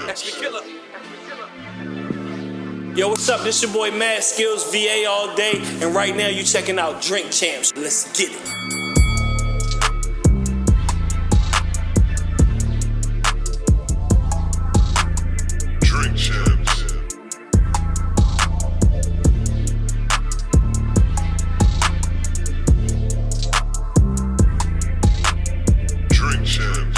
Yo, what's up? This your boy Mad Skillz, VA all day, and right now you checking out Drink Champs. Let's get it. Drink Champs. Drink Champs.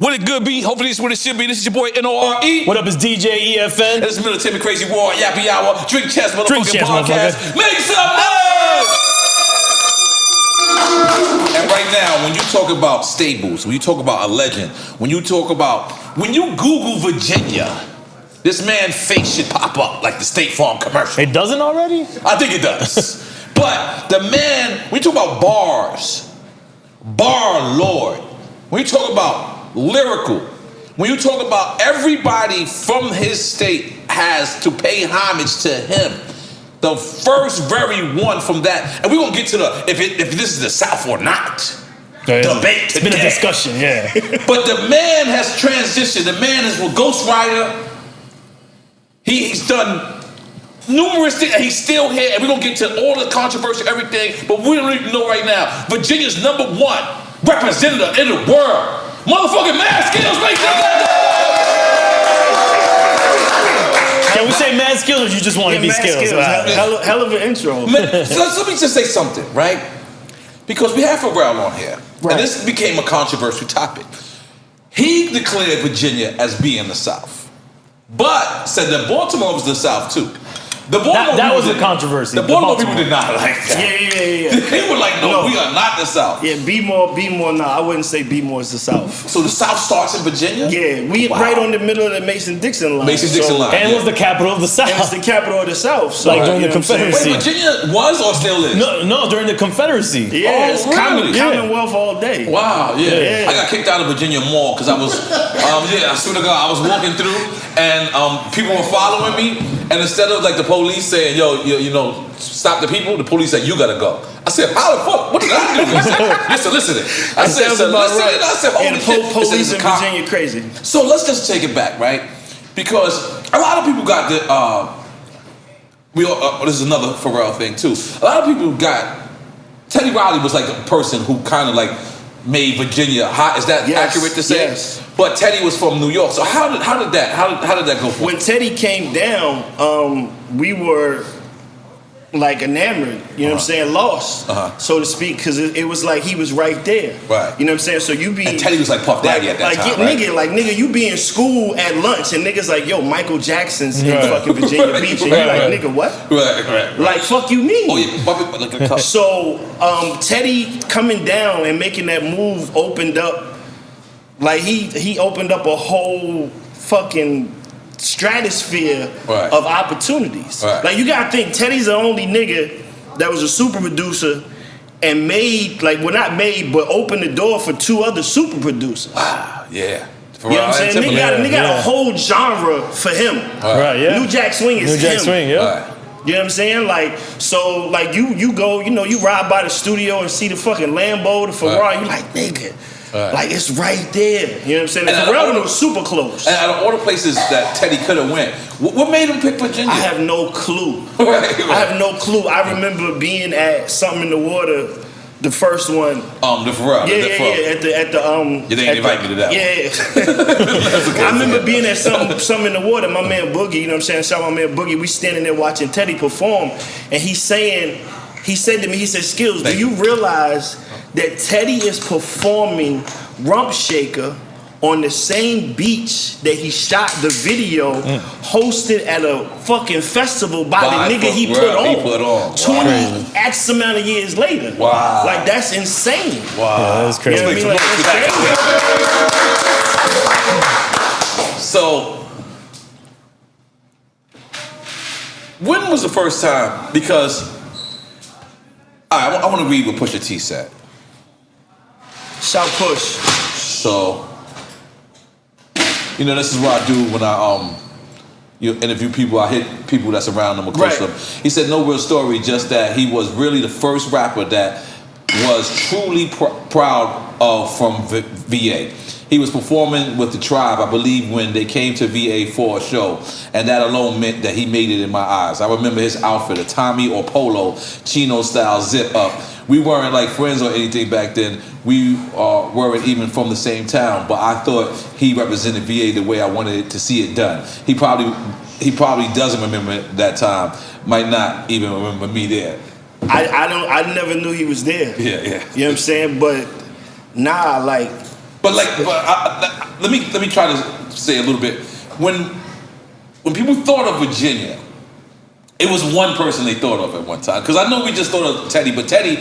What it good be? Hopefully this is what it should be. This is your boy N.O.R.E. What up, it's DJ EFN. And this is Military Crazy War, Yappy Hour, Drink Champs, motherfucking podcast. Motherfucker. Make some noise! And right now, when you talk about stables, when you talk about a legend, when you Google Virginia, this man's face should pop up like the State Farm commercial. It doesn't already? I think it does. But the man, when you talk about bars, bar lord, when you talk about lyrical, when you talk about everybody from his state has to pay homage to him, the first very one from that, and we're gonna get to the if this is the South or not debate today. It's been a discussion, yeah. But the man has transitioned. The man is a ghostwriter. He's done numerous things, and he's still here. And we're gonna get to all the controversy, everything. But we don't even know right now. Virginia's #1 representative in the world. Motherfucking Mad Skillz, make that. Can we say Mad Skillz or you just want to be Skillz? Hell of an intro. Man, so let me just say something, right? Because we have Pharrell on here, and this became a controversial topic. He declared Virginia as being the South, but said that Baltimore was the South too. That was a controversy. The Baltimore people did not like that. Yeah. They were like, no, we are not the South. Yeah, be more. No, I wouldn't say be more is the South. So the South starts in Virginia? Yeah, we right on the middle of the Mason-Dixon line. Mason-Dixon line. And it was the capital of the South. And it's the capital of the South. So, like during the Confederacy. Wait, Virginia was or still is? No, during the Confederacy. Yeah, it's really? Commonwealth all day. Wow, yeah. I got kicked out of Virginia Mall because I was, I swear to God, I was walking through and people were following me, and instead of like the police saying, yo, you know, stop the people, the police said, you gotta go. I said, how the fuck? What did I do? You're soliciting. I said, soliciting? I said, holy shit. Police in Virginia crazy. So let's just take it back, right? Because a lot of people got the, this is another Pharrell thing too. A lot of people got, Teddy Riley was like the person who kind of like made Virginia hot. Is that accurate to say? Yes. But Teddy was from New York. So how did that go for When Teddy came down, we were like enamored, you know what I'm saying, lost, so to speak, because it was like he was right there. Right. You know what I'm saying? So you be... And Teddy was like Puff Daddy at that time, right? Nigga, you be in school at lunch, and niggas like, yo, Michael Jackson's in fucking Virginia Beach, and you like, nigga, what? Right. Like, fuck you mean? Oh, yeah, like a cup. So, Teddy coming down and making that move opened up, like, he opened up a whole fucking stratosphere of opportunities. Right. Like, you gotta think, Teddy's the only nigga that was a super producer and made, like, well, not made, but opened the door for 2 other super producers. Wow, yeah. You know what I'm saying? Nigga got a whole genre for him. Right, yeah. New Jack Swing is New Jack him. Swing, yeah. Right. You know what I'm saying? Like, so, like, you go, you know, you ride by the studio and see the fucking Lambo, the Ferrari, you like, nigga. Like, it's right there. You know what I'm saying? And Pharrell was super close. And out of all the places that Teddy could have went, what made him pick Virginia? I have no clue. Right. I have no clue. I remember being at Something in the Water, the first one. The Pharrell. Yeah. At the You didn't invite me to that one. I remember being at Something in the Water. My man Boogie, you know what I'm saying? Shout out my man Boogie. We standing there watching Teddy perform, and he said to me, he said, Skillz, do you realize that Teddy is performing Rump Shaker on the same beach that he shot the video, hosted at a fucking festival by the nigga he put on. 20 X amount of years later. Wow. Like, that's insane. Wow. Yeah, that's crazy. You know what I mean? Like, that's crazy. So, When was the first time? Because I want to read what Pusha T said. Shout Push. So, this is what I do when I interview people. I hit people that's around them or close to them. He said, no real story, just that he was really the first rapper that was truly proud of from VA. He was performing with the Tribe, I believe, when they came to VA for a show, and that alone meant that he made it in my eyes. I remember his outfit, a Tommy or Polo, chino style zip up. We weren't like friends or anything back then. We weren't even from the same town, but I thought he represented VA the way I wanted to see it done. He probably doesn't remember that time. Might not even remember me there. I never knew he was there. Yeah. You know what I'm saying? But nah, like. But let me try to say a little bit. When people thought of Virginia, it was one person they thought of at one time. Because I know we just thought of Teddy, but Teddy,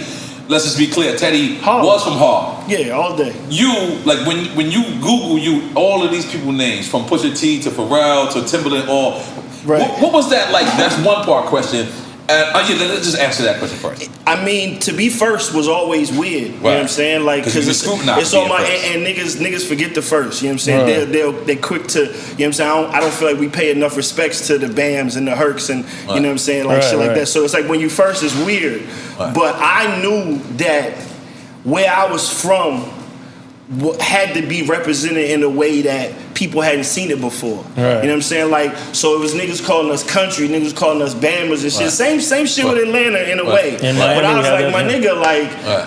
let's just be clear, Teddy was from Harlem. Yeah, all day. You, like when you Google all of these people names, from Pusha T to Pharrell to Timbaland, what was that like? That's one part question. Let's just answer that question first. I mean, to be first was always weird. You know what I'm saying? Like, because it's on my and niggas forget the first. You know what I'm saying? They're quick to. You know what I'm saying? I don't feel like we pay enough respects to the Bams and the Hercs and you know what I'm saying, like shit like that. So it's like when you first is weird. But I knew that where I was from had to be represented in a way that people hadn't seen it before. You know what I'm saying? Like, so it was niggas calling us country, niggas calling us Bammers and shit. Same shit with Atlanta in a way. But I was like, my nigga,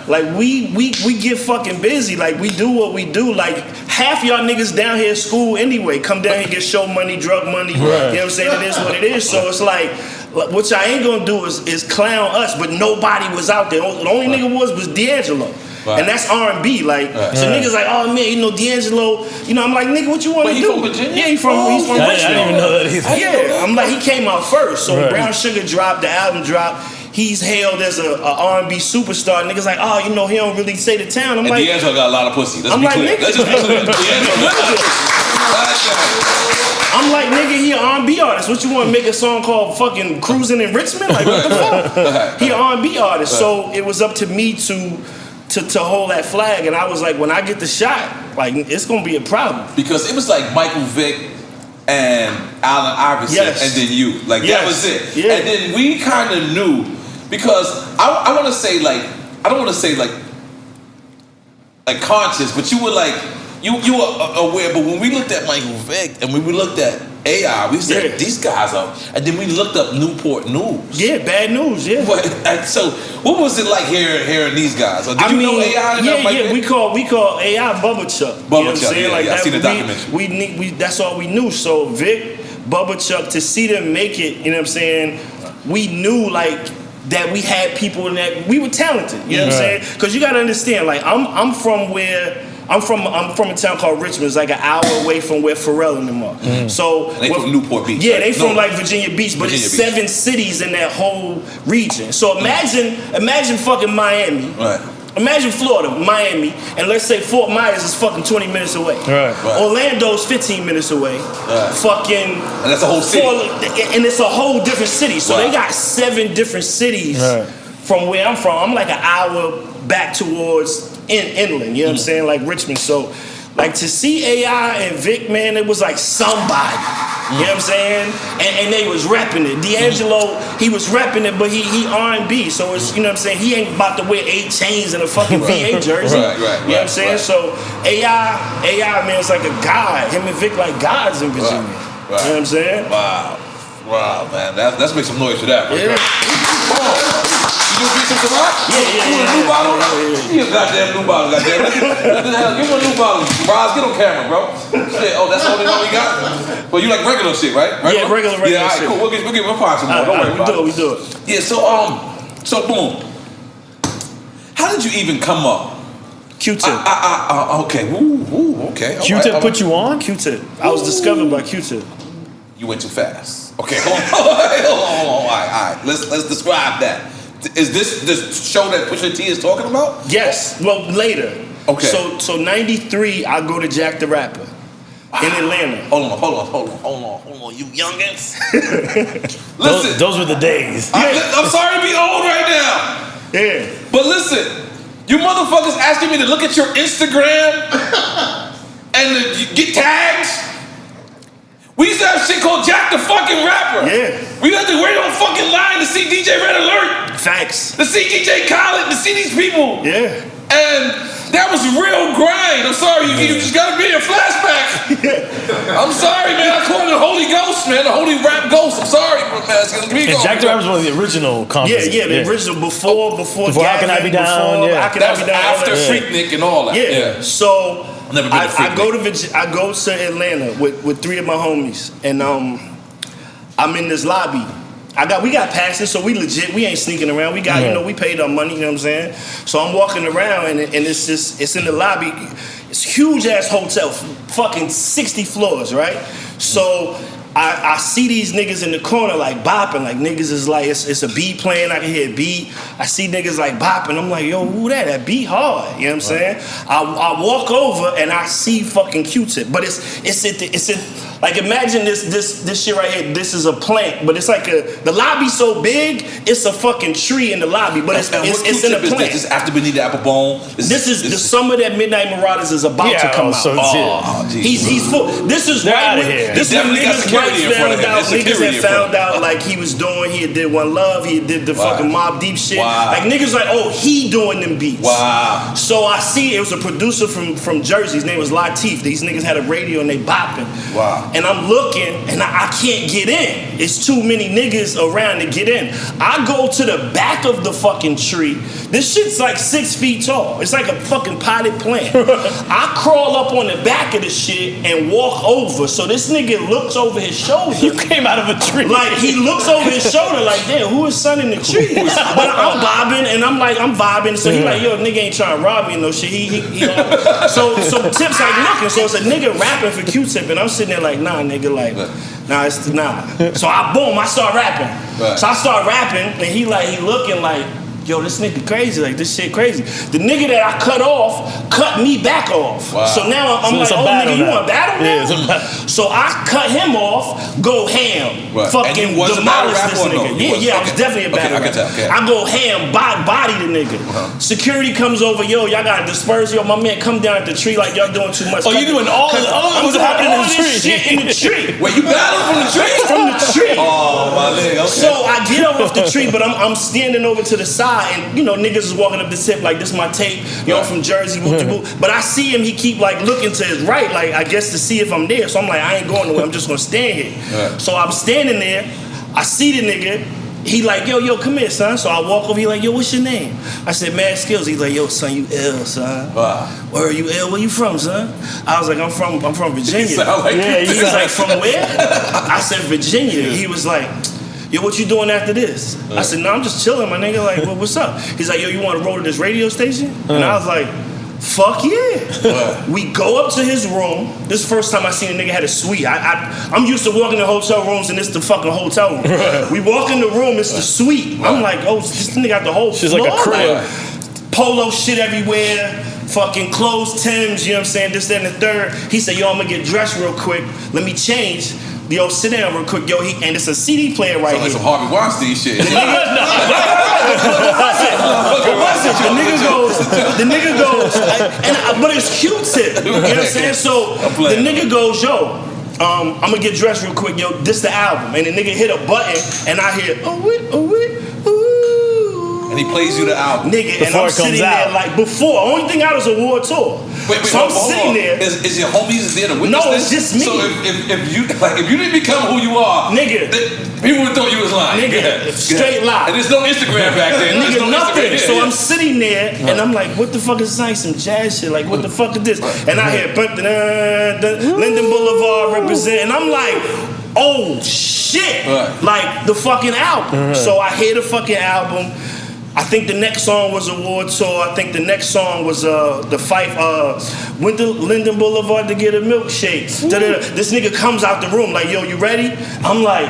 like we get fucking busy. Like, we do what we do. Like, half y'all niggas down here at school anyway. Come down here and get show money, drug money. You know what I'm saying? It is what it is. So it's like, what y'all ain't gonna do is clown us, but nobody was out there. The only nigga was D'Angelo. And that's R&B, like, so niggas like, oh man, D'Angelo, I'm like, nigga, what you want to do? From Virginia? Yeah, he's from Richmond. I didn't even know that either. Yeah, I'm like, he came out first, so Brown Sugar dropped, the album dropped, he's hailed as a R&B superstar. Niggas like, oh, he don't really say the town. I'm like, D'Angelo got a lot of pussy. Let's be clear. Let's just be clear. I'm like, nigga, he an R&B artist. What you want to make a song called fucking Cruising in Richmond? Like, what the fuck? He an R&B artist, so it was up to me to hold that flag, and I was like, when I get the shot, like, it's gonna be a problem. Because it was like Michael Vick and Allen Iverson, and then you. Like, that was it. Yeah. And then we kind of knew, because I want to say, like, I don't want to say, like conscious, but you were like, you were aware, but when we looked at Michael Vick, and when we looked at AI, we said, these guys are, and then we looked up Newport News. Yeah, Bad News, And so, what was it like hearing these guys? Or did you know AI? Yeah, we call AI Bubba Chuck. Bubba Chuck, I seen the documentary. We that's all we knew. So Vic, Bubba Chuck, to see them make it, you know what I'm saying, we knew, like, that we had people in that, we were talented, you know what I'm saying? Because you got to understand, like, I'm from a town called Richmond. It's like an hour away from where Pharrell and them are. So they from Newport Beach. Yeah, they from like Virginia Beach, but it's 7 cities in that whole region. So imagine fucking Miami. Imagine Florida, Miami, and let's say Fort Myers is fucking 20 minutes away. Orlando's 15 minutes away. Fucking, and that's a whole city. And it's a whole different city. So they got 7 different cities from where I'm from. I'm like an hour back towards inland, you know what I'm saying? Like Richmond. So, like, to see AI and Vic, man, it was like somebody. You know what I'm saying? And they was repping it. D'Angelo, he was repping it, but he R&B. So it's, you know what I'm saying? He ain't about to wear 8 chains and a fucking VA jersey. You know what I'm saying? So AI, man, it's like a god. Him and Vic like gods in Virginia. You know what I'm saying? Wow, man. Let's make some noise for that. You get some rock? Yeah. New bottle? You a goddamn new bottle, goddamn. Give him a new bottle. Roz, get on camera, bro. Shit, that's the only one we got? Well, you like regular shit, right? Regular shit. Yeah, all right, cool. We'll find some more. Don't worry about it. We do it. Yeah, so boom. How did you even come up? Q-Tip. Okay. Okay. Q-Tip put you on? Q-Tip. I was discovered by Q-Tip. You went too fast. Okay, hold on. All right. Let's describe that. Is this the show that Pusha T is talking about? Yes. Well, later. Okay. So 93, I go to Jack the Rapper. in Atlanta. Hold on, you youngins. Listen, those were the days. I'm sorry to be old right now. Yeah. But listen, you motherfuckers asking me to look at your Instagram and to get tags. We used to have shit called Jack the fucking Rapper. Yeah. We had to wait on fucking line to see DJ Red Alert. Facts. To see DJ Khaled, to see these people. Yeah. And that was real grind. I'm sorry, you just gotta be a flashback. I'm sorry, man. I call it the Holy Ghost, man. The Holy Rap Ghost. I'm sorry, man. And Jack the Rapper was one of the original conferences. Yeah, the original before How Can I Be Down? Before Yeah. How Can That I was Be Down? after Freaknik and all that. Yeah. So Never been to I go to Atlanta with 3 of my homies, and I'm in this lobby. We got passes, so we legit. We ain't sneaking around. We got we paid our money. You know what I'm saying? So I'm walking around, and it's in the lobby. It's a huge ass hotel, fucking 60 floors, right? So I see these niggas in the corner like bopping, like niggas is like it's a beat playing. I can hear a beat. I see niggas like bopping. I'm like, yo, who that? That beat hard. You know what I'm saying? I walk over and I see fucking Q-Tip, but it's like imagine this shit right here. This is a plant, but it's like the lobby's so big, it's a fucking tree in the lobby, but it's in a plant. This is after Benita Applebone. This is the summer that Midnight Marauders is about to come out. So He's full. This is right when this when niggas had found out like he was doing. He did One Love. He did the fucking Mobb Deep shit. Wow. Like niggas like, oh, he doing them beats. Wow. So I see it was a producer from Jersey. His name was Latif. These niggas had a radio and they bopping. Wow. And I'm looking and I can't get in. It's too many niggas around to get in. I go to the back of the fucking tree. This shit's like 6 feet tall. It's like a fucking potted plant. I crawl up on the back of the shit and walk over. So this nigga looks over his shoulder. You came out of a tree. Like he looks over his shoulder like, damn, who is sun in the tree? But I'm bobbing and I'm vibing. So he like, yo, nigga ain't trying to rob me and no shit. He so Tip's like looking. So it's a nigga rapping for Q-Tip and I'm sitting there like, nah, nigga, like, nah. So I start rapping. Right. So I start rapping and he looking like, yo, this nigga crazy, like this shit crazy. The nigga that I cut off cut me back off. Wow. So now I'm like, oh nigga, you want battle now? So I cut him off, go ham, fucking demolish this nigga. I was definitely a battle rapper. I go ham, body the nigga. Security comes over, yo, y'all gotta disperse, yo, my man come down at the tree like y'all doing too much. Oh, you doing all this happening in the tree? Shit in the tree. Wait, you battling from the tree? From the tree. Oh my leg. Okay. So I get off the tree, but I'm standing over to the side, and you know niggas is walking up the tip like this is my tape, you know, from Jersey, but I see him, he keep like looking to his right, like I guess to see if I'm there. So I'm like, I ain't going nowhere, I'm just gonna stand here. So I'm standing there, I see the nigga, he like, yo, come here, son. So I walk over, he like, yo, what's your name? I said, Mad Skillz. He's like, yo, son, you ill, son. Wow. Where are you ill? Where you from, son? I was like, I'm from Virginia. He was like, from where? I said, Virginia. He was like, yo, what you doing after this? I said, no, I'm just chilling, my nigga. Like, well, what's up? He's like, yo, you want to roll to this radio station? And I was like, fuck yeah. We go up to his room. This is the first time I seen a nigga had a suite. I'm used to walking to hotel rooms and it's the fucking hotel room. We walk in the room, it's the suite. I'm like, oh, this nigga got the whole floor. She's like a crib. Polo shit everywhere. Fucking clothes, Timbs, you know what I'm saying? This, that, and the third. He said, yo, I'm gonna get dressed real quick. Let me change. Yo, sit down real quick. Yo, and it's a CD player right here. Like some Harvey Weinstein shit. The nigga goes, but it's Q-Tip. You know what I'm saying? So the nigga goes, yo, I'm gonna get dressed real quick. Yo, this the album. And the nigga hit a button, and I hear, ooh. And he plays you the album. Nigga, and I'm sitting there like before. Only thing out is a war tour. Wait, so I'm sitting there. Is your homies there to witness No, this? it's just me. So if you didn't become who you are, nigga, people would thought you was lying. Nigga, straight lie. And there's no Instagram back then. Nigga, no nothing. Instagram. So I'm sitting there and I'm like, what the fuck is this? Like some jazz shit. Like, what the fuck is this? And I hear Linden Boulevard represent, and I'm like, oh shit, like the fucking album. So I hear the fucking album. I think the next song was a war tour. I think the next song was the fight. Went to Linden Boulevard to get a milkshake. This nigga comes out the room like, yo, you ready? I'm like,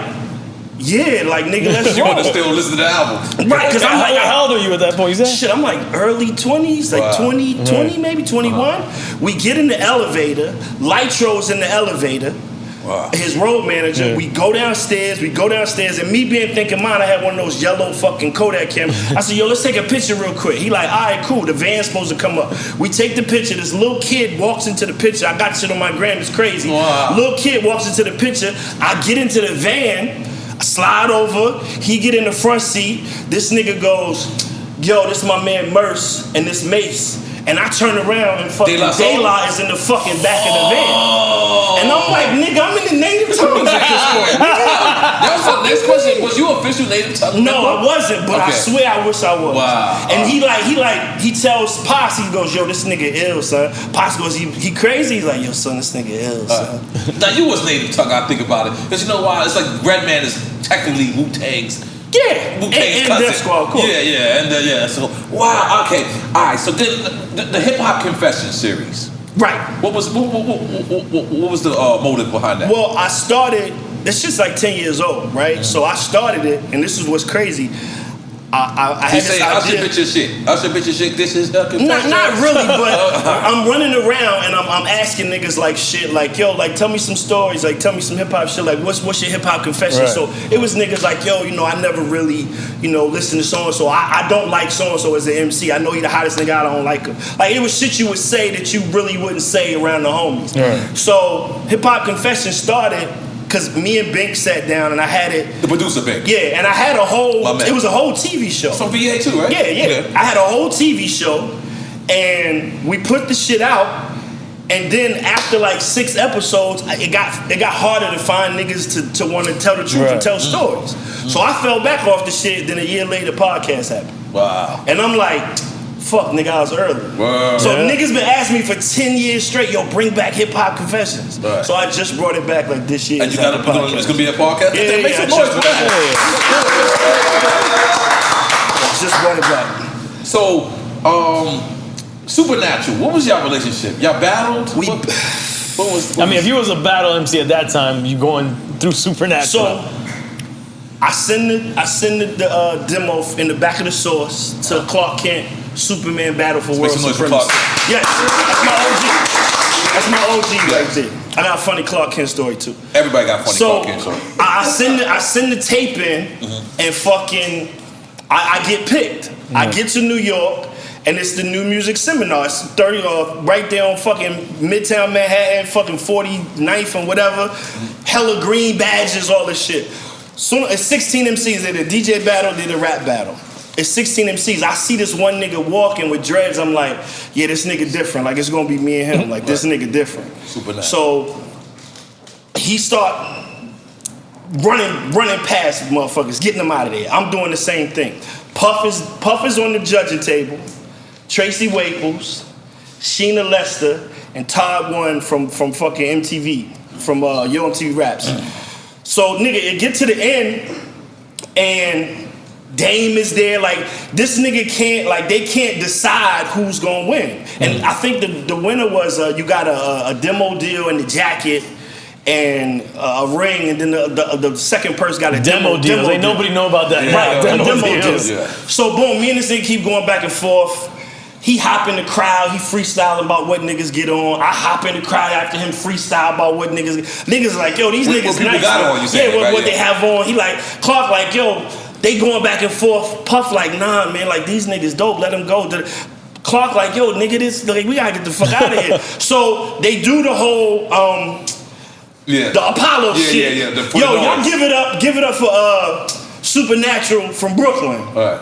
Yeah, like nigga, let's You want to roll. still listen to the album. Right, because I'm like, how old are you at that point? You said? shit, I'm like early 20s, like 20, maybe 21. We get in the elevator, Litro's in the elevator, his road manager, we go downstairs, and me being thinking mine, I had one of those yellow fucking Kodak cameras. I said, yo, let's take a picture real quick. He like, all right, cool, the van's supposed to come up. We take the picture, this little kid walks into the picture. I got shit on my gram, it's crazy. Little kid walks into the picture, I get into the van, I slide over, he get in the front seat, this nigga goes, yo, this my man Merce and this Mace. And I turn around and fucking De La is in the fucking back of the van. And I'm like, nigga, I'm in the native tongues at this point. That was the next question. Was you official native tongue? No, I wasn't, but I swear I wish I was. Wow. And he tells Pops, he goes, yo, this nigga ill, son. Pops goes, he crazy? He's like, yo, son, this nigga ill, son. Now, you was native tongue, I think about it. Because you know why? It's like Redman is technically Wu-Tang's. Yeah, Wu-Tang's and cousin. Death Squad, of course. Yeah. So, wow, okay. All right, so then the Hip Hop Confession series. Right. What was the motive behind that? Well, I started, this shit's like 10 years old, right? So I started it, and this is what's crazy. I had this idea. Usher bitch your shit, this is a confession. Not really, but I'm running around and I'm asking niggas like shit, like, yo, like, tell me some stories, like, tell me some hip-hop shit, like, what's your hip-hop confession? Right. So it was niggas like, yo, you know, I never really, you know, listen to so-and-so. I don't like so-and-so as an MC. I know he the hottest nigga, I don't like him. Like, it was shit you would say that you really wouldn't say around the homies. Right. So hip-hop confession started because me and Bink sat down and I had it. The producer Bink. Yeah, and I had a whole, it was a whole TV show. It's on VA too, right? Yeah. I had a whole TV show and we put the shit out. And then after like 6 episodes, it got harder to find niggas to want to tell the truth and tell stories. So I fell back off the shit, then a year later, podcast happened. Wow. And I'm like, fuck, nigga, I was early. Wow. So niggas been asking me for 10 years straight, yo, bring back Hip Hop Confessions. Right. So I just brought it back like this year. And you got it's gonna be a podcast? Yeah, Make some noise for that. Just brought it back. So, Supernatural, what was y'all relationship? Y'all battled? I mean, if you was a battle MC at that time, you going through Supernatural. So I send the demo in the back of the source to Clark Kent, Superman Battle for World Supremacy. Yes, that's my OG right there. I got a funny Clark Kent story too. Everybody got a funny Clark Kent story. I send the tape in and fucking I get picked. I get to New York and it's the New Music Seminar. It's 30 right there on fucking Midtown Manhattan, fucking 49th and whatever. Hella green badges, all this shit. So it's 16 MCs. They did a DJ battle, they did a rap battle. It's 16 MCs. I see this one nigga walking with dreads. I'm like, yeah, this nigga different. Like, it's gonna be me and him. Like, this nigga different. Super So he start running past motherfuckers, getting them out of there. I'm doing the same thing. Puff is on the judging table. Tracy Waples, Sheena Lester, and Todd One from fucking MTV, from Yo MTV Raps. So nigga, it get to the end, and Dame is there. Like, this nigga can't, like, they can't decide who's gonna win. And I think the winner was you got a demo deal and the jacket and a ring, and then the second person got a demo deal. Ain't nobody know about that. Right, demo deals. Yeah. So boom, me and this nigga keep going back and forth. He hop in the crowd, he freestyling about what niggas get on. I hop in the crowd after him, freestyle about what niggas like, yo, these niggas what nice. Got on, you saying, what they have on. He like, Clark like, yo, they going back and forth. Puff like, nah, man, like, these niggas dope, let them go. Clark like, yo, nigga, this, like, we gotta get the fuck out of here. So they do the whole, the Apollo shit. Yeah. Yo, y'all give it up for Supernatural from Brooklyn. All right.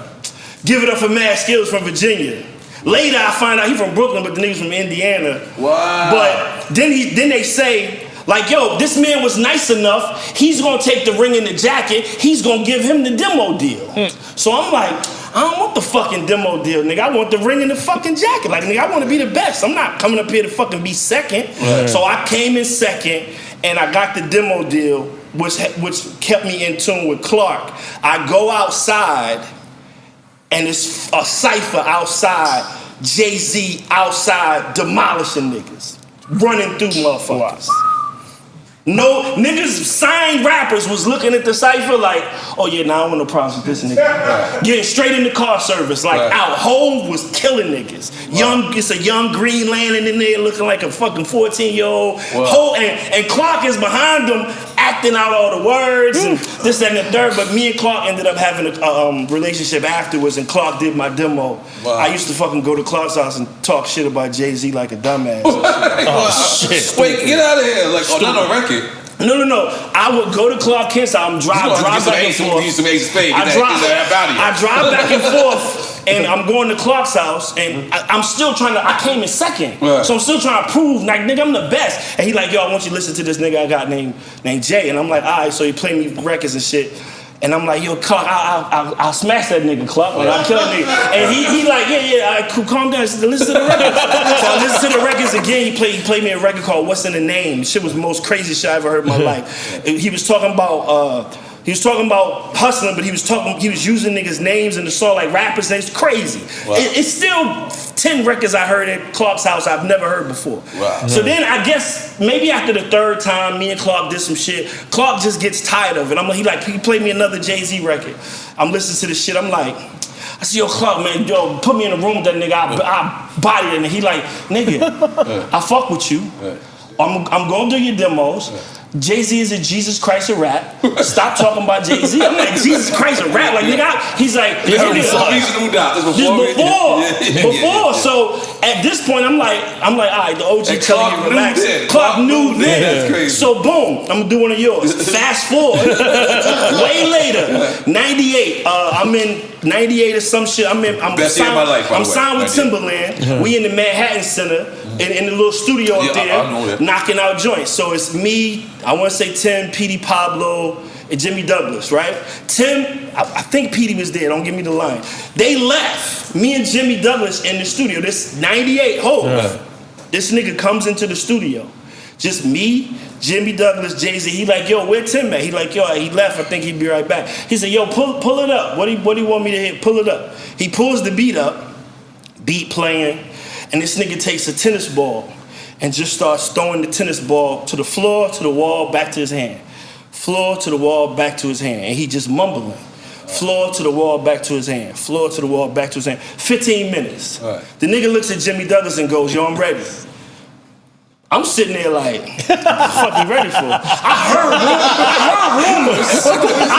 Give it up for Mad Skillz from Virginia. Later, I find out he from Brooklyn, but the niggas from Indiana. Wow. But then they say, like, yo, this man was nice enough. He's gonna take the ring and the jacket. He's gonna give him the demo deal. So I'm like, I don't want the fucking demo deal, nigga. I want the ring and the fucking jacket. Like, nigga, I want to be the best. I'm not coming up here to fucking be second. Right. So I came in second, and I got the demo deal, which kept me in tune with Clark. I go outside, and it's a cypher outside, Jay-Z outside demolishing niggas, running through motherfuckers. No, niggas signed rappers was looking at the cypher like, oh yeah, nah, I want no problems with this nigga. Getting straight into car service, like out. Hove was killing niggas. It's a young Green Lantern in there looking like a fucking 14-year-old. And Clark is behind them acting out all the words and this, that, and the third. But me and Clark ended up having a relationship afterwards, and Clark did my demo. I used to fucking go to Clark's house and talk shit about Jay-Z like a dumbass. Shit. Wait, get out of here. Like, oh, not on record. No. I would go to Clark Kent's house and drive back and forth. I drive back and forth, and I'm going to Clark's house, and I'm still trying to. I came in second, so I'm still trying to prove, like, nigga, I'm the best. And he like, yo, I want you to listen to this nigga I got named Jay, and I'm like, all right. So he played me records and shit. And I'm like, yo, Clark, I'll smash that nigga, Clark. Like, I'll kill that nigga. And he like, yeah, calm down. Listen to the records. So I listened to the records again. He played me a record called What's in the Name. Shit was the most crazy shit I ever heard in my life. He was talking about hustling, but he was using niggas' names in the song like rappers' names. Crazy. Wow. It's still 10 records I heard at Clark's house I've never heard before. Wow. So then I guess maybe after the third time, me and Clark did some shit. Clark just gets tired of it. He played me another Jay-Z record. I'm listening to this shit. I'm like, I said, yo, Clark, man, yo, put me in a room with that nigga. I body it. And he like, nigga, I fuck with you. I'm gonna do your demos. Jay-Z is a Jesus Christ of rap. Stop talking about Jay-Z. I'm like, Jesus Christ of rap. Like, nigga, he's like, before. So at this point, I'm like, all right, the OG telling me relax. Clark knew then. So boom, I'm gonna do one of yours. Fast forward, way later, 98. I'm in 98 or some shit. I'm signed with Timbaland. We in the Manhattan Center. In the little studio up there, knocking out joints. So it's me, I want to say Tim, Petey Pablo, and Jimmy Douglas, right? Tim, I think Petey was there, don't give me the line. They left, me and Jimmy Douglas in the studio. This 98, This nigga comes into the studio. Just me, Jimmy Douglas, Jay-Z. He like, yo, where Tim at? He like, yo, he left, I think he'd be right back. He said, yo, pull it up. What do you want me to hit? Pull it up. He pulls the beat up, beat playing, and this nigga takes a tennis ball and just starts throwing the tennis ball to the floor, to the wall, back to his hand. Floor to the wall, back to his hand. And he just mumbling. Floor to the wall, back to his hand. Floor to the wall, back to his hand. 15 minutes. Right. The nigga looks at Jimmy Douglas and goes, yo, I'm ready. I'm sitting there like, what the fuck you ready for? I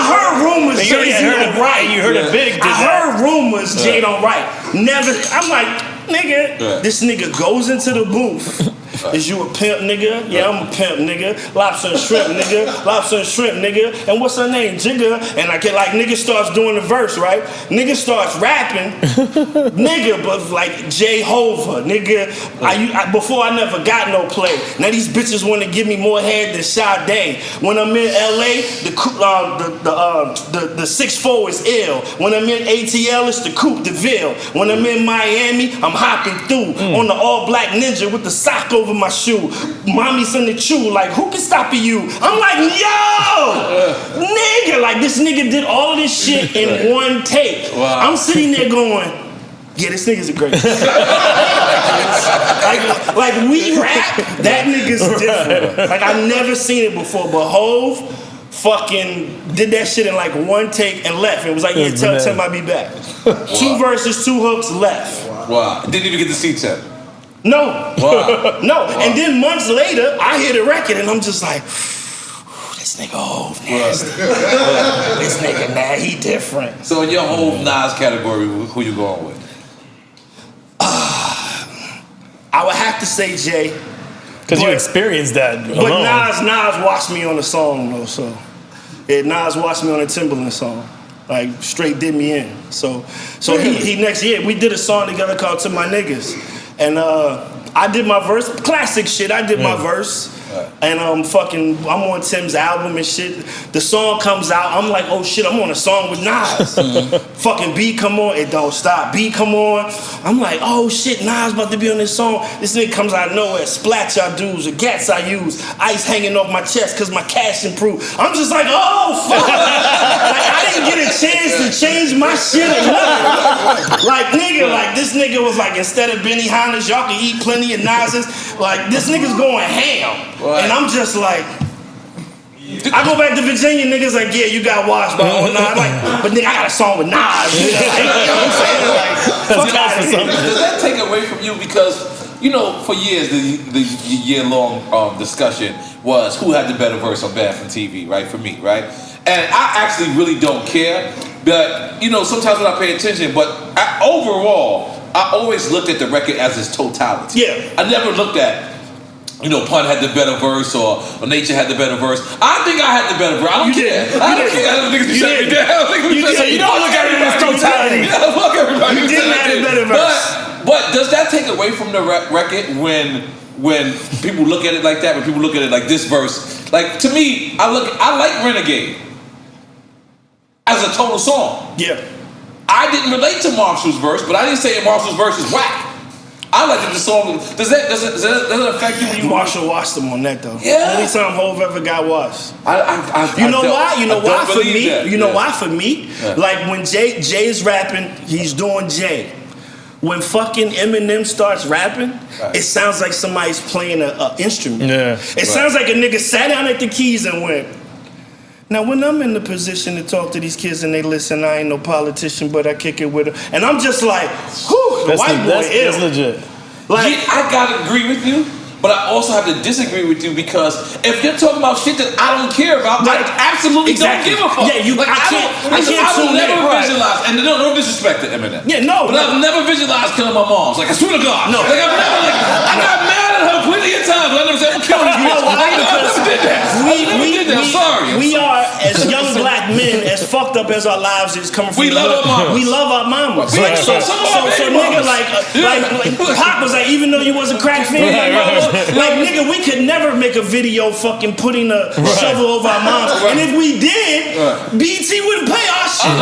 heard rumors. Jay-Z don't write. You heard it big. I heard rumors Jay don't write. Never. I'm like, nigga, this nigga goes into the booth. Is you a pimp, nigga? Yeah, I'm a pimp, nigga. Lobster and shrimp, nigga. Lobster and shrimp, nigga. And what's her name? Jigga. And I get like, nigga starts doing the verse, right? Nigga starts rapping. Nigga, but like Jehovah, nigga. Before I never got no play. Now these bitches want to give me more head than Sade. When I'm in LA, the 6'4" is ill. When I'm in ATL, it's the Coupe de Ville. When I'm in Miami, I'm hopping through on the all-black Ninja with the sock over my shoe. Mommy's in the chew, like, who can stop you? I'm like, yo, nigga, like this nigga did all of this shit in one take. Wow. I'm sitting there going, yeah, this nigga's a great. like we rap, that nigga's different. Like I've never seen it before, but Hove fucking did that shit in like one take and left. It was like, yeah, tell Tim I'll be back. Wow. 2 verses, 2 hooks, left. Wow. Didn't even get to see Tim. No. Wow. No. Wow. And then months later, I hear the record and I'm just like, this nigga Hove nasty. This nigga, nah, he different. So in your Hove Nas category, who you going with? I would have to say Jay. Because you experienced that alone. But Nas watched me on the song though, so. Yeah, Nas watched me on the Timbaland song. Like, straight did me in. So he next year, we did a song together called To My Niggas. And I did my verse, classic shit, I did my verse. And I'm on Tim's album and shit. The song comes out, I'm like, oh shit, I'm on a song with Nas. Fucking beat come on, it don't stop. Beat come on. I'm like, oh shit, Nas about to be on this song. This nigga comes out of nowhere, splats I do, the gats I use, ice hanging off my chest cause my cash improved. I'm just like, oh fuck. Like I didn't get a chance to change my shit or nothing. Like nigga, like this nigga was like, instead of Benny y'all can eat plenty of Nas's. Like this nigga's going ham. What? And I'm just like, I go back to Virginia, niggas like, yeah, you got washed by N.O.R.E. I'm like, but nigga, I got a song with Nas. You know what I'm saying? Like, fuck out of here. Does that take away from you? Because, you know, for years, the year-long discussion was who had the better verse on Bad from TV, right? For me, right? And I actually really don't care. But, you know, sometimes when I pay attention, but overall, I always looked at the record as its totality. Yeah. I never looked at, you know, Pun had the better verse or Nature had the better verse. I think I had the better verse. I don't care. I don't care. I don't think it's shut me down. So you don't look at it as totality. Yeah, fuck everybody. You didn't have the better verse. But does that take away from the record when people look at it like that? When people look at it like this verse, like to me, I like Renegade as a total song. Yeah. I didn't relate to Marshall's verse, but I didn't say Marshall's verse is whack. I like that the song. Does that affect you when you Marshall washed him on that though. Yeah. Anytime Hov ever got washed. You know why? You know why for me? That. You know why for me? Yeah. Like when Jay's rapping, he's doing Jay. When fucking Eminem starts rapping, it sounds like somebody's playing an instrument. Yeah. It sounds like a nigga sat down at the keys and went. Now, when I'm in the position to talk to these kids and they listen, I ain't no politician, but I kick it with them. And I'm just like, whew, the white boy is. That's legit. Like, I gotta agree with you, but I also have to disagree with you because if you're talking about shit that I don't care about, I absolutely don't give a fuck. Yeah, like, I will never visualize, and no disrespect to Eminem. Yeah, no. But I've never visualized killing my moms. Like, I swear to God. No. Like, I've never, I got mad at her plenty of times, but I never said, I'm killing you. I never did that. I'm sorry. We are, as young black men, as fucked up as our lives is coming from We love our mamas. We love our mamas. Like, So nigga, like Pop was like, even though you wasn't crack fan, like nigga, we could never make a video fucking putting a shovel over our moms. And if we did, BT wouldn't pay our shit.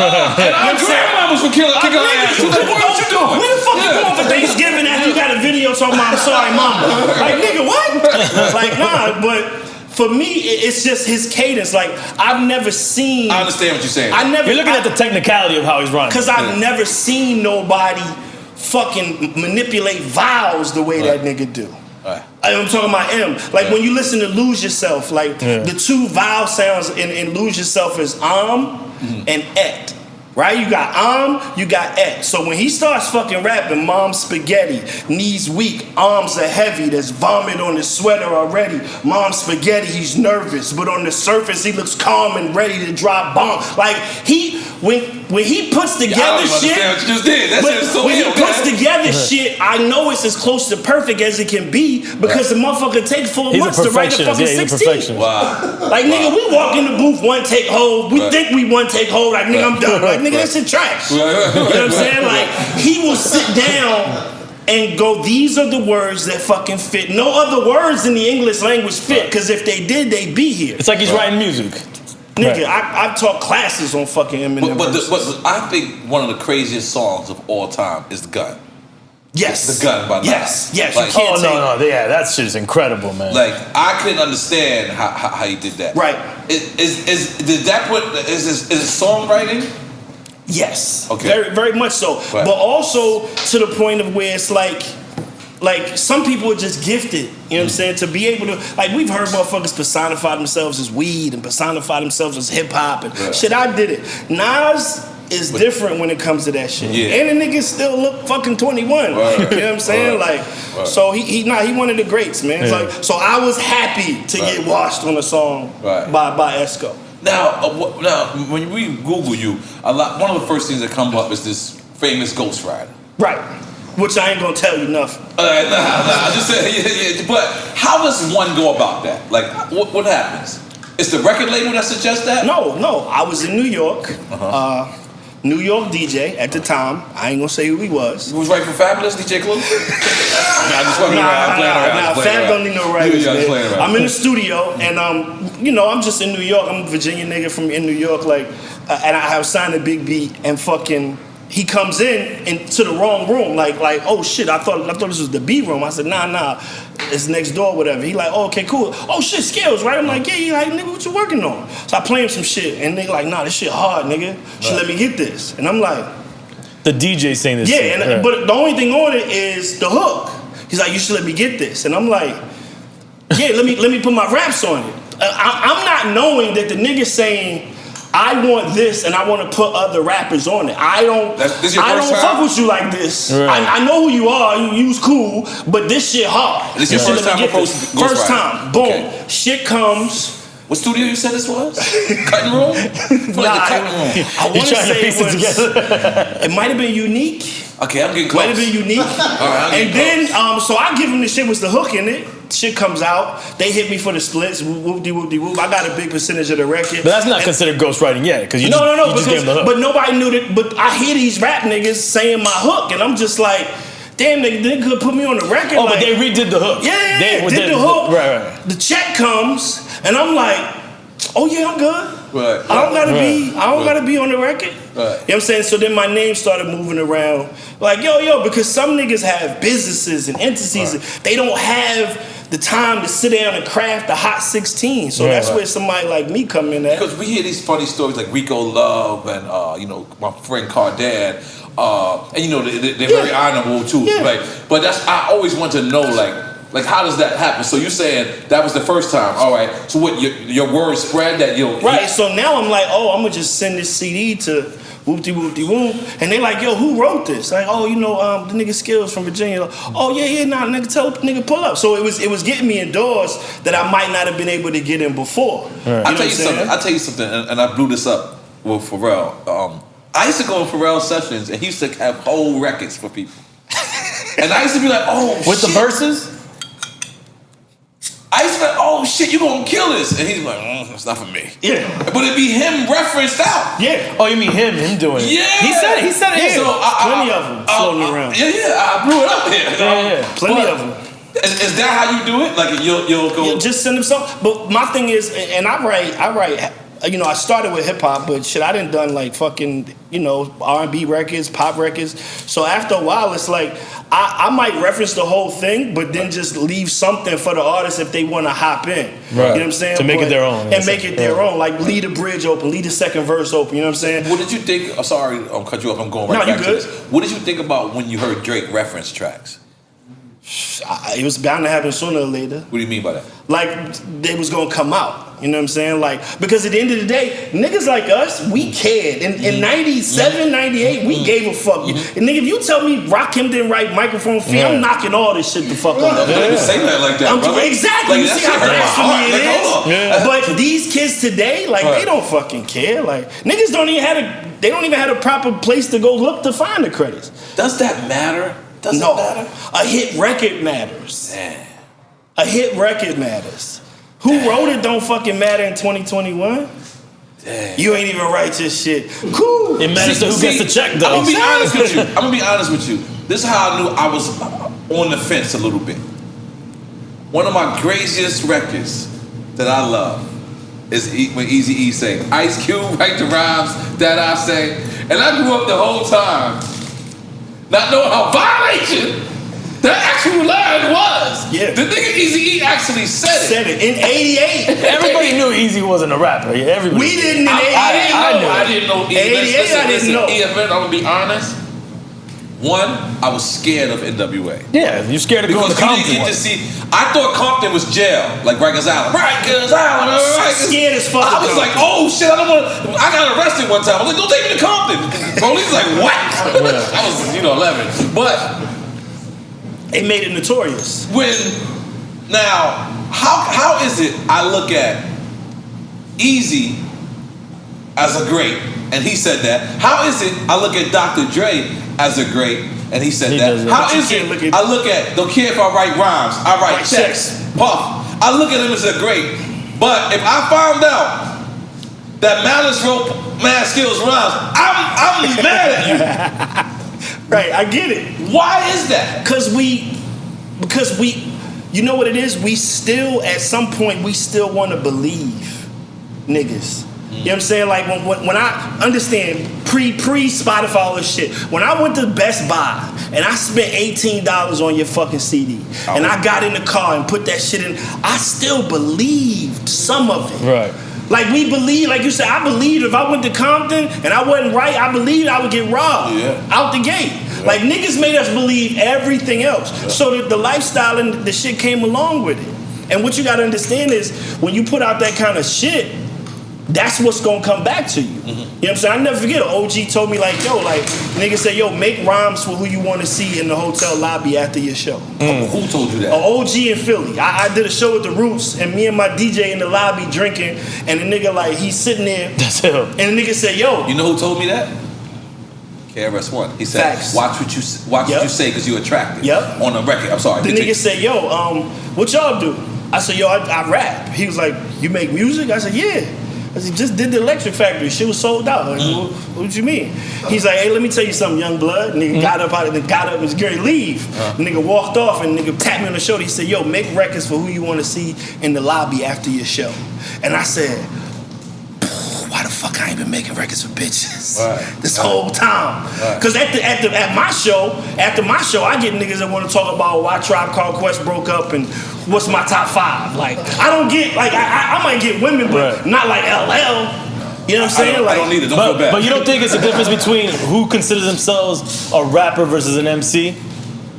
And our grandmamas would kick our ass. What you doing? Where the fuck you going for Thanksgiving after you got a video talking about I'm sorry, mama? Like nigga, what? Like nah, but. For me, it's just his cadence. Like, I've never seen... I understand what you're saying. You're looking at the technicality of how he's running. Because I've never seen nobody fucking manipulate vowels the way that nigga do. I'm talking about M. Like, when you listen to Lose Yourself, like, the two vowel sounds in Lose Yourself is and et. Right? You got you got et. So when he starts fucking rapping, mom's spaghetti, knees weak, arms are heavy, there's vomit on his sweater already. Mom's spaghetti, he's nervous, but on the surface he looks calm and ready to drop bombs. Like when he puts together shit, when he puts together shit, I know it's as close to perfect as it can be because the motherfucker take 4 months to write a fucking 16. Wow. Like nigga, we walk in the booth, one take hold. We think we one take hold. Like nigga, I'm done. Like nigga, that shit trash. You know what I'm saying? Like he will sit down and go, these are the words that fucking fit. No other words in the English language fit, because if they did, they'd be here. It's like he's writing music. Nigga, I've taught classes on fucking Eminem. But I think one of the craziest songs of all time is The Gun. Yes. The Gun by Yes. Nas. Yes. Like, That shit is incredible, man. Like, I couldn't understand how he did that. Right. Is it songwriting? Yes. Okay. Very, very much so. Right. But also to the point of where it's like some people are just gifted, you know what I'm saying, to be able to, like we've heard motherfuckers personify themselves as weed and personify themselves as hip hop and shit. I did it. Nas is different when it comes to that shit. Yeah. And the niggas still look fucking 21. Right. You know what I'm saying? Right. Like, so he one of the greats, man. It's like, so I was happy to get washed on a song by Esco. Now, when we Google you, one of the first things that come up is this famous ghostwriter. Right. Which I ain't gonna tell you nothing. I just said, but how does one go about that? Like, what happens? Is the record label that suggests that? No. I was in New York. New York DJ at the time. I ain't gonna say who he was. He was right for Fabulous, DJ Clue? Fab don't need no writers, man. I'm in the studio, and I'm just in New York. I'm a Virginia nigga from in New York, like, and I have signed a big beat, and fucking he comes into the wrong room, like oh shit, I thought this was the B room. I said nah, it's next door, whatever. He like, oh, okay, cool. Oh shit, Skillz, right? I'm like, yeah. He like, nigga, what you working on? So I play him some shit, and nigga like, nah, this shit hard, nigga. Should let me get this, and I'm like, the DJ saying this. Yeah, but the only thing on it is the hook. He's like, you should let me get this, and I'm like, yeah, let me put my raps on it. I'm not knowing that the nigga saying, I want this and I want to put other rappers on it. I don't fuck with you like this. Right. I know who you are. You was cool, but this shit hard. This your first time proposing? First time. Boom. Okay. Shit comes. What studio you said this was? Cutting room? I want to say it might have been Unique. Okay, I'm getting close. Might have been Unique. All right, and then, so I give them the shit with the hook in it. Shit comes out. They hit me for the splits. Whoop-de-whoop-de-whoop. I got a big percentage of the record. But that's not considered ghostwriting yet, because you just gave them the hook. But nobody knew that. But I hear these rap niggas saying my hook, and I'm just like, damn, they could put me on the record. Oh, like, but they redid the hook. Yeah, they did the hook. Right. The check comes, and I'm like, oh yeah, I'm good. Right. I don't gotta be on the record. Right. You know what I'm saying? So then my name started moving around. Like, yo, because some niggas have businesses and entities. Right. They don't have the time to sit down and craft a hot 16. So that's where somebody like me come in at. Because we hear these funny stories like Rico Love and my friend Cardan, and they're very honorable too. Yeah. Right? But I always want to know like how does that happen? So you're saying that was the first time. All right. So what your word spread that you'll right. So now I'm like, oh, I'm gonna just send this CD to whoop-de-whoop-de-whoop. And they like, yo, who wrote this? Like, oh, the nigga Skillz from Virginia. Like, oh, yeah, nigga, tell the nigga pull up. So it was getting me indoors that I might not have been able to get in before. Right. I'll tell you something, and I blew this up with Pharrell. I used to go in Pharrell sessions, and he used to have whole records for people. And I used to be like, oh, with the verses? I used to be like, oh shit, you gonna kill this. And he's like, it's not for me. Yeah. But it'd be him referenced out. Yeah. Oh, you mean him doing it? Yeah. He said it. Yeah. So plenty of them floating around. Yeah, I blew it up here. Yeah. Plenty of them. Is that how you do it? Like you'll go... Yeah, just send them something. But my thing is, and I write, I started with hip hop, but shit, I done like fucking, R&B records, pop records. So after a while, it's like, I might reference the whole thing, but then just leave something for the artist if they want to hop in. Right. You know what I'm saying? To make it their own. And make it their own. Like, leave the bridge open, leave the second verse open. You know what I'm saying? What did you think? Sorry, I'll cut you off. I'm going right back to this. What did you think about when you heard Drake reference tracks? It was bound to happen sooner or later. What do you mean by that? Like, they was gonna come out. You know what I'm saying? Like, because at the end of the day, niggas like us, we cared. In 97, 98, we gave a fuck. And nigga, if you tell me Rakim didn't write Microphone Fee, I'm knocking all this shit the fuck off. Don't even say that like that, exactly. Like, you see how blasphemy it is? Like, but these kids today, like, they don't fucking care. Like, niggas don't even have a proper place to go look to find the credits. Does that matter? Does it matter? A hit record matters. Damn. A hit record matters. Who wrote it don't fucking matter in 2021. Damn. You ain't even write this shit. Cool. It matters who gets the check, though. I'm gonna be honest with you. This is how I knew I was on the fence a little bit. One of my craziest records that I love is when Eazy-E sang, Ice Cube write the rhymes that I say. And I grew up the whole time not knowing how violation that actual line was. Yeah. The nigga Eazy-E actually said it. In 88. Everybody knew Eazy wasn't a rapper. Yeah, everybody. We didn't in 88. I didn't know. 88, I didn't know. EFN, I'm gonna be honest. One, I was scared of NWA. Yeah, you scared of going to Compton. Because you didn't get to see. I thought Compton was jail, like Rikers Island. Rikers Island. Scared as fuck. I was like, oh shit, I don't want to. I got arrested one time. I was like, don't take me to Compton. Police was like, what? I was, 11. But they made it notorious. Now, how is it I look at Eazy as a great, and he said that. How is it I look at Dr. Dre as a great, and he said that. How is it I look at, don't care if I write rhymes, I write checks, Puff. I look at him as a great, but if I found out that Malice wrote Mad Skillz rhymes, I'm mad at you. Right, I get it. Why is that? Because we, you know what it is? We still, at some point, we still want to believe niggas. You know what I'm saying? Like when I understand pre-Spotify all this shit. When I went to Best Buy and I spent $18 on your fucking CD and I got in the car and put that shit in, I still believed some of it. Right. Like we believe, like you said, I believed if I went to Compton and I wasn't right, I believed I would get robbed out the gate. Yeah. Like niggas made us believe everything else. Yeah. So that the lifestyle and the shit came along with it. And what you gotta understand is when you put out that kind of shit, that's what's gonna come back to you. You know what I'm saying? I never forget, an OG told me like, yo, like, nigga said, yo, make rhymes for who you wanna see in the hotel lobby after your show. Who told you that? An OG in Philly. I did a show with the Roots, and me and my DJ in the lobby drinking, and the nigga like, he's sitting there, That's him. and the nigga said, yo. You know who told me that? KRS-One. He said, Facts. watch what you say because you're attractive. Yep. On the record. I'm sorry. The nigga said, yo, what y'all do? I said, yo, I rap. He was like, you make music? I said, yeah. I said, just did the Electric Factory. Shit was sold out. Like, what you mean? He's like, hey, let me tell you something, young blood. Nigga got up and was going to leave. Nigga walked off and nigga tapped me on the shoulder. He said, yo, make records for who you want to see in the lobby after your show. And I said, why the fuck I ain't been making records for bitches this whole time? Because at my show, after my show, I get niggas that want to talk about why Tribe Called Quest broke up and what's my top 5. Like, I don't get, like, I might get women, but not like LL. You know what I'm saying? I don't need it. Don't feel bad. But you don't think it's a difference between who considers themselves a rapper versus an MC?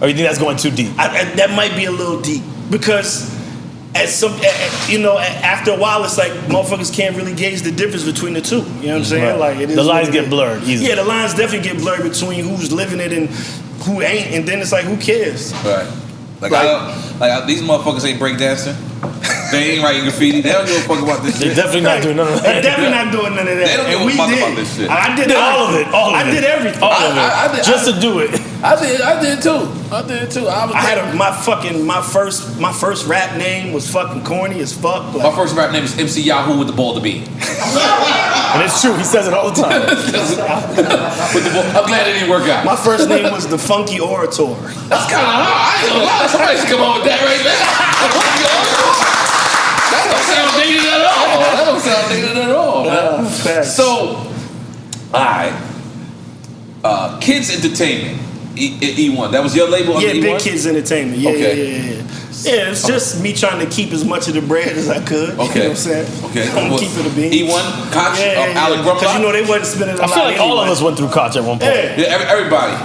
Or you think that's going too deep? That might be a little deep because after a while, it's like motherfuckers can't really gauge the difference between the two. You know what I'm saying? Right. Like, it is the lines get blurred easily. Yeah, the lines definitely get blurred between who's living it and who ain't, and then it's like, who cares? Right. Like these motherfuckers ain't breakdancing. They ain't writing graffiti. They don't give a fuck about this shit. They're definitely not doing none of that. They're definitely not doing none of that. They don't give a fuck about this shit. I did all of it. I did everything. All of it. I did, just to do it. I did too. I had my first rap name was fucking corny as fuck. Like, My first rap name is MC Yahoo with the ball to be. And it's true. He says it all the time. I'm glad it didn't work out. my first name was the Funky Orator. That's kind of hard. I ain't gonna lie. Somebody should come on with that right now. That don't sound dated at all. Man. So, alright. Kids Entertainment. E1. That was your label on yeah, E1? Big Kids Entertainment. Yeah, Okay. yeah. Yeah, it's just me trying to keep as much of the bread as I could. Okay. You know what I'm saying? Okay. I'm gonna keep it a bean. E1, Koch, Alec Brumlock. Because you know they wasn't spending a I lot feel like all of anyway. us went through Koch at one point. Yeah. Everybody.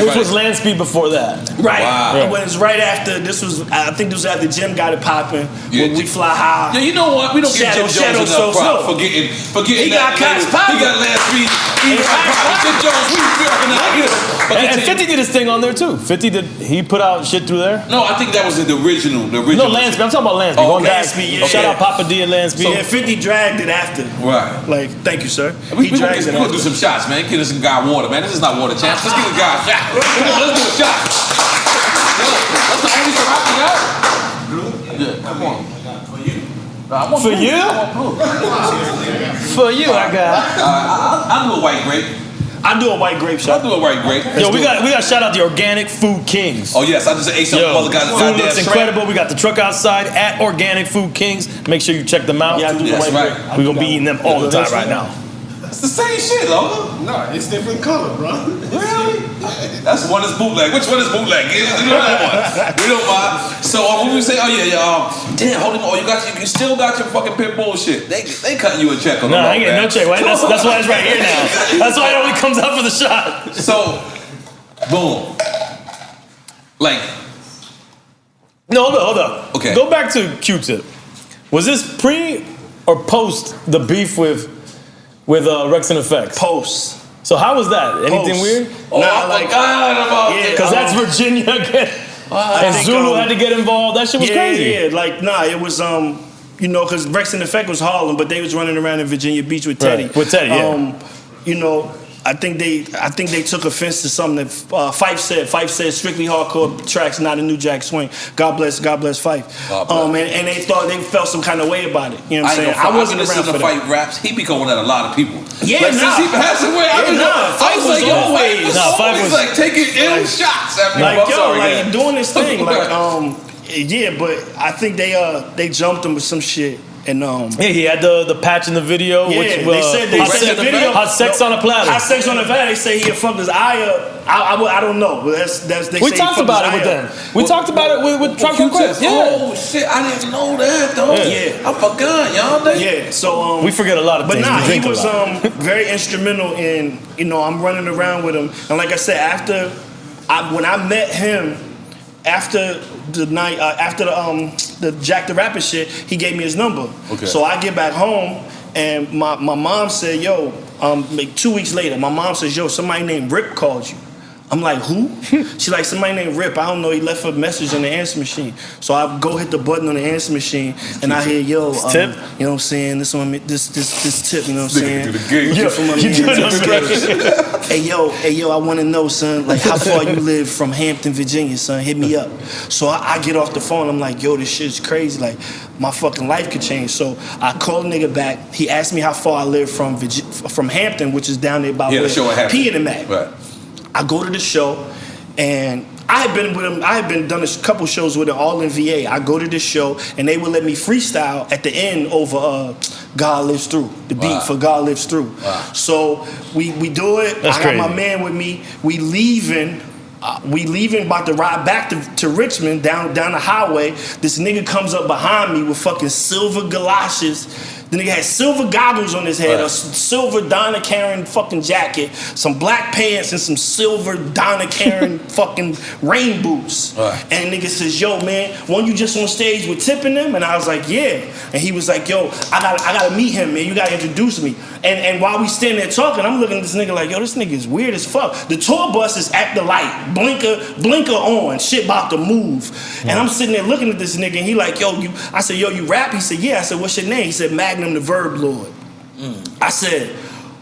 Which was Land Speed before that. Right. Wow. When it's right after, I think this was after Jim got it popping. Yeah, when We Fly High. Yeah, you know what? We don't give Jim Jones enough props for getting He got that. Koch popping. He got Land Speed. He got popping. Jim Jones, we fucking out here. And 50 did his thing on there too. 50 he put out shit through there? No, I think that was the original. No, Land Speed. I'm talking about Land Speed. Oh, Going back. Land Speed, yeah. Shout out Papa D and Land Speed. Yeah, 50 dragged it after. Right. Like, thank you, sir. We He dragged it gonna do after. some shots, man. Get us some guy water, man. This is not water champs. Let's give a guy a shot. Come on, let's do a shot. That's the only shot I got. Yeah, come on. I want For blue. you? I want blue. For you, I got. I'll do a white grape. I do a white grape I'll shot. do a white grape. Yo, we got to shout out the Organic Food Kings. Oh yes, I just ate some Yo, mother got food looks incredible. We got the truck outside at Organic Food Kings. Make sure you check them out. Yeah, I do the That's white right. grape. We're going to be eating them all the time right now. It's the same shit, Lola. No, it's different color, bro. Really? That's one is bootleg. Which one is bootleg? You know that one. We don't mind. So when we say, oh yeah, damn, hold on, you still got your fucking pit bullshit. They cutting you a check on No, the I ain't getting no check. Right? That's why it's right here now. That's why it only comes out for the shot. So, boom. Like, No, hold up. Okay. Go back to Q-Tip. Was this pre or post the beef with Rex and Effects? Post. So how was that? Anything Post. weird? oh, I forgot about Yeah, it. Because that's Virginia again. And think, Zulu had to get involved. That shit was crazy. Yeah, like, nah, it was, because Rex and Effect was Harlem, but they was running around in Virginia Beach with Teddy. Right, with Teddy, yeah. I think they took offense to something that Phife said. Phife said strictly hardcore tracks, not a New Jack Swing. God bless Phife. God bless. And they felt some kind of way about it. You know what I'm saying? I wasn't listen around to for that. Fight raps. He be going at a lot of people. Yeah, like, since he passed away, I was like, yo, Fife was always like taking ill shots at me. Like, I'm sorry, like man. doing this thing, like, yeah, but I think they jumped him with some shit. And Yeah, he had the patch in the video. yeah, which, they said the video. Hot sex on a platter. Hot sex on a platter. They say he had fucked his eye up. I don't know. But they We say talked he fucked about it his with eye them. up. We talked about it with Trump and Quest. Yeah. Oh shit, I didn't know that though. Yeah. I forgot, y'all. Yeah, so We forget a lot of but things. nah, We he drink a was lot. very instrumental in, I'm running around with him, and like I said, when I met him after the night, after the the Jack the Rapper shit, he gave me his number. Okay. So I get back home, and my mom said, yo, like 2 weeks later, my mom says, yo, somebody named Rip called you. I'm like, who? She's like, somebody named Rip. I don't know. He left a message on the answer machine. So I go hit the button on the answer machine, and I hear, yo, tip? you know what I'm saying? This tip, you know what I'm saying? Yo, From my you man, doing it Skillz. Hey yo, I want to know, son, like how far you live from Hampton, Virginia, son? Hit me up. So I get off the phone. I'm like, yo, this shit's crazy. Like my fucking life could change. So I call the nigga back. He asked me how far I live from Hampton, which is down there by where P and the Mac. Right. I go to the show, and I had been with him. I had been done a couple shows with him, all in VA. I go to this show, and they would let me freestyle at the end over "God Lives Through," the beat for "God Lives Through." Wow. So we do it. That's I got crazy. my man with me. We leaving, about to ride back to Richmond down the highway. This nigga comes up behind me with fucking silver galoshes. The nigga had silver goggles on his head, a silver Donna Karan fucking jacket, some black pants, and some silver Donna Karan fucking rain boots. And the nigga says, yo, man, weren't you just on stage with Tip and them? And I was like, yeah. And he was like, yo, I gotta meet him, man. You gotta introduce me. And while we standing there talking, I'm looking at this nigga like, yo, this nigga is weird as fuck. The tour bus is at the light, blinker on, shit about to move. And I'm sitting there looking at this nigga, and he like, yo, I said, yo, you rap? He said, yeah. I said, what's your name? He said, Magnum the Verb Lord. I said,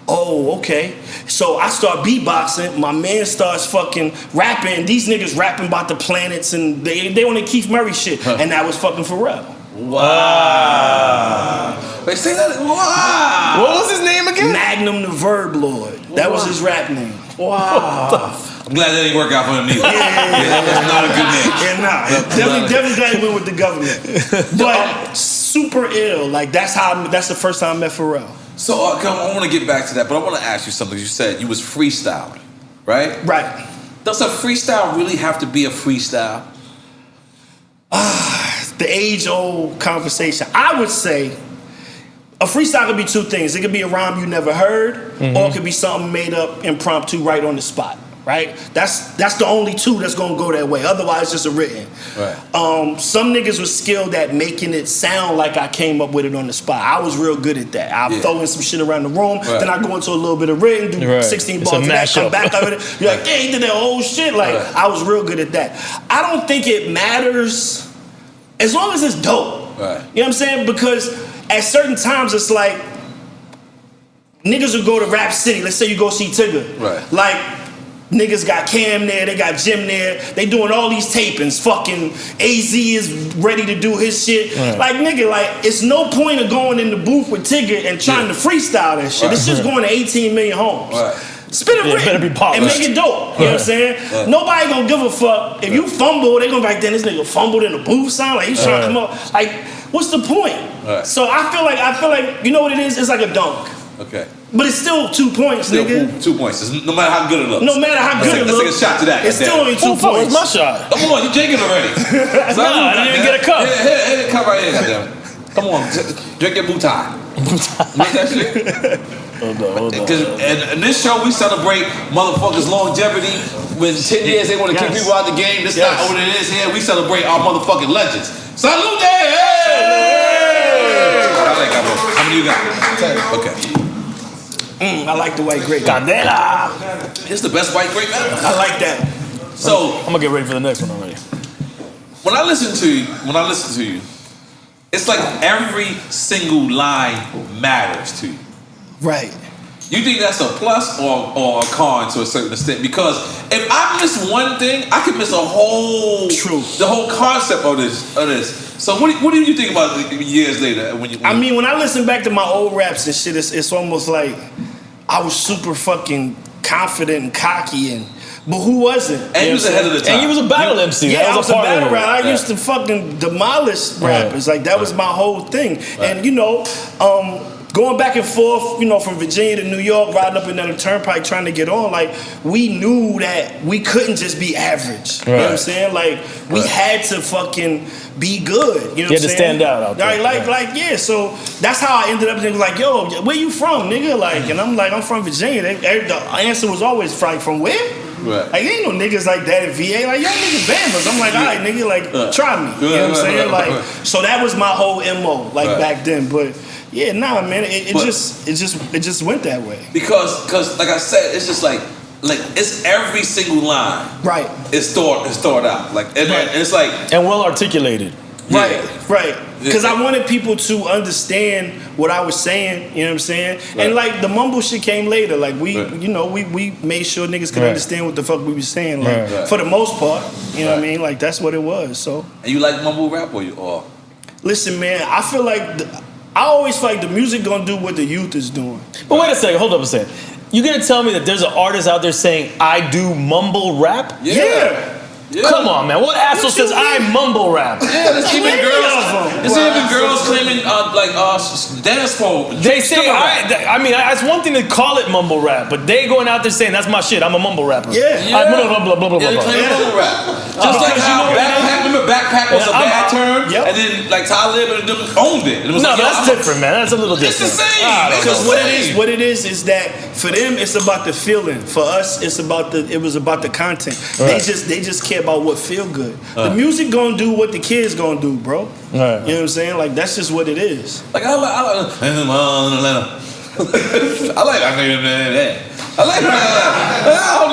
oh, okay. So I start beatboxing. My man starts fucking rapping. These niggas rapping about the planets, and they on the Keith Murray shit. And that was fucking Pharrell. Wow. They say that. Wow. What was his name again? Magnum the Verb Lord. That was his rap name. Wow. I'm glad that didn't work out for him either. Yeah, that's not a good name. Yeah, nah. Definitely glad he went with the government. But super ill. Like that's the first time I met Pharrell. So I want to get back to that, but I want to ask you something. You said you was freestyled, right? Right. Does a freestyle really have to be a freestyle? The age-old conversation. I would say a freestyle could be two things. It could be a rhyme you never heard, or it could be something made up impromptu right on the spot. Right? That's the only two that's gonna go that way. Otherwise, it's just a written. Right. Some niggas was skilled at making it sound like I came up with it on the spot. I was real good at that. I throw in some shit around the room, then I go into a little bit of written, do 16 bars of that, come back over it. You're like, yeah, he did that whole shit. Like, I was real good at that. I don't think it matters as long as it's dope. Right. You know what I'm saying? Because at certain times, it's like niggas will go to Rap City. Let's say you go see Tigger. Right. Like, niggas got Cam there, they got Jim there, they doing all these tapings. Fucking AZ is ready to do his shit. Right. Like, nigga, like, it's no point of going in the booth with Tigger and trying to freestyle that shit. It's just going to 18 million homes. Spit it written and make it dope. You know what I'm saying? Nobody gonna give a fuck. If you fumble, they gonna be like, damn, this nigga fumbled in the booth sound. Like, he's trying to come up. Like, what's the point? So I feel like, you know what it is? It's like a dunk. Okay. But it's still 2 points, nigga. 2 points. No matter how good it looks. No matter how good it looks. Let's take a shot to that. It's still only 2 points. Where's my shot? Come on, you drinking already. No, I didn't even get a cup. Hit a cup right here, goddamn. Come on, drink your bootai. Make that shit. Hold on. Because in this show, we celebrate motherfuckers' longevity. With 10 years, they want to kick people out the game. This is not what it is here. We celebrate our motherfucking legends. Salute! Hey! How many you got? 10. Okay. I like the white grape. Candela! It's the best white grape ever. I like that. So I'm gonna get ready for the next one already. when I listen to you, it's like every single line matters to you. Right. You think that's a plus or a con to a certain extent? Because if I miss one thing, I can miss the whole concept of this. So what do you think about it years later when I listen back to my old raps and shit, it's almost like I was super fucking confident and cocky but who wasn't? And you was ahead of the time. And you was a battle MC. Yeah, that was I was a part battle of it. rapper. I used to fucking demolish rappers. Like, that was my whole thing. And, going back and forth, from Virginia to New York, riding up and down the turnpike trying to get on, like, we knew that we couldn't just be average. You know what I'm saying? Like, we had to fucking be good. You know what I'm saying? You had to stand out out there. So that's how I ended up. Niggas like, yo, where you from, nigga? Like, and I'm like, I'm from Virginia. The answer was always from where? Right. Like, ain't no niggas like that in VA. Like, y'all niggas Bammers. I'm like, all right, nigga, like, try me. You know what I'm saying? Like, so that was my whole MO, like, back then. But yeah, nah, man, it just went that way. Because like I said, it's just like it's every single line. Right. It's thought out. Like, and it's like, and well articulated. Right. Because I wanted people to understand what I was saying, you know what I'm saying? Right. And like the mumble shit came later. Like we made sure niggas could understand what the fuck we was saying. Like for the most part, you know what I mean? Like that's what it was. So. And you like mumble rap or? Listen, man, I feel like I always feel like the music gonna do what the youth is doing. But wait a second, hold up a second. You gonna tell me that there's an artist out there saying I do mumble rap? Yeah. Come on, man. What asshole says I mumble rap? Yeah, there's even girls claiming dance pole. They say I mean that's one thing to call it mumble rap, but they going out there saying that's my shit. I'm a mumble rapper. Yeah. I blah blah blah blah blah. They claim mumble rap. Just like how backpack was a bad term, and then like Talib and them owned it. It was no, that's different, man. That's a little different. It's the same. Because what it is that for them it's about the feeling. For us, it was about the content. Right. They just care about what feel good. The music gonna do what the kids gonna do, bro. Right. You know what I'm saying? Like that's just what it is. Like I like I don't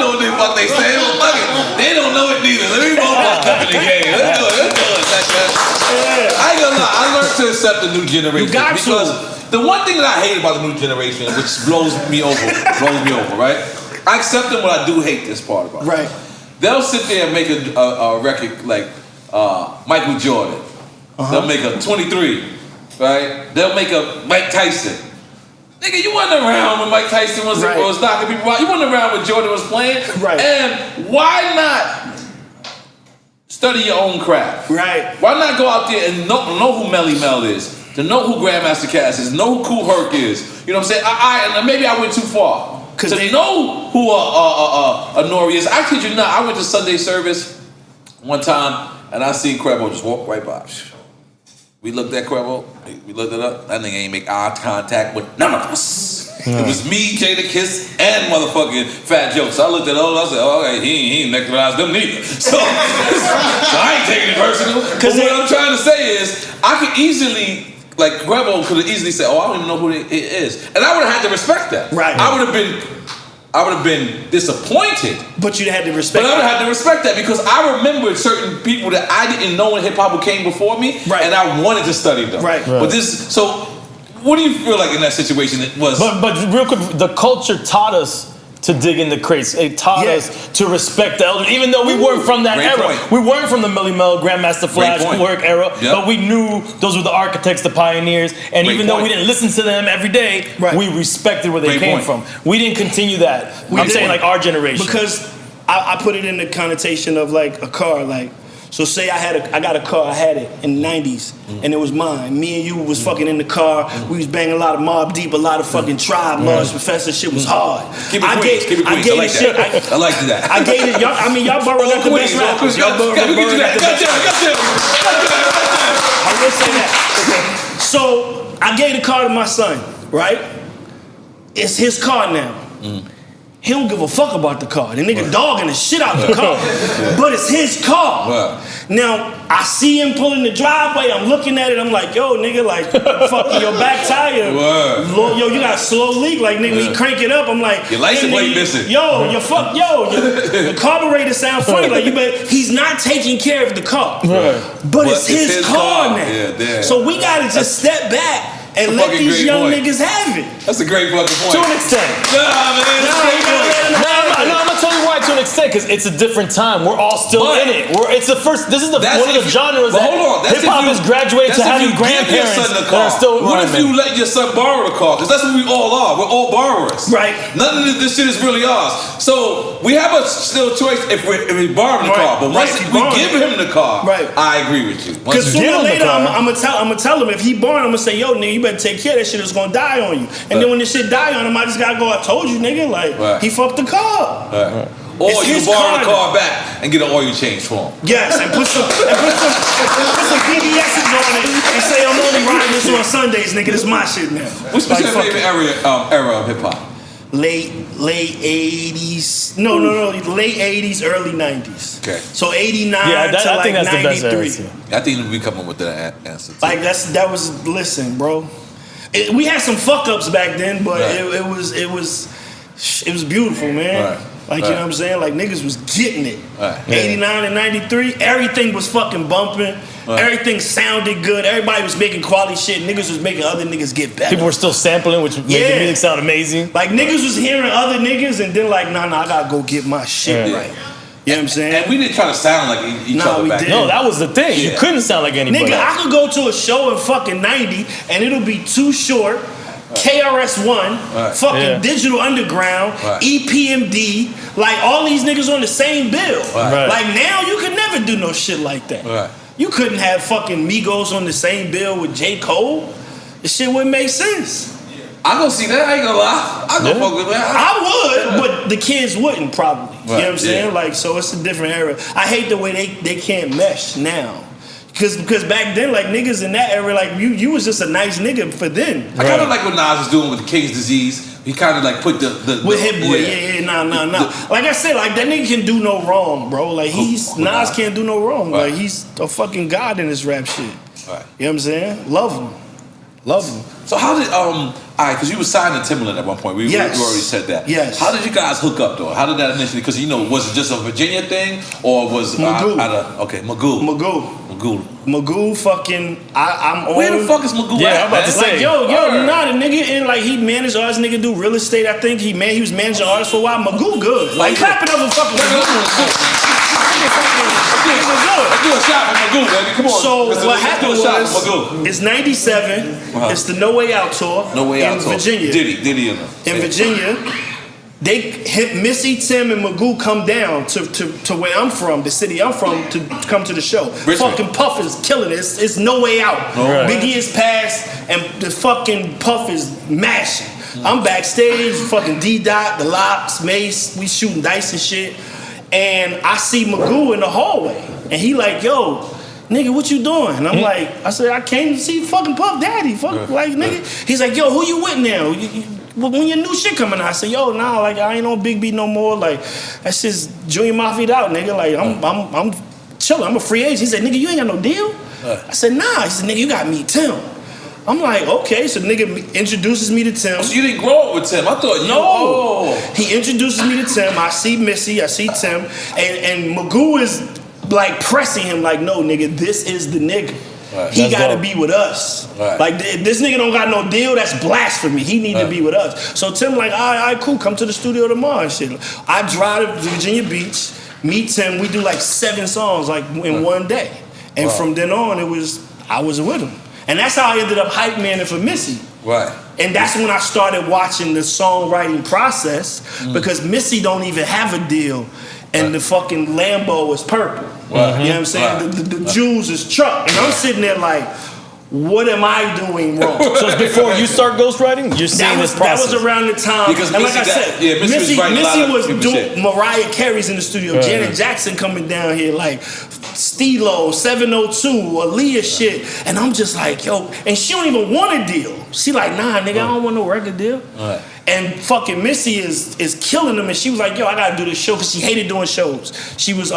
know what the fuck they say. Fuck it. They don't know it neither. Let me both up in the game. Let's do it. I ain't gonna lie. I learned to accept the new generation. You got because the one thing that I hate about the new generation, which blows me over, right? I accept them, but I do hate this part about it. Right. They'll sit there and make a record like Michael Jordan. They'll make a 23, right? They'll make a Mike Tyson. Nigga, you wasn't around when Mike Tyson was knocking people out. You wasn't around when Jordan was playing. Right. And why not study your own craft? Right. Why not go out there and know who Melly Mel is? To know who Grandmaster Cass is, know who Kool Herc is. You know what I'm saying? And maybe I went too far. To know who a N.O.R.E is. I kid you not, I went to Sunday service one time and I seen Quavo just walk right by. We looked at Quavo, we looked it up, that nigga ain't make eye contact with none of us. It was me, Jada Kiss, and motherfucking Fat Joe. So I looked at all, I said, oh, okay, he ain't recognized them neither. So I ain't taking it personal. But what I'm trying to say is, I could easily, like Quavo could have easily said, oh, I don't even know who it is. And I would have had to respect that. Right. I would have been disappointed. But you'd have to respect But I would have had to respect that because I remember certain people that I didn't know in hip hop who came before me, and I wanted to study them. Right. But so what do you feel like in that situation? It was. But real quick, the culture taught us to dig in the crates. It taught us to respect the elders, even though we weren't from that era. We weren't from the Melly Mel, Grandmaster Flash, Kool Herc era, but we knew those were the architects, the pioneers, and even though we didn't listen to them every day, we respected where they came from. We didn't continue that. I'm saying like our generation. Because I put it in the connotation of like a car, like, so say I got a car, I had it in the 90s, and it was mine. Me and you was fucking in the car. We was banging a lot of Mobb Deep, a lot of fucking Tribe, Large Professor. Shit was hard. Keep it Queens. I gave it shit. I like that. I gave it. Y'all borrowed the best rappers. Y'all borrowed the best rappers. I will say that. So I gave the car to my son, right? It's his car now. He don't give a fuck about the car. The nigga dogging the shit out the car. But it's his car. Now, I see him pulling the driveway. I'm looking at it. I'm like, yo, nigga, like, fucking your back tire. Yo, you got a slow leak. Like, nigga, we crank it up. I'm like, your license plate missing. The carburetor sound funny. Like, he's not taking care of the car. But it's his car now. Yeah, so we gotta just step back and let these young niggas have it. That's a great fucking point. To an extent. I'm gonna tell you why to an extent, because it's a different time. We're all still in it. This is one of the genres that hip hop has graduated to having grandparents that are still What if you let your son borrow the car? Because that's what we all are. We're all borrowers. Right. None of this shit is really ours. So we have a still choice if we borrow the car. But once we give him the car, I agree with you. Because sooner or later, I'm gonna tell him if he born, I'm gonna say, yo, nigga, you better take care of that shit. It's gonna die on you. And then when this shit die on him, I just gotta go. I told you, nigga. Like he fucked the car. Or you can borrow the car back and get an oil change for him. Yes, and put some BBS's on it and say I'm only riding this on Sundays, nigga. This is my shit now. What's your favorite era of hip hop? late 80s. No, late 80s, early 90s. Okay. So 89 Yeah, to I like think that's 93. the best era. I think we come up with that answer too. Like that was listen, bro. We had some fuck ups back then, but Right. it was beautiful, man. Right. Like you know what I'm saying? Like niggas was getting it. Right. 89 and 93, everything was fucking bumping. Right. Everything sounded good. Everybody was making quality shit. Niggas was making other niggas get better. People were still sampling, which made the music sound amazing. Like niggas was hearing other niggas and then like, nah, I gotta go get my shit right. You know what I'm saying? And we didn't try to sound like each other we back didn't. then. No, that was the thing. You couldn't sound like anybody. Nigga, I could go to a show in fucking 90 and it'll be Too Short, KRS-One, fucking Digital Underground, EPMD, like all these niggas on the same bill. Like now you could never do no shit like that. You couldn't have fucking Migos on the same bill with J. Cole. The shit wouldn't make sense. I go see that. I ain't gonna lie. I go fuck with that. I would, but the kids wouldn't probably. You know what I'm saying? Like, so it's a different era. I hate the way they can't mesh now. Because back then, like niggas in that era, like you was just a nice nigga for then. I kind of like what Nas was doing with the King's Disease. He kind of like put the with Hit Boy, nah. Like I said, like that nigga can do no wrong, bro. Like Nas can't do no wrong. Like he's a fucking god in this rap shit. You know what I'm saying? Love him. So how did alright, because you were signed to Timbaland at one point. We already said that. Yes. How did you guys hook up though? How did that initially? Because was it just a Virginia thing or was Magoo? Magoo fucking I'm on. Where the fuck is Magoo at? I'm about to say. Like yo, nah, the nigga and like he managed artists, nigga do real estate. I think he was managing artists for a while. Magoo good. Like clap it up for fucking Magoo. Let's do a shot for Magoo, baby. Come on. So what happened was it's 97. It's the No Way Out tour. No Way Out tour. Virginia. Diddy in Virginia. They hit Missy, Tim, and Magoo come down to where I'm from, the city I'm from, to come to the show. Richmond. Fucking Puff is killing it. It's No Way Out. Biggie is passed, and the fucking Puff is mashing. I'm backstage, fucking D-Dot, the Locks, Mace, we shooting dice and shit. And I see Magoo in the hallway, and he like, yo, nigga, what you doing? And I'm like, I said, I came to see fucking Puff Daddy. Like, nigga. He's like, yo, who you with now? When your new shit coming out? I said, yo, nah, like, I ain't on Big B no more. Like, that's just Junior Mafia out, nigga. Like, I'm chilling. I'm a free agent. He said, nigga, you ain't got no deal? I said, nah. He said, nigga, you got me Tim. I'm like, okay, so nigga introduces me to Tim. So you didn't grow up with Tim? I thought you. No. He introduces me to Tim. I see Missy, I see Tim, and Magoo is like pressing him, like, no, nigga, this is the nigga. He gotta be with us. Like this nigga don't got no deal. That's blasphemy. He need to be with us. So Tim like, all right, cool. Come to the studio tomorrow and shit. I drive to Virginia Beach, meet Tim. We do like 7 songs like in one day, and from then on I was with him. And that's how I ended up hype manning for Missy. And that's when I started watching the songwriting process because Missy don't even have a deal and the fucking Lambo is purple. You know what I'm saying? The Jules is truck. And I'm sitting there like, what am I doing wrong? So it's before you start ghostwriting? You're seeing this process. That was around the time. Because and like I said, Missy was doing Mariah Carey's in the studio. Janet Jackson coming down here like Stilo, 702, Aaliyah shit. And I'm just like, yo, and she don't even want a deal. She like, nah, nigga, I don't want no record deal. And fucking Missy is killing them. And she was like, yo, I gotta do this show because she hated doing shows. She was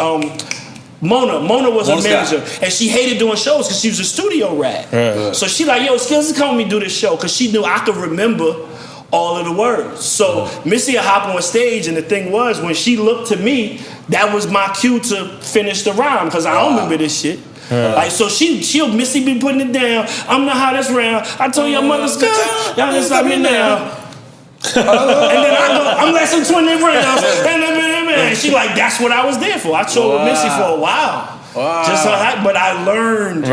Mona was her manager, and she hated doing shows because she was a studio rat. So she like, yo, Skillz is coming me do this show because she knew I could remember all of the words. So Missy would hop on stage, and the thing was, when she looked to me, that was my cue to finish the rhyme because I don't remember this shit. Like so, she'll Missy be putting it down. I'm the hottest round. I told your mother's good. Y'all just stop me now. And then I go, I'm less than 20 rounds. And she like, that's what I was there for. I toured with Missy for a while. Just but I learned.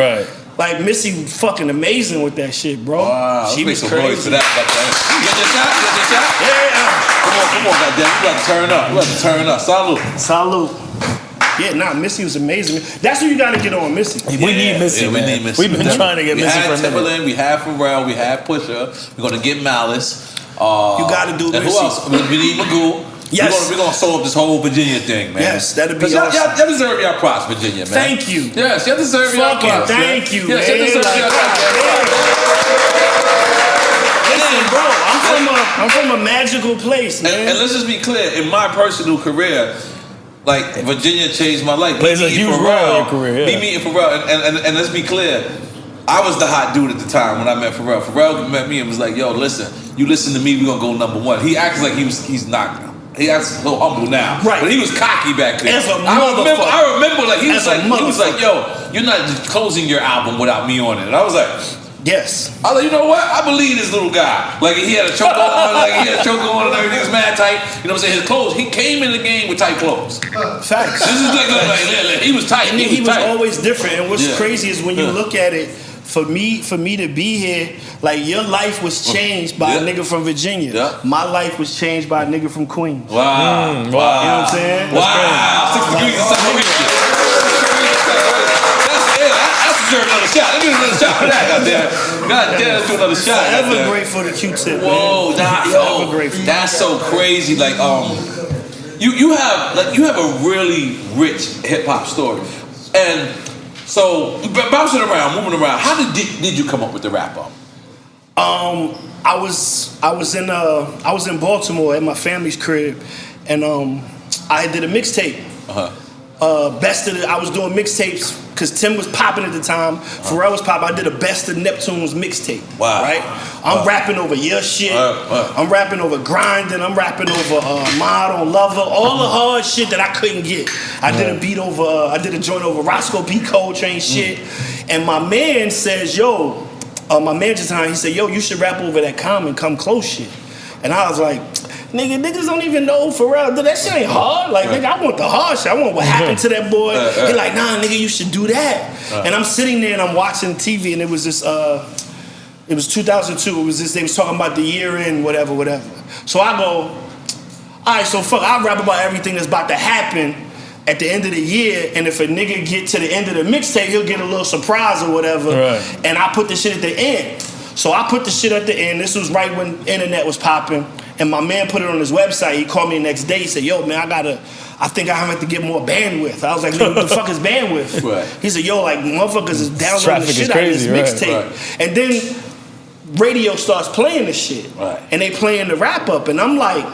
Like Missy fucking amazing with that shit, bro. She was crazy. For that. You get your shot? Yeah. Come on, goddamn. You got to turn up. Salute. Yeah, Missy was amazing. That's what you got to get on, Missy. We need Missy. We need Missy. We've been trying to get Missy for a minute. Timbaland, we have Pharrell, we have Pusha. We're gonna get Malice. You gotta do and Missy. Who else? We need Magoo. Yes. We're gonna solve this whole Virginia thing, man. Yes, that'd be awesome. Y'all deserve your props, Virginia, man. Thank you. Yes, y'all deserve your props. Thank you, yes, man. Y'all deserve your props. Listen, bro, I'm from I'm from a magical place, man. And let's just be clear, in my personal career, like Virginia changed my life. Plays a huge role in your career. Me meeting Pharrell, and let's be clear, I was the hot dude at the time when I met Pharrell. Pharrell met me and was like, "Yo, listen, you listen to me, we gonna go #1." He acts like he's not. He acts a little humble now, right? But he was cocky back then. As a I remember, like he was like, "Yo, you're not just closing your album without me on it." And I was like, yes. I was like, you know what? I believe this little guy. Like he had a choker on, and everything was mad tight. You know what I'm saying? His clothes. He came in the game with tight clothes. Facts. This is like he was tight. And he was always different. And what's Yeah. crazy is when you look at it. For me to be here, like your life was changed by a nigga from Virginia. Yeah. My life was changed by a nigga from Queens. Wow. Wow. You know what I'm saying? Wow. 6 degrees of separation. That's deserve another shot. Let's do another shot for that. Goddamn, let's do another shot. Forever grateful to Q-Tip. Whoa, Forever grateful. That's so crazy. Like you have a really rich hip hop story, and. So bouncing around, moving around. How did you come up with the rap up? I was in Baltimore at my family's crib, and I did a mixtape. I was doing mixtapes because Tim was popping at the time. Pharrell was popping. I did a Best of Neptune's mixtape. Wow. Right? I'm rapping over your shit. I'm rapping over Grinding. I'm rapping over Mod on Lover. All the hard shit that I couldn't get. I did a beat over. I did a joint over Roscoe P. Coltrane shit. And my man says, "Yo," my manager time. He said, "Yo, you should rap over that Common Come Close shit." And I was like, niggas don't even know Pharrell. That shit ain't hard. Like, nigga, I want the hard shit. I want what happened to that boy. He like, nah, nigga, you should do that. And I'm sitting there and I'm watching TV, and it was this, it was 2002. It was this, they was talking about the year end, whatever. So I go, all right, so fuck, I'll rap about everything that's about to happen at the end of the year, and if a nigga get to the end of the mixtape, he'll get a little surprise or whatever. Right. And I put the shit at the end. So I put the shit at the end. This was right when internet was popping. And my man put it on his website. He called me the next day. He said, "Yo, man, I think I have to get more bandwidth." I was like, "What the fuck is bandwidth?" Right. He said, "Yo, like motherfuckers is downloading the shit out of this mixtape." Right. And then radio starts playing the shit. Right. And they playing the wrap up. And I'm like,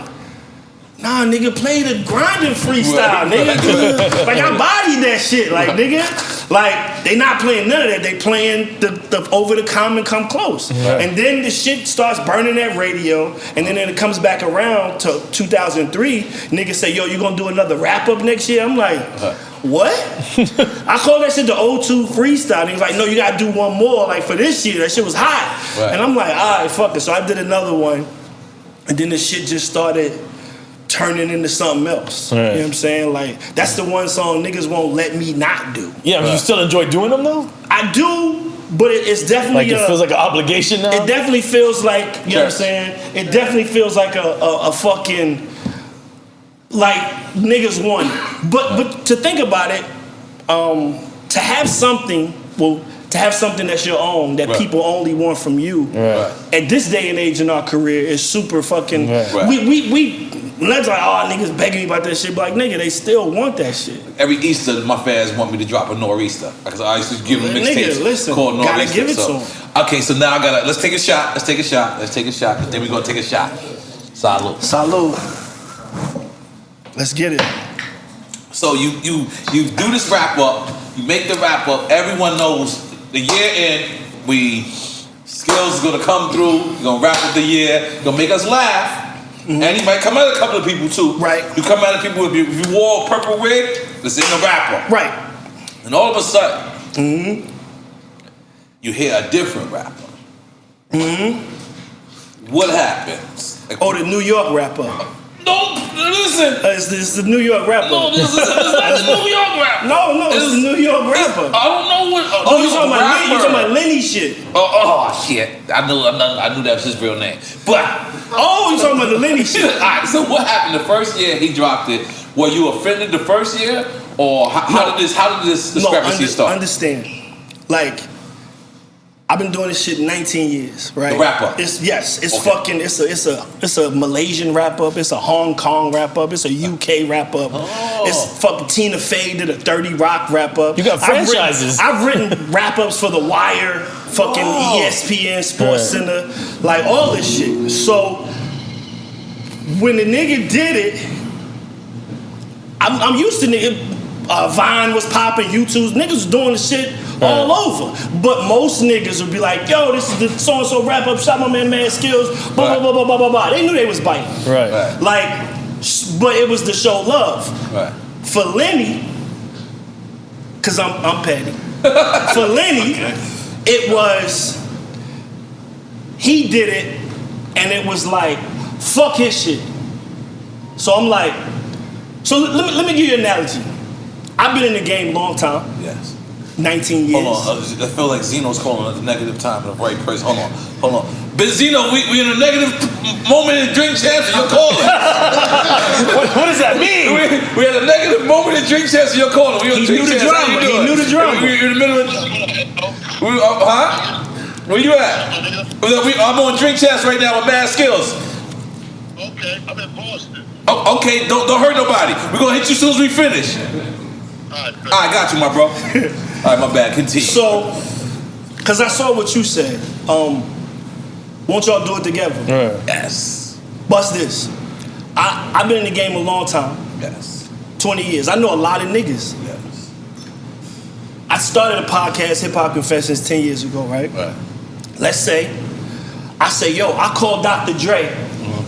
nah, nigga, play the Grinding freestyle, nigga. Like, I bodied that shit. Like, nigga, like, they not playing none of that. They playing the Over the Common Come Close. Right. And then the shit starts burning that radio, and then it comes back around to 2003. Niggas say, "Yo, you gonna do another wrap-up next year?" I'm like, what? I call that shit the O2 freestyle. And he was like, "No, you gotta do one more, like, for this year. That shit was hot." Right. And I'm like, all right, fuck it. So I did another one, and then the shit just started turning into something else. Right. You know what I'm saying? Like, that's the one song niggas won't let me not do. Yeah, but you still enjoy doing them though? I do, but it's definitely like it feels like an obligation now? It definitely feels like, you know what I'm saying? It definitely feels like a fucking, like, niggas want it. But to think about it, to have something, to have something that's your own, that people only want from you, at this day and age in our career is super fucking, we let's like, oh, niggas begging me about that shit, but like, nigga, they still want that shit. Every Easter, my fans want me to drop a N.O.R.E. because I used to give them mixtapes called N.O.R.E. Gotta give it to them. Okay, so now let's take a shot, and then we're gonna take a shot. Salud. Let's get it. So you do this wrap up, you make the wrap up, everyone knows the year end, Skillz is gonna come through, you're gonna wrap up the year, you're gonna make us laugh. Mm-hmm. And he might come at a couple of people too. Right. You come at people, if you wore a purple wig, this ain't a rapper. Right. And all of a sudden, you hear a different rapper. What happens? Like, the New York rapper. No, listen. It's the New York rapper. No, this is not the New York rapper. No, it's the New York rapper. I don't know what. You talking about Lenny shit? Oh shit! I knew that was his real name. But you talking about the Lenny shit? All right. So what happened the first year he dropped it? Were you offended the first year, or how did this discrepancy start? Understand, like, I've been doing this shit 19 years, right? The wrap up. It's fucking. It's a Malaysian wrap up. It's a Hong Kong wrap up. It's a UK wrap up. It's fucking Tina Fey did a 30 Rock wrap up. You got franchises. I've written wrap ups for The Wire, fucking ESPN, Sports Center, like all this shit. So when the nigga did it, I'm used to nigga. Vine was popping, YouTube, niggas was doing the shit all over. But most niggas would be like, yo, this is the so-and-so wrap up, shot my man Mad Skillz, blah, blah, blah, blah, blah, blah, blah. They knew they was biting. Right. Like, but it was to show love. Right. For Lenny, because I'm petty. For Lenny, it was, he did it, and it was like, fuck his shit. So I'm like, so let me give you an analogy. I've been in the game a long time. Yes. 19 years. Hold on. I feel like Zeno's calling at the negative time in the right place. Hold on. But Zeno, we in a negative moment in Drink Champs and you're calling. what does that mean? We had a negative moment in Drink Champs and you're calling. We on Drink Champs. He knew the drama. We're in the middle of... Where you at? I'm on Drink Champs right now with Mad Skillz. Okay, I'm in Boston. Oh, okay, don't hurt nobody. We're gonna hit you as soon as we finish. I got you, my bro. All right, my bad. Continue. So, because I saw what you said, won't y'all do it together? Yes. Bust this. I've been in the game a long time. Yes. 20 years. I know a lot of niggas. Yes. I started a podcast, Hip Hop Confessions, 10 years ago, right? Let's say, I say, yo, I call Dr. Dre.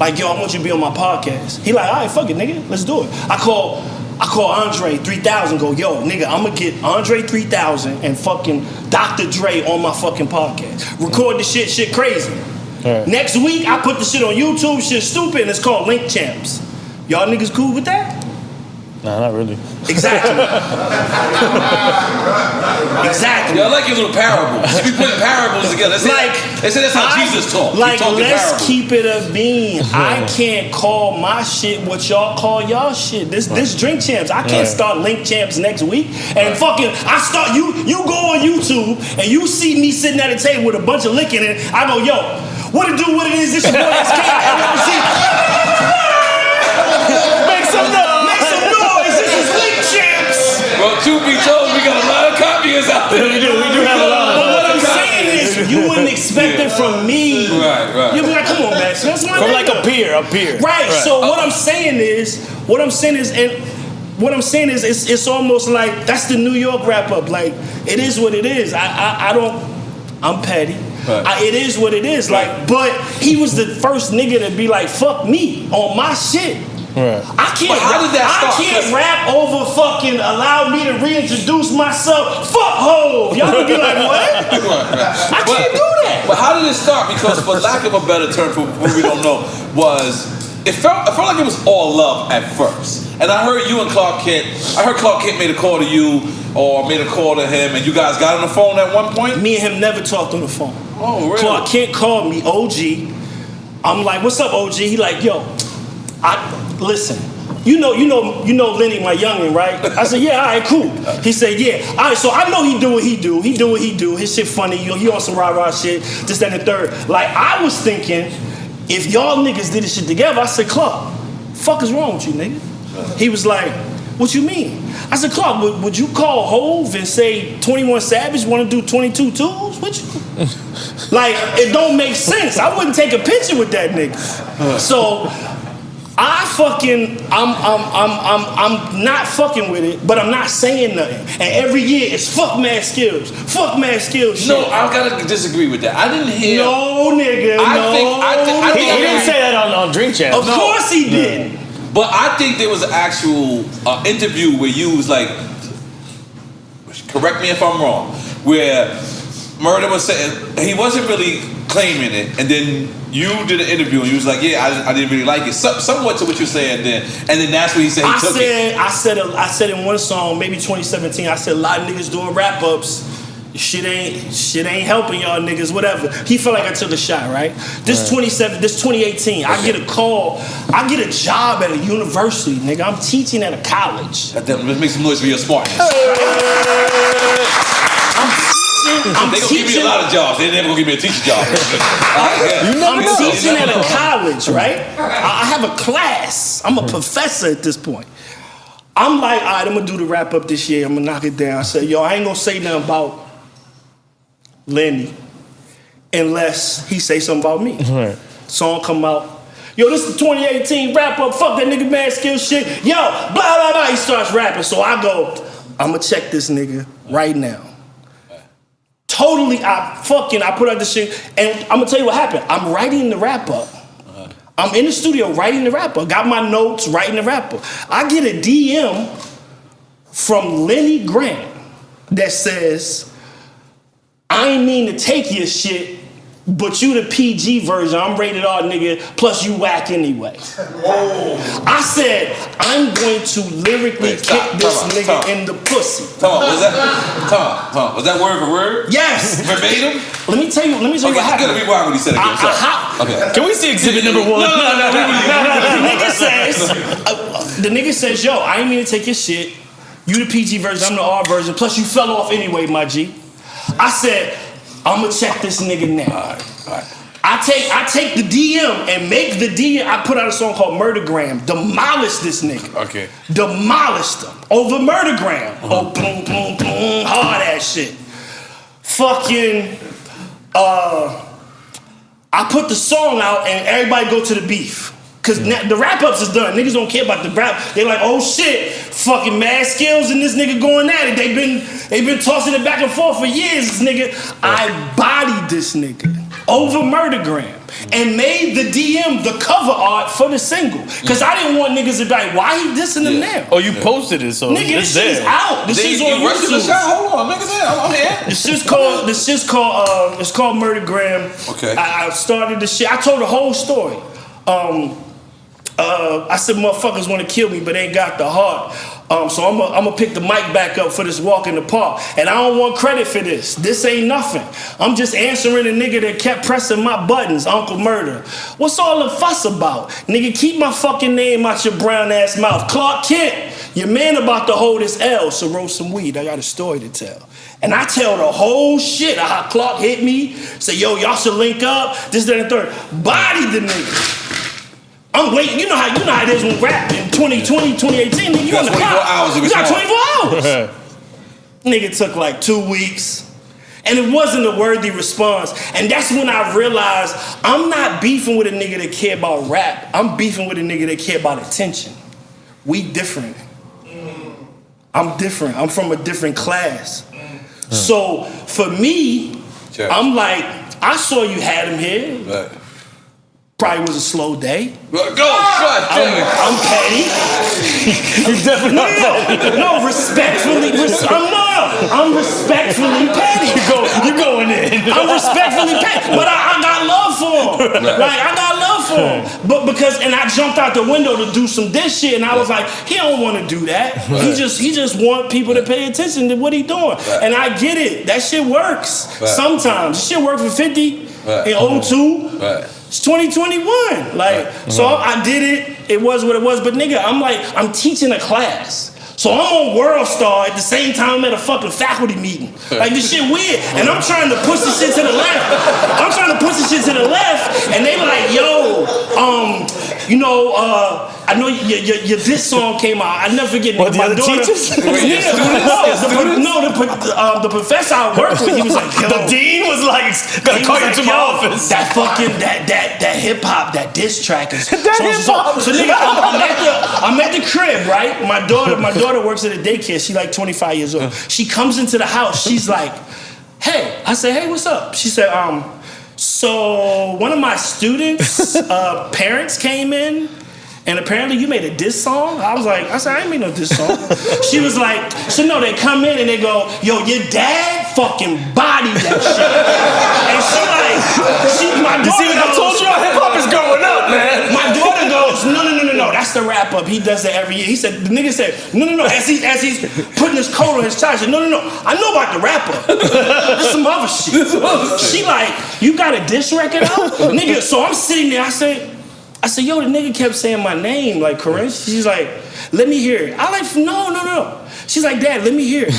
Like, yo, I want you to be on my podcast. He like, all right, fuck it, nigga. Let's do it. I call Andre 3000, go, yo, nigga, I'm gonna get Andre 3000 and fucking Dr. Dre on my fucking podcast. Record the shit crazy. Next week, I put the shit on YouTube, shit stupid, and it's called Link Champs. Y'all niggas cool with that? Nah, not really. Exactly. Exactly. Yeah, I like your little parables. You be putting parables together. They say that's how Jesus talked. Like, let's keep it a bean. I can't call my shit what y'all call y'all shit. This Drink Champs. I can't start Link Champs next week and fucking I start you go on YouTube and you see me sitting at a table with a bunch of licking and I go, yo, what it do, what it is, this your boy SK. Make some noise. This is Link Champs. Well, truth be told, we got a lot of copiers out there. We do have a lot of But what I'm saying is, you wouldn't expect it from me. Right. You'd be like, come on, man. That's my from nigga. like a peer. Right. So what I'm saying is, it's almost like that's the New York wrap up. Like, it is what it is. I'm petty. Right. It is what it is. Like, but he was the first nigga to be like, fuck me on my shit. Right. I can't rap over fucking allow me to reintroduce myself. Fuck Hov. Y'all would be like, what? I can't do that. But how did it start? Because for lack of a better term, for what we don't know, it felt like it was all love at first. And I heard you and Clark Kent. I heard Clark Kent made a call to you or made a call to him, and you guys got on the phone at one point. Me and him never talked on the phone. Oh, really? Clark Kent called me, OG. I'm like, what's up, OG? He like, yo, listen. You know Lenny, my youngin', right? I said, yeah, all right, cool. He said, yeah, all right, so I know he do what he do. He do what he do. His shit funny. He on some rah-rah shit, this, that, and the third. Like, I was thinking, if y'all niggas did this shit together, I said, Clark, fuck is wrong with you, nigga? He was like, what you mean? I said, Clark, would you call Hov and say 21 Savage want to do 22 Tools with you? Like, it don't make sense. I wouldn't take a picture with that nigga. So I'm not fucking with it, but I'm not saying nothing. And every year it's fuck Mad Skillz. Fuck Mad Skillz shit. No, I gotta disagree with that. I didn't hear. No, nigga. I think He didn't say that on Drink Champs. Of course he did. But I think there was an actual interview where you was like, correct me if I'm wrong, where Murder was saying he wasn't really claiming it, and then you did an interview and you was like, yeah, I didn't really like it. Somewhat to what you're saying then, and then that's what he said he took it. I said in one song, maybe 2017, I said a lot of niggas doing wrap ups. Shit ain't helping y'all niggas, whatever. He felt like I took a shot, right? This 2018, I get a call, I get a job at a university, nigga. I'm teaching at a college. Let's make some noise for your smartness. They gonna give me a lot of jobs. They never gonna give me a teacher job. I'm teaching at a college, right? I have a class. I'm a professor at this point. I'm like, all right, I'm gonna do the wrap up this year. I'm gonna knock it down. I said, yo, I ain't gonna say nothing about Lenny unless he say something about me. Right. Song come out. Yo, this is 2018 wrap up. Fuck that nigga Mad Skillz shit. Yo, blah blah blah. He starts rapping. So I go, I'ma check this nigga right now. Totally, I put out the shit, and I'm gonna tell you what happened. I'm writing the wrap up. I'm in the studio writing the wrap up. Got my notes, writing the wrap up. I get a DM from Lenny Grant that says, I ain't mean to take your shit, but you the PG version. I'm rated R, nigga. Plus you whack anyway. Whoa. I said I'm going to lyrically kick this nigga in the pussy. Was that word for word? Yes. Verbatim? Let me tell you what happened. You gotta rewind when he said it again. Okay. Can we see exhibit number 1? No. The nigga says, yo, I ain't mean to take your shit. You the PG version, I'm the R version. Plus you fell off anyway, my G. I said, I'ma check this nigga now. All right. I take the DM and make the DM. I put out a song called Murdergram. Demolish this nigga. Okay. Demolished him over Murdergram. Oh, boom, boom, boom, hard ass shit. Fucking, I put the song out and everybody go to the beef. Cause the wrap ups is done. Niggas don't care about the rap. They like, oh shit, fucking Mad Skillz and this nigga going at it. They've been tossing it back and forth for years. This nigga, I bodied this nigga over Murdergram and made the DM the cover art for the single. Cause I didn't want niggas to be like, why he dissing him now? Oh, you posted it, so nigga, this shit's out. This shit's on YouTube. Hold on, niggas, I'm here. This shit's called Murdergram. Okay. I started the shit. I told the whole story. I said motherfuckers want to kill me, but ain't got the heart. So I'm gonna pick the mic back up for this walk in the park. And I don't want credit for this. This ain't nothing. I'm just answering a nigga that kept pressing my buttons, Uncle Murder. What's all the fuss about? Nigga, keep my fucking name out your brown ass mouth. Clark Kent, your man about to hold his L, so roll some weed. I got a story to tell. And I tell the whole shit. How Clark hit me, say, yo, y'all should link up, this, that, and third. Body the nigga. I'm waiting. You know how it is when rap in 2020, 2018. Nigga, you on the clock. You got 24 hours. Nigga took like 2 weeks. And it wasn't a worthy response. And that's when I realized I'm not beefing with a nigga that care about rap. I'm beefing with a nigga that care about attention. We different. I'm different. I'm from a different class. So for me, I'm like, I saw you had him here. Right. Probably was a slow day. I'm petty. You're definitely not petty. No, respectfully. I'm respectfully petty. You're going in. I'm respectfully petty. But I got love for him. Like, I got love for him. But because, and I jumped out the window to do some diss shit, and I was like, he don't want to do that. He just want people to pay attention to what he doing. And I get it. That shit works. Sometimes. Shit worked for 50 in 02. It's 2021. Like, so I did it. It was what it was. But nigga, I'm teaching a class. So I'm on World Star at the same time I'm at a fucking faculty meeting. Like, this shit weird. And I'm trying to push this shit to the left. And they like, yo, I know your diss song came out. I never forget. What, my daughter, the professor I worked with, he was like, yo. The dean was like, gotta call you to my office. That fucking, that hip hop, that diss track is. So nigga, I'm at the crib, right? My daughter works at a daycare. She's like 25 years old. She comes into the house. She's like, hey. I say, hey, what's up? She said, so one of my students' parents came in, and apparently you made a diss song. I said, I ain't made no diss song. She was like, so no, they come in and they go, yo, your dad fucking bodied that shit. And my daughter goes, I told you hip hop is going up, man. My daughter goes, no, that's the wrap up. He does that every year. The nigga said, no. As he's putting his coat on his tie, he said, no. I know about the wrap up. There's some other shit. She like, you got a diss record out? Nigga, so I'm sitting there, I said, yo, the nigga kept saying my name, like, Corinne. She's like, let me hear it. I like, no. She's like, Dad, let me hear it.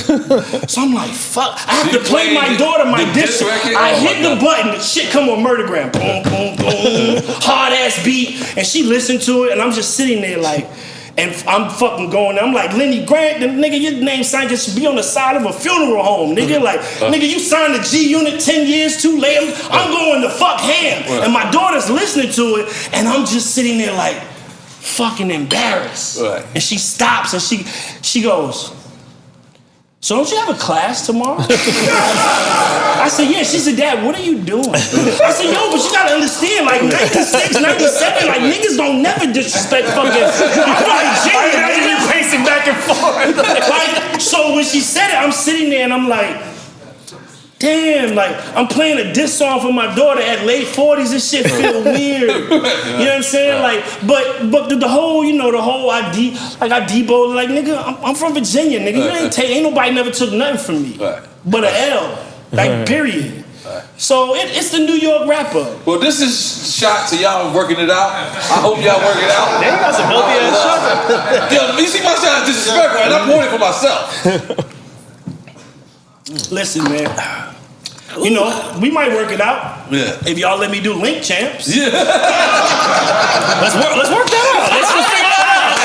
So I'm like, fuck. I have to play my daughter my diss record. I hit the button, the shit come on Murdergram. Boom, boom, boom. Hard ass beat. And she listened to it, and I'm just sitting there like, And I'm fucking going, I'm like, Lenny Grant, nigga, your name signed should be on the side of a funeral home, nigga. Like, nigga, you signed the G Unit 10 years too late. I'm going to fuck ham. And my daughter's listening to it, and I'm just sitting there like, fucking embarrassed. And she stops and she goes, so don't you have a class tomorrow? I said, yeah. She said, Dad, what are you doing? I said, yo, but you gotta understand, like 96, 97, like niggas don't never disrespect fucking Virginia. Pacing back and forth. Like, so when she said it, I'm sitting there and I'm like, damn, like I'm playing a diss song for my daughter at late 40s. This shit feel weird. You know what I'm saying? Like, but the whole, you know, the whole ID, like I debo, like nigga, I'm from Virginia, nigga. Ain't nobody never took nothing from me, but an L, like period. So it's the New York rapper. Well, this is shot to y'all working it out. I hope y'all work it out. They got some healthy ass shots. Yo, you see my shot is disrespectful, and I'm pouring it for myself. Listen, man. You know, we might work it out. Yeah. If y'all let me do Link Champs. Yeah. Let's work that out. Let's just figure that out.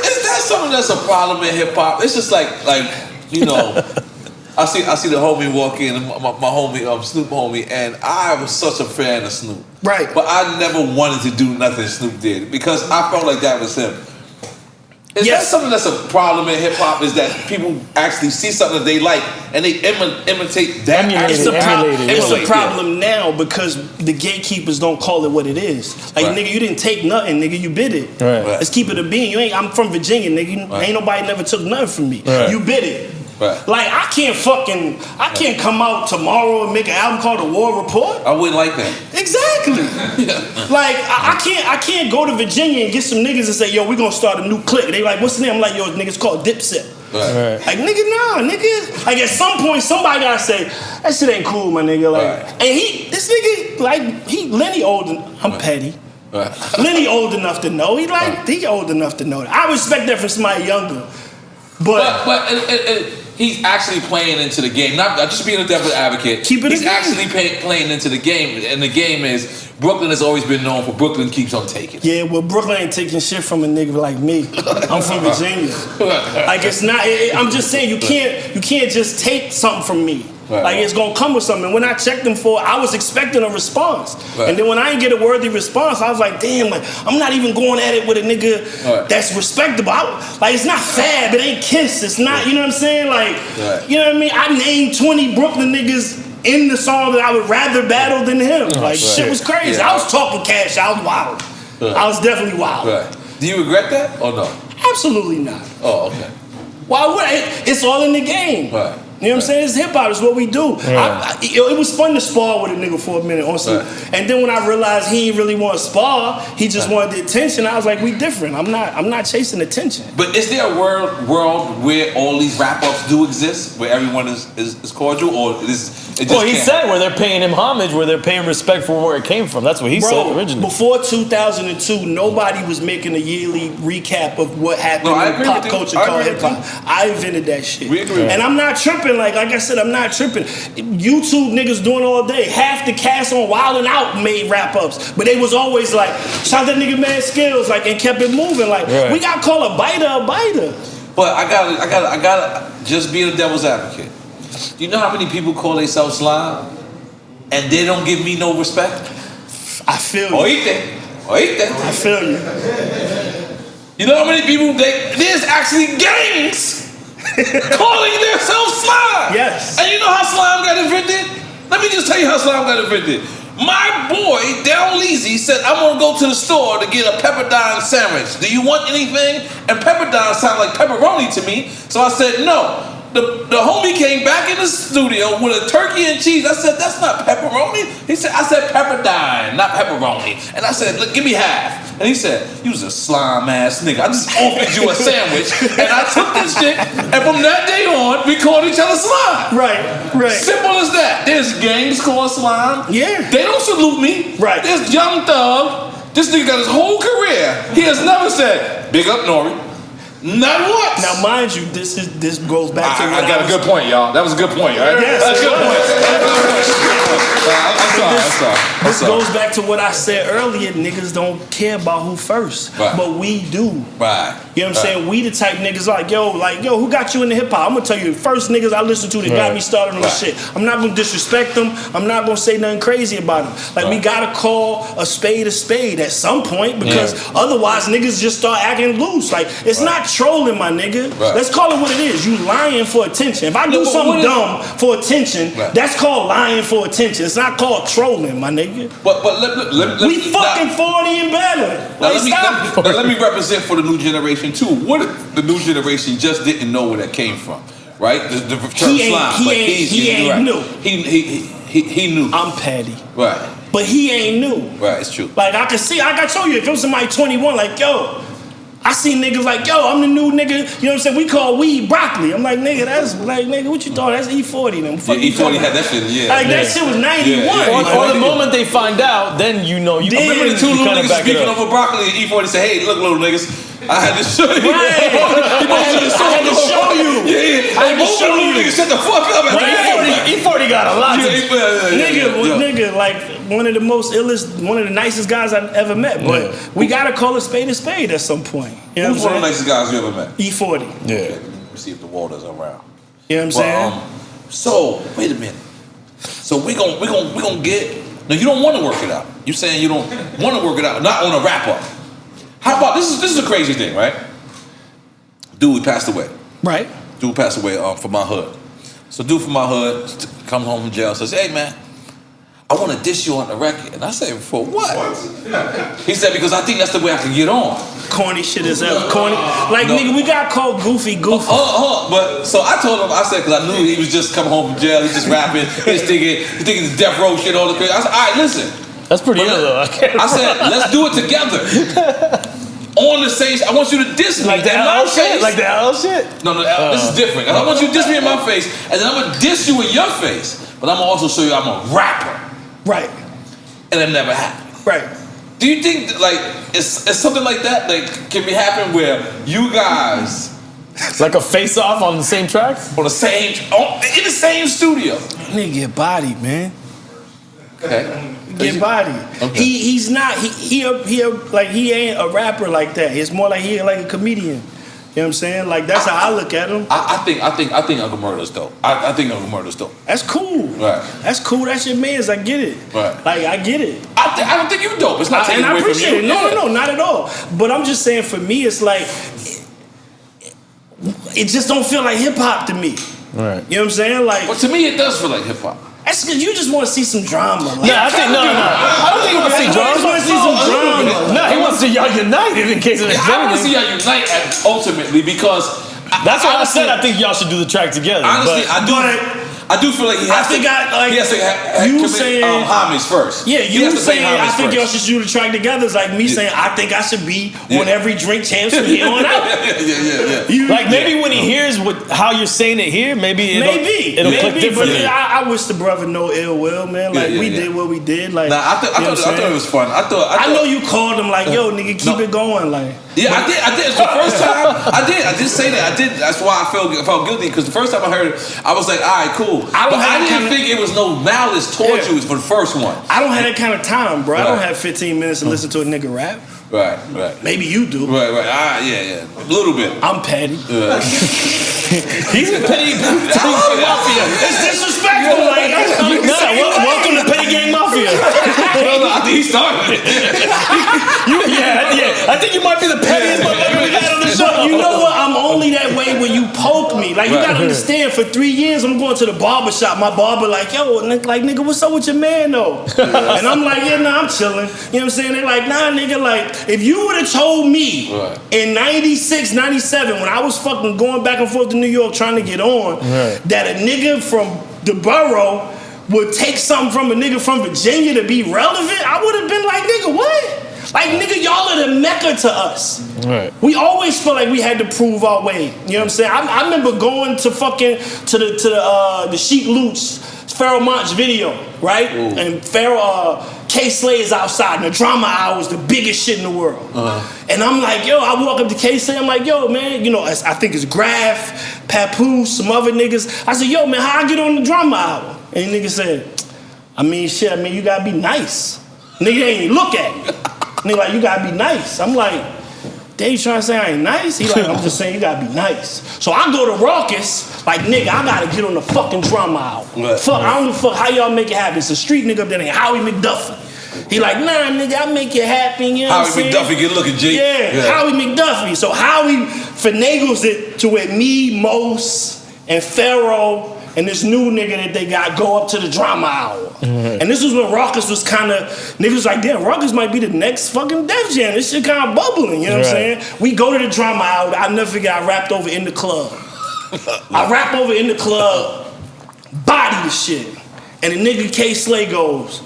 Is that something that's a problem in hip hop? It's just like you know, I see the homie walk in, my homie Snoop homie, and I was such a fan of Snoop. Right. But I never wanted to do nothing Snoop did because I felt like that was him. Is that something that's a problem in hip hop? Is that people actually see something that they like and they imitate that? It's a problem now because the gatekeepers don't call it what it is. Like nigga, you didn't take nothing, nigga. You bid it. Let's keep it a bean. I'm from Virginia, nigga. Ain't nobody never took nothing from me. You bid it. Like I can't come out tomorrow and make an album called The War Report. I wouldn't like that. Exactly. Like I can't go to Virginia and get some niggas and say, yo, we gonna start a new clique. They like, what's the name? I'm like, yo, niggas called Dipset. Like nigga, nah, nigga. Like at some point somebody gotta say, that shit ain't cool, my nigga. Like and this nigga, like Lenny old, I'm petty. Lenny old enough to know. He old enough to know that. I respect that from somebody younger. But he's actually playing into the game, not just being a devil's advocate. He's actually playing into the game, and the game is Brooklyn has always been known for Brooklyn keeps on taking. Yeah, well, Brooklyn ain't taking shit from a nigga like me. I'm from Virginia. Like it's not. I'm just saying you can't just take something from me. Like it's gonna come with something. When I checked them for, I was expecting a response, and then when I didn't get a worthy response, I was like, damn, like I'm not even going at it with a nigga that's respectable. Like it's not Fab, it ain't Kiss, it's not. You know what I'm saying? Like, you know what I mean? I named 20 Brooklyn niggas in the song that I would rather battle than him. Like shit was crazy. I was talking cash. I was wild. I was definitely wild. Do you regret that or no? Absolutely not. Oh, okay. Why would I? It's all in the game. You know what I'm saying? It's hip hop. It's what we do. It was fun to spar with a nigga for a minute, honestly. And then when I realized he didn't really want to spar, he just wanted the attention. I was like, we different. I'm not chasing attention. But is there a world where all these rap ups do exist, where everyone is cordial, or he said where they're paying him homage, where they're paying respect for where it came from. That's what he said originally. Before 2002, nobody was making a yearly recap of what happened in pop culture called hip hop. I invented that shit. We agree. And I'm not tripping. Like I said, I'm not tripping. YouTube niggas doing all day. Half the cast on Wild 'N Out made rap ups, but they was always like, shout that nigga man Skillz, like, and kept it moving. Like we got to call a biter. But I gotta just be the devil's advocate. Do you know how many people call themselves slime, and they don't give me no respect? I feel you. Oíste. I feel you. You know how many people there's actually gangs calling themselves slime. Yes. And you know how slime got invented? Let me just tell you how slime got invented. My boy, Down Leezy, said, I'm gonna go to the store to get a pepperdine sandwich. Do you want anything? And pepperdine sound like pepperoni to me. So I said, no. The homie came back in the studio with a turkey and cheese. I said, that's not pepperoni. I said pepperdine, not pepperoni. And I said, look, give me half. And he said, you was a slime ass nigga. I just offered you a sandwich and I took this shit. And from that day on, we called each other slime. Right. Simple as that. There's gangs called slime. Yeah. They don't salute me. Right. There's Young Thug. This nigga got his whole career. He has never said, big up N.O.R.E. Not once. Now, mind you, this goes back to. I got a good point, y'all. That was a good point, right? Yes, That's a good point. I'm sorry. This goes back to what I said earlier. Niggas don't care about who first, but we do. Right. You know what I'm saying? We the type niggas like, yo, who got you into hip hop? I'm gonna tell you, the first niggas I listened to that got me started on this shit. I'm not gonna disrespect them. I'm not gonna say nothing crazy about them. Like, we gotta call a spade at some point, because otherwise niggas just start acting loose. Like, it's not trolling, my nigga. Let's call it what it is. You lying for attention. If I do something dumb for attention, that's called lying for attention. It's not called trolling, my nigga. But we fucking 40 and better. Like, let me represent for the new generation too. What if the new generation just didn't know where that came from, right? The term slime. He ain't new. He knew. I'm petty. Right. But he ain't new. Right, it's true. Like, I can see, like I told you, if it was somebody 21, like, yo, I see niggas like, yo, I'm the new nigga, you know what I'm saying? We call weed broccoli. I'm like, nigga, that's like, nigga, what you thought? That's E40. Them. E40 had that shit, Like, that shit was 91. Or the moment they find out, then you know. You remember the two little niggas speaking over broccoli, and E40 said, hey, look, little niggas, I had to show you. I had to show you. Yeah. I had to show you. Niggas shut the fuck up. E40 got a lot. Nigga, like, one of the most illest, one of the nicest guys I've ever met. But we gotta call a spade at some point. You know Who's one of the nicest guys you ever met? E40. Yeah. Let me see if the water's around. You know what I'm saying? So wait a minute. So we gonna get. Now you don't want to work it out. You saying you don't want to work it out? Not on a wrap up. How about this? Is a crazy thing, right? Dude passed away. Right. Dude passed away from my hood. So dude from my hood comes home from jail, says, hey man, I want to diss you on the record. And I said, for what? He said, because I think that's the way I can get on. Corny shit is ever corny. Like, nigga, we got called goofy. But so I told him, I said, because I knew he was just coming home from jail, he's just rapping, he's thinking the death row shit, all the crazy. I said, all right, listen. That's pretty ill though. I said, let's do it together. On the stage, I want you to diss me. Like the L shit? Like the L shit? No, this is different. I want you to diss me in my face, and then I'm going to diss you in your face. But I'm going to also show you I'm a rapper. Right. And it never happened. Right. Do you think that, like, it's something like that can be happen where you guys like a face off on the same track? In the same studio. Nigga get bodied, man. Okay. Get bodied. Okay. He's not he ain't a rapper like that. It's more like he like a comedian. You know what I'm saying? Like, that's how I look at him. I think Uncle Murder's dope. I think Uncle Murder's dope. That's cool. Right. That's cool. That's your man's. I get it. Right. Like, I get it. I don't think you're dope. It's not taking away from you. And I appreciate it. No, not at all. But I'm just saying, for me, it's like, it just don't feel like hip hop to me. Right. You know what I'm saying? Like, but to me, it does feel like hip hop. That's because you just want to see some drama. Like, I think no. I don't think he wants to see drama. He wants to see some drama. No, he wants to see y'all united in case of anything. I want to see y'all unite ultimately, because that's why I said I think y'all should do the track together. Honestly, I do feel like he has to commit homage first. Yeah, you saying I think y'all should do the track together is like me saying I think I should be on every Drink Champs from here on out. Yeah. Maybe when he hears how you're saying it here, maybe it'll click differently. But I wish the brother no ill will, man. Like, we did what we did. Like, I thought it was fun. I know you called him like, yo, nigga, keep it going. Like, yeah, I did. It's the first time I did say that. I did. That's why I felt guilty, because the first time I heard it, I was like, all right, cool. I didn't think it was no malice towards you for the first one. I don't have that kind of time, bro. I don't have 15 minutes to listen to a nigga rap. Right. Maybe you do. Right. Yeah. A little bit. I'm petty. He's a petty mafia. It's disrespectful. Like, welcome to Petty Gang Mafia. I think he started it. I think you might be the pettiest motherfucker we've had on the show. You know what? I'm only that way when you poke me. Like, you gotta understand, for 3 years, I'm going to the barber shop. My barber like, yo, like, nigga, what's up with your man, though? And I'm like, yeah, nah, I'm chilling. You know what I'm saying? They're like, nah, nigga, like, if you would have told me in 96, 97, when I was fucking going back and forth to New York trying to get on, that a nigga from the borough would take something from a nigga from Virginia to be relevant, I would have been like, nigga, what? Like, nigga, y'all are the mecca to us. Right. We always felt like we had to prove our way. You know what I'm saying? I remember going to fucking to the Chic Loots Pharoah Monch's video, right? Ooh. And Pharoah, K-Slay is outside, and the drama hour is the biggest shit in the world. And I'm like, yo, I walk up to K-Slay, I'm like, yo, man, you know, I think it's Graf, Papoose, some other niggas. I said, yo, man, how I get on the drama hour? And the nigga said, I mean, you gotta be nice. Nigga ain't even look at me. Nigga like, you gotta be nice. I'm like, they trying to say I ain't nice? He like, I'm just saying you gotta be nice. So I go to Raucus, like, nigga, I gotta get on the fucking drama hour. Fuck, I don't give a fuck how y'all make it happen. It's a street nigga up there named Howie McDuffie. He like, nah, nigga, I make it happen, you know what I'm saying? Howie McDuffie, good looking, G. Yeah, Howie McDuffie. So Howie finagles it to where me, Mos, and Pharaoh, and this new nigga that they got go up to the drama hour. And this was when Raucus was kind of, niggas was like, damn, Raucus might be the next fucking Def Jam. This shit kind of bubbling, you know what I'm saying? We go to the drama hour. I'll never forget, I rapped over in the club. I rap over in the club, body the shit. And the nigga K-Slay goes,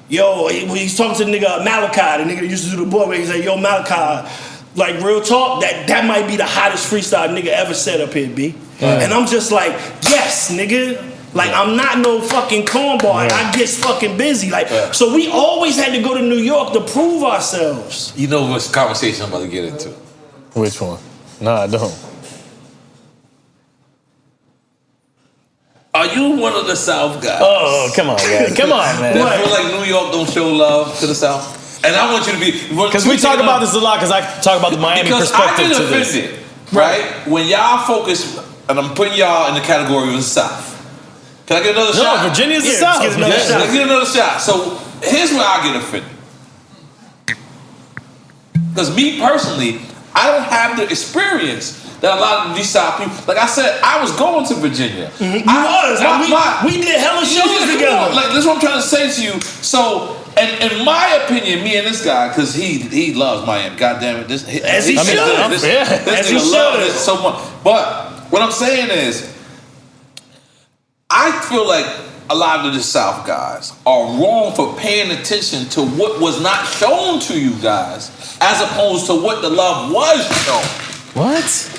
yo, he's talking to the nigga Malachi, the nigga that used to do the boy, where he's like, yo, Malachi, like real talk, that might be the hottest freestyle nigga ever said up here, B. And I'm just like, yes, nigga. Like, I'm not no fucking cornball. I get fucking busy. Like, so we always had to go to New York to prove ourselves. You know what conversation I'm about to get into? Which one? No, I don't. Are you one of the South guys? Oh, come on, man. Come on, man. That feel like New York don't show love to the South? And I want you to be... Because we talk about this a lot, because I talk about the Miami perspective to this. Because I've been offended, right? When y'all focus... And I'm putting y'all in the category of the South. Can I get another shot? No, Virginia's the South. Let's get another shot. So here's where I get offended. Because me personally, I don't have the experience that a lot of these South people. Like I said, I was going to Virginia. We did hella shows together. Like, this is what I'm trying to say to you. So, and in my opinion, me and this guy, because he loves Miami. God damn it, as he should. This nigga loves it so much. But what I'm saying is, I feel like a lot of the South guys are wrong for paying attention to what was not shown to you guys, as opposed to what the love was shown. What?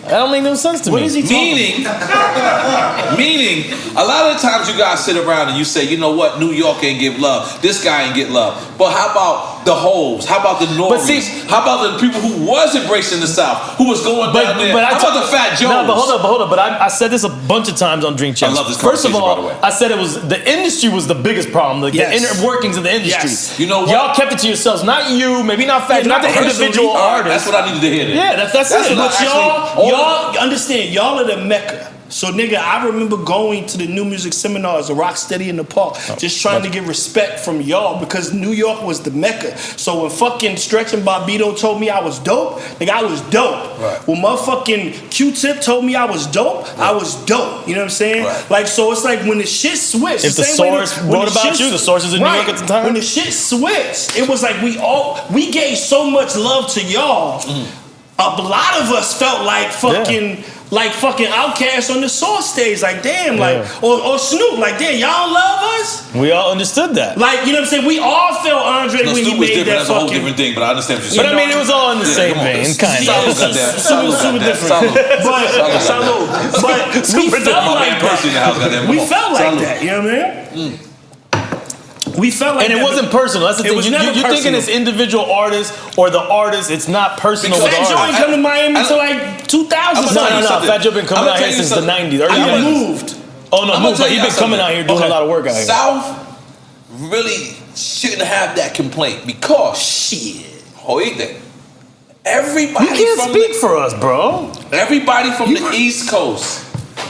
That don't make no sense to me. What is he talking about? Meaning, a lot of the times you guys sit around and you say, you know what, New York ain't give love, this guy ain't get love. But how about the Hoes? How about the N.O.R.E? How about the people who was embracing the South, who was going down there? How about the Fat Joes? No, but hold up. But I said this a bunch of times on Drink Champs. I love this First of all, by the way. I said it was the industry was the biggest problem, like the inner workings of the industry. Yes. You know what? Y'all kept it to yourselves, not you, maybe not Fat, not the individual artists. That's what I needed to hear. Then. Yeah, that's it. But y'all understand, y'all are the Mecca. So nigga, I remember going to the new music seminars, the Rocksteady in the Park, just trying to get respect from y'all because New York was the Mecca. So when fucking Stretch and Bobbito told me I was dope, nigga, I was dope. Right. When motherfucking Q-Tip told me I was dope, I was dope. You know what I'm saying? Right. Like, so it's like when the shit switched. If the source wrote about you, the sources in New York at the time. When the shit switched, it was like we gave so much love to y'all. A lot of us felt like fucking Outkast on the Source stage, like damn, like or Snoop, like damn, y'all love us. We all understood that. Like, you know what I'm saying? We all felt Andre when he made that That's a whole different thing, but I understand what you're saying. But I mean, it was all in the same vein, kind of. Super different. But we felt like that. We felt like that. You know what I mean? We felt like and it wasn't personal. That's the thing. You're thinking it's individual artists or the artist. It's not personal with the artist. Fat Joe ain't come to Miami until like 2000. No. Fat Joe been coming out here since the 90s. I moved. Oh no, moved. But he been coming out here doing a lot of work out here. South really shouldn't have that complaint because everybody. You can't speak for us, bro. Everybody from the East Coast,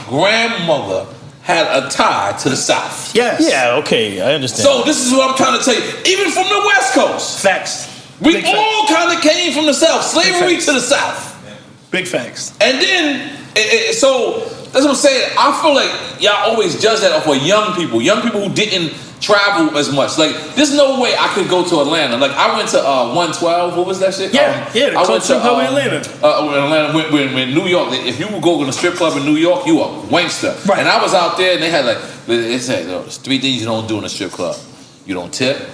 grandmother had a tie to the South. Yes. Yeah, okay, I understand. So this is what I'm trying to tell you. Even from the West Coast. Facts. We all kind of came from the South. Slavery to the South. Big facts. And then, so that's what I'm saying. I feel like y'all always judge that off of young people who didn't travel as much. Like, there's no way I could go to Atlanta. Like, I went to 112. What was that shit? I went to Atlanta. Atlanta. When New York, if you would go to a strip club in New York, you a wankster. Right. And I was out there, and they had it said, there's 3 things you don't do in a strip club. You don't tip,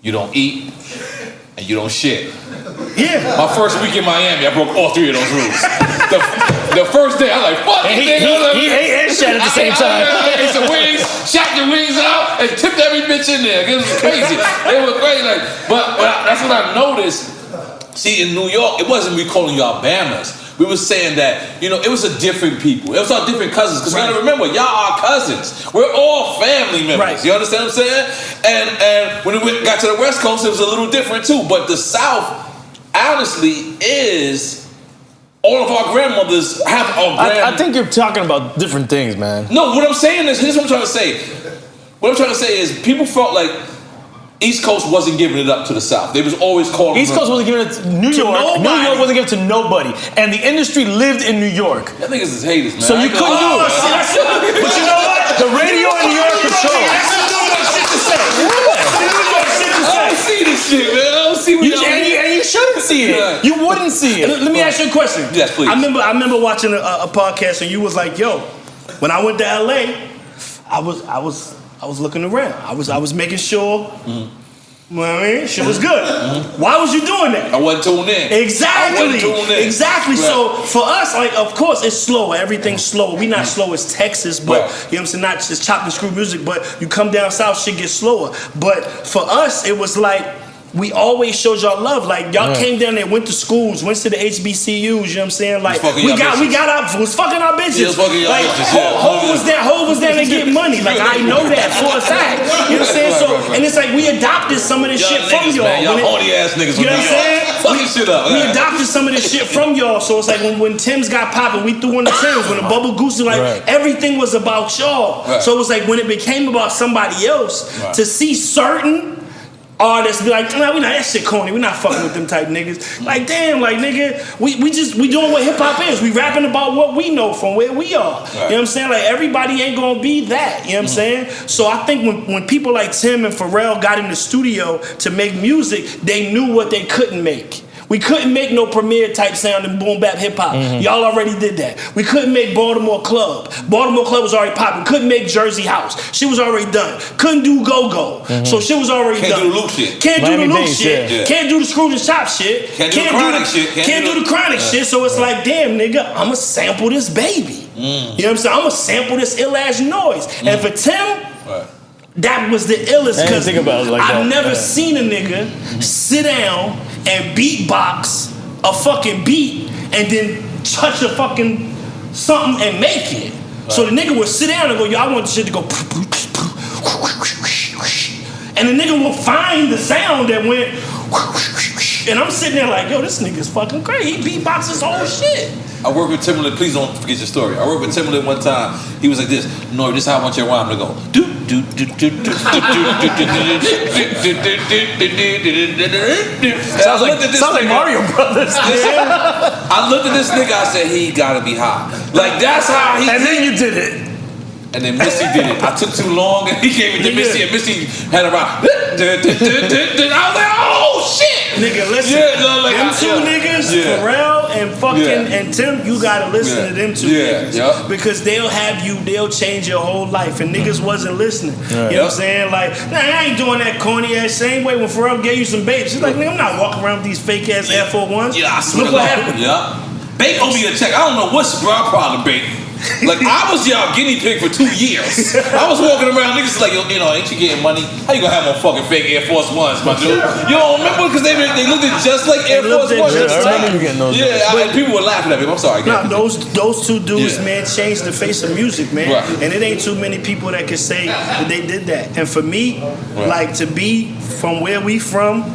you don't eat, and you don't shit. Yeah. My first week in Miami, I broke all 3 of those rules. The first day, I was like, fuck And it, he nigga. ate and shat at the same time. I ate some wings, shot the wings out, and tipped every bitch in there. It was crazy. It was crazy. Like, but that's what I noticed. See, in New York, it wasn't we calling you Alabama's. We were saying that, you know, it was a different people. It was our different cousins. Because we gotta remember, y'all are cousins. We're all family members. Right. You understand what I'm saying? And when we got to the West Coast, it was a little different too. But the South, honestly, is all of our grandmothers have our I think you're talking about different things, man. No, what I'm saying is, here's what I'm trying to say. What I'm trying to say is, people felt like East Coast wasn't giving it up to the South. They was always calling East Coast wasn't giving it to New York. New York wasn't giving it to nobody. And the industry lived in New York. That niggas is haters, man. So you couldn't do it. But you know what? The radio in New York controls. I don't see this shit, man. I don't see what y'all And you shouldn't see it. Yeah. You wouldn't see it. Let me ask you a question. Yes, please. I remember watching a podcast and you was like, yo, when I went to LA, I was looking around. I was making sure. You know what I mean? Shit was good. Why was you doing that? I wasn't tuned in. Exactly. Right. So for us, like, of course, it's slower. Everything's slower. We not slow as Texas, but you know what I'm saying? Not just chop and screw music, but you come down south, shit gets slower. But for us, it was like, we always showed y'all love. Like, y'all came down there, went to schools, went to the HBCUs, you know what I'm saying? Like, we got out, was fucking our bitches. Like, Hov was down there getting money. Like, I know that for a fact. You know what I'm saying? So, and it's like, we adopted some of this shit from y'all. Y'all horny ass niggas. You know what I'm saying? Fucking shit up. We adopted some of this shit from y'all. So it's like, when Tim's got popping, we threw in the Tims. When the Bubble Goose, like, everything was about y'all. So it was like, when it became about somebody else, to see certain artists be like, nah, we not that shit corny. We not fucking with them type niggas. Like, damn, like, nigga, we doing what hip hop is. We rapping about what we know from where we are. You know what I'm saying? Like, everybody ain't gonna be that. You know what I'm saying? So I think when people like Tim and Pharrell got in the studio to make music, they knew what they couldn't make. We couldn't make no Premier type sound in boom bap hip hop. Y'all already did that. We couldn't make Baltimore Club. Baltimore Club was already popping. Couldn't make Jersey House. She was already done. Couldn't do Go-Go. So shit was already done. Can't do the Luke shit. Can't do the Luke shit. Yeah. Can't do the Scrooge and Chop shit. Can't do the Chronic shit. Can't do the Chronic shit. So it's like, damn, nigga, I'ma sample this baby. You know what I'm saying? I'ma sample this ill ass noise. And for Tim, that was the illest, because I've never seen a nigga sit down and beatbox a fucking beat and then touch a fucking something and make it. So the nigga would sit down and go, yo, I want this shit to go, and the nigga will find the sound that went, and I'm sitting there like, yo, this nigga's fucking crazy. He beatboxes whole shit. I worked with Timbaland. Please don't forget your story. I worked with Timbaland one time. He was like this. No, this is how I want your rhyme to go. Sounds like Mario Brothers. I looked at this nigga. I said, he gotta be hot. Like, that's how he. And then you did it. And then Missy did it. I took too long, and he came into Missy, and Missy had a rhyme. I was like, oh shit, nigga, listen. Them two niggas, Pharrell and fucking and Tim, you gotta listen to them two niggas because they'll change your whole life. And niggas wasn't listening. You know what I'm saying? Like, nah, I ain't doing that corny ass. Same way when Pharrell gave you some babes. He's like, nigga, I'm not walking around with these fake ass Air Force Ones. Yeah, I swear. Look what happened. Bape owe me a check. I don't know what's my problem, Bape. Like, I was y'all guinea pig for 2 years. I was walking around, niggas like, yo, you know, ain't you getting money? How you gonna have on fucking fake Air Force Ones, my dude? You don't remember? Because they looked just like Air Force Ones. I remember you getting those. Yeah, people were laughing at me. I'm sorry. Nah, those two dudes, man, changed the face of music, man. And it ain't too many people that can say that they did that. And for me, like, to be from where we from,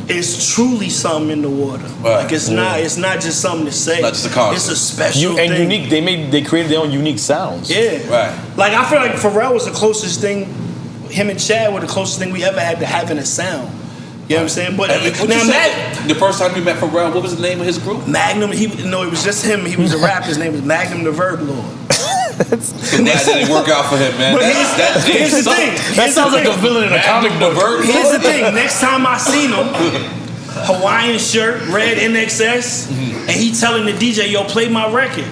it's truly something in the water. Like, it's not just something to say. Not just a car. It's a special thing. And unique. They created their own unique sounds. Yeah. Like, I feel like Pharrell was the closest thing. Him and Chad were the closest thing we ever had to having a sound. You know what I'm saying? But now, the first time you met Pharrell, what was the name of his group? Magnum. It was just him. He was a rapper. His name was Magnum the Verb Lord. That didn't work out for him, man. But here's the thing. That sounds like a villain in a comic book. Here's the thing. Next time I seen him, Hawaiian shirt, red NXS, and he telling the DJ, yo, play my record.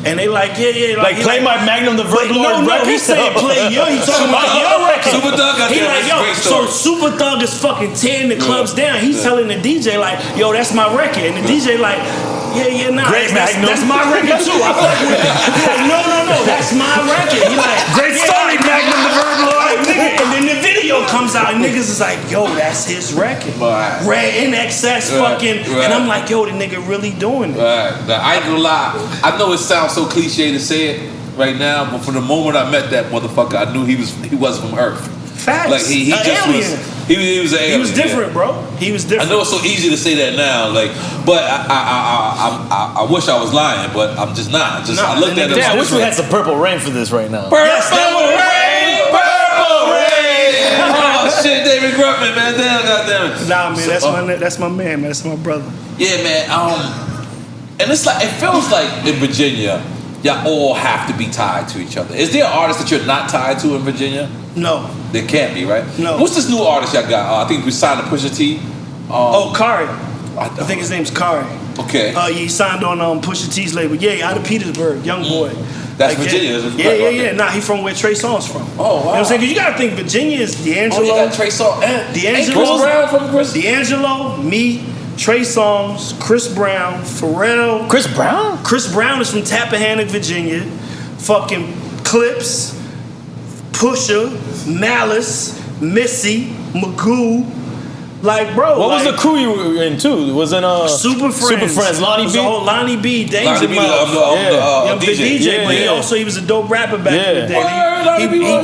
And they like, yeah. Like, play my Magnum the Verb Lord record? No, he saying play yo. He talking about your record. Super Thug got he like, yo, so Super Thug is fucking tearing the clubs down. He's telling the DJ, like, yo, that's my record. And the DJ like, nah. Great Magnum. That's my record too. I fuck with it. He's like, no, that's my record. He like, great story, Magnum the Verb Lord. And then the video comes out and niggas is like, yo, that's his record. Right. Red NXS fucking, and I'm like, yo, the nigga really doing it. Right. Now, I ain't gonna lie. I know it sounds so cliche to say it right now, but from the moment I met that motherfucker, I knew he was from Earth. Facts. Like he just alien. was. He was an alien. He was different, bro. He was different. I know it's so easy to say that now, like, but I wish I was lying, but I'm just not. I looked at him. Damn, I wish we had some Purple Rain for this right now. Purple Rain. Oh shit, David Gruffman, man. Damn, goddamn. Nah, man, that's my man, man. That's my brother. Yeah, man. And it's like it feels like in Virginia, y'all all have to be tied to each other. Is there an artist that you're not tied to in Virginia? No. There can't be, right? No. What's this new artist y'all got? I think we signed to Pusha T. Kari. I think his name's Kari. Okay. He signed on Pusha T's label. Yeah, out of Petersburg, young boy. That's like, Virginia, isn't it? Yeah. Nah, he from where Trey Songz from. Oh, wow. You know what I'm saying? Because you got to think Virginia is D'Angelo. Oh, you got Trey Songz. D'Angelo. Chris Brown from Chris. D'Angelo, me, Trey Songz, Chris Brown, Pharrell. Chris Brown? Chris Brown is from Tappahannock, Virginia. Fucking Clips, Pusha, Malice, Missy, Magoo. Like, bro. What was the crew you were in too? Was in Super Friends. Lonnie B. Lonnie B. Danger Lonnie B. the DJ. But he was a dope rapper back in the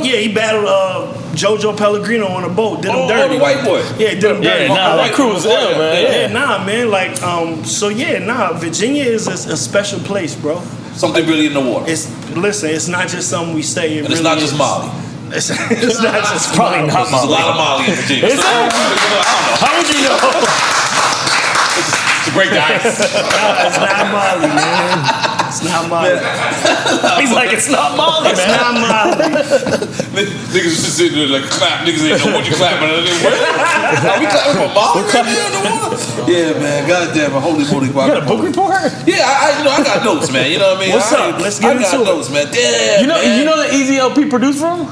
day. He battled JoJo Pellegrino on a boat. Did him dirty. The white boy. Yeah, did him dirty. That crew was ill, man. Yeah, nah, man. Like, Virginia is a special place, bro. Something really in the water. It's not just something we say. And it's not just Molly. It's not just probably not Molly. There's a lot of Molly in Virginia. Is it? How would you know? It's a great guy. It's not Molly, man. It's not Molly. He's like, it's not Molly, It's man. not Molly. Niggas just sitting there like clap. Niggas ain't know what you clapping. Are we clapping for Molly? Yeah, man. Goddamn, holy moly! You got a book report? Yeah, I got notes, man. You know what I mean? What's up? Let's get into it. I got notes, man. Damn. You know the Easy LP produced from?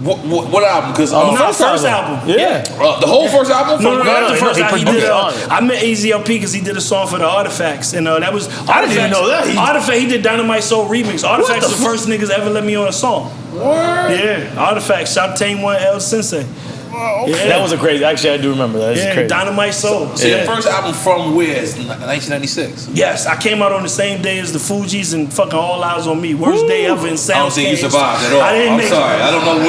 What album? Because first album. Yeah. The whole first album. No, the first he album. He produced did. it. I met AZLP because he did a song for the Artifacts, and that was. I didn't even know that. Artifact. He did Dynamite Soul remix. Artifacts the first niggas ever let me on a song. Word. Yeah, Artifacts. Shop Tame One L Sensei. Yeah. That was a crazy. Actually, I do remember that. That's crazy. Dynamite Soul. So your first album from where? Is 1996. Yes, I came out on the same day as the Fugees and fucking All Eyes on Me. Worst day ever in sound. I don't think you survived at all. I'm sorry. I don't know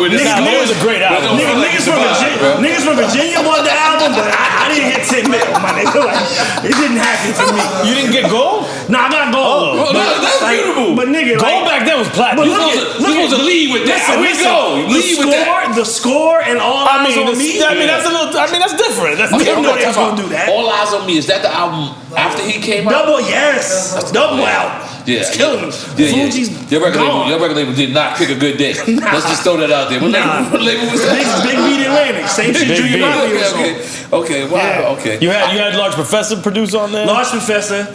where this is going. It was a great album. Niggas from Virginia bought the album, but I didn't hit 10 mil, my nigga. Like, it didn't happen for me. You didn't get gold? Nah, I got gold. Oh, that's beautiful. But nigga, gold back then was platinum. You supposed to lead with that. We go. Lead with that. The score and All Eyes on Me. That's a little. That's different. That's Okay, different. Nobody's gonna do that. All Eyes on Me. Is that the album after he came out? Double out. Yeah, it's killing him. Fugees your record label did not pick a good day. Let's just throw that out there. What label was that? Big Beat Atlantic. Same shit. Junior Mafia. Okay. Wow. Yeah. Okay. You had Large Professor produce on there. Large Professor.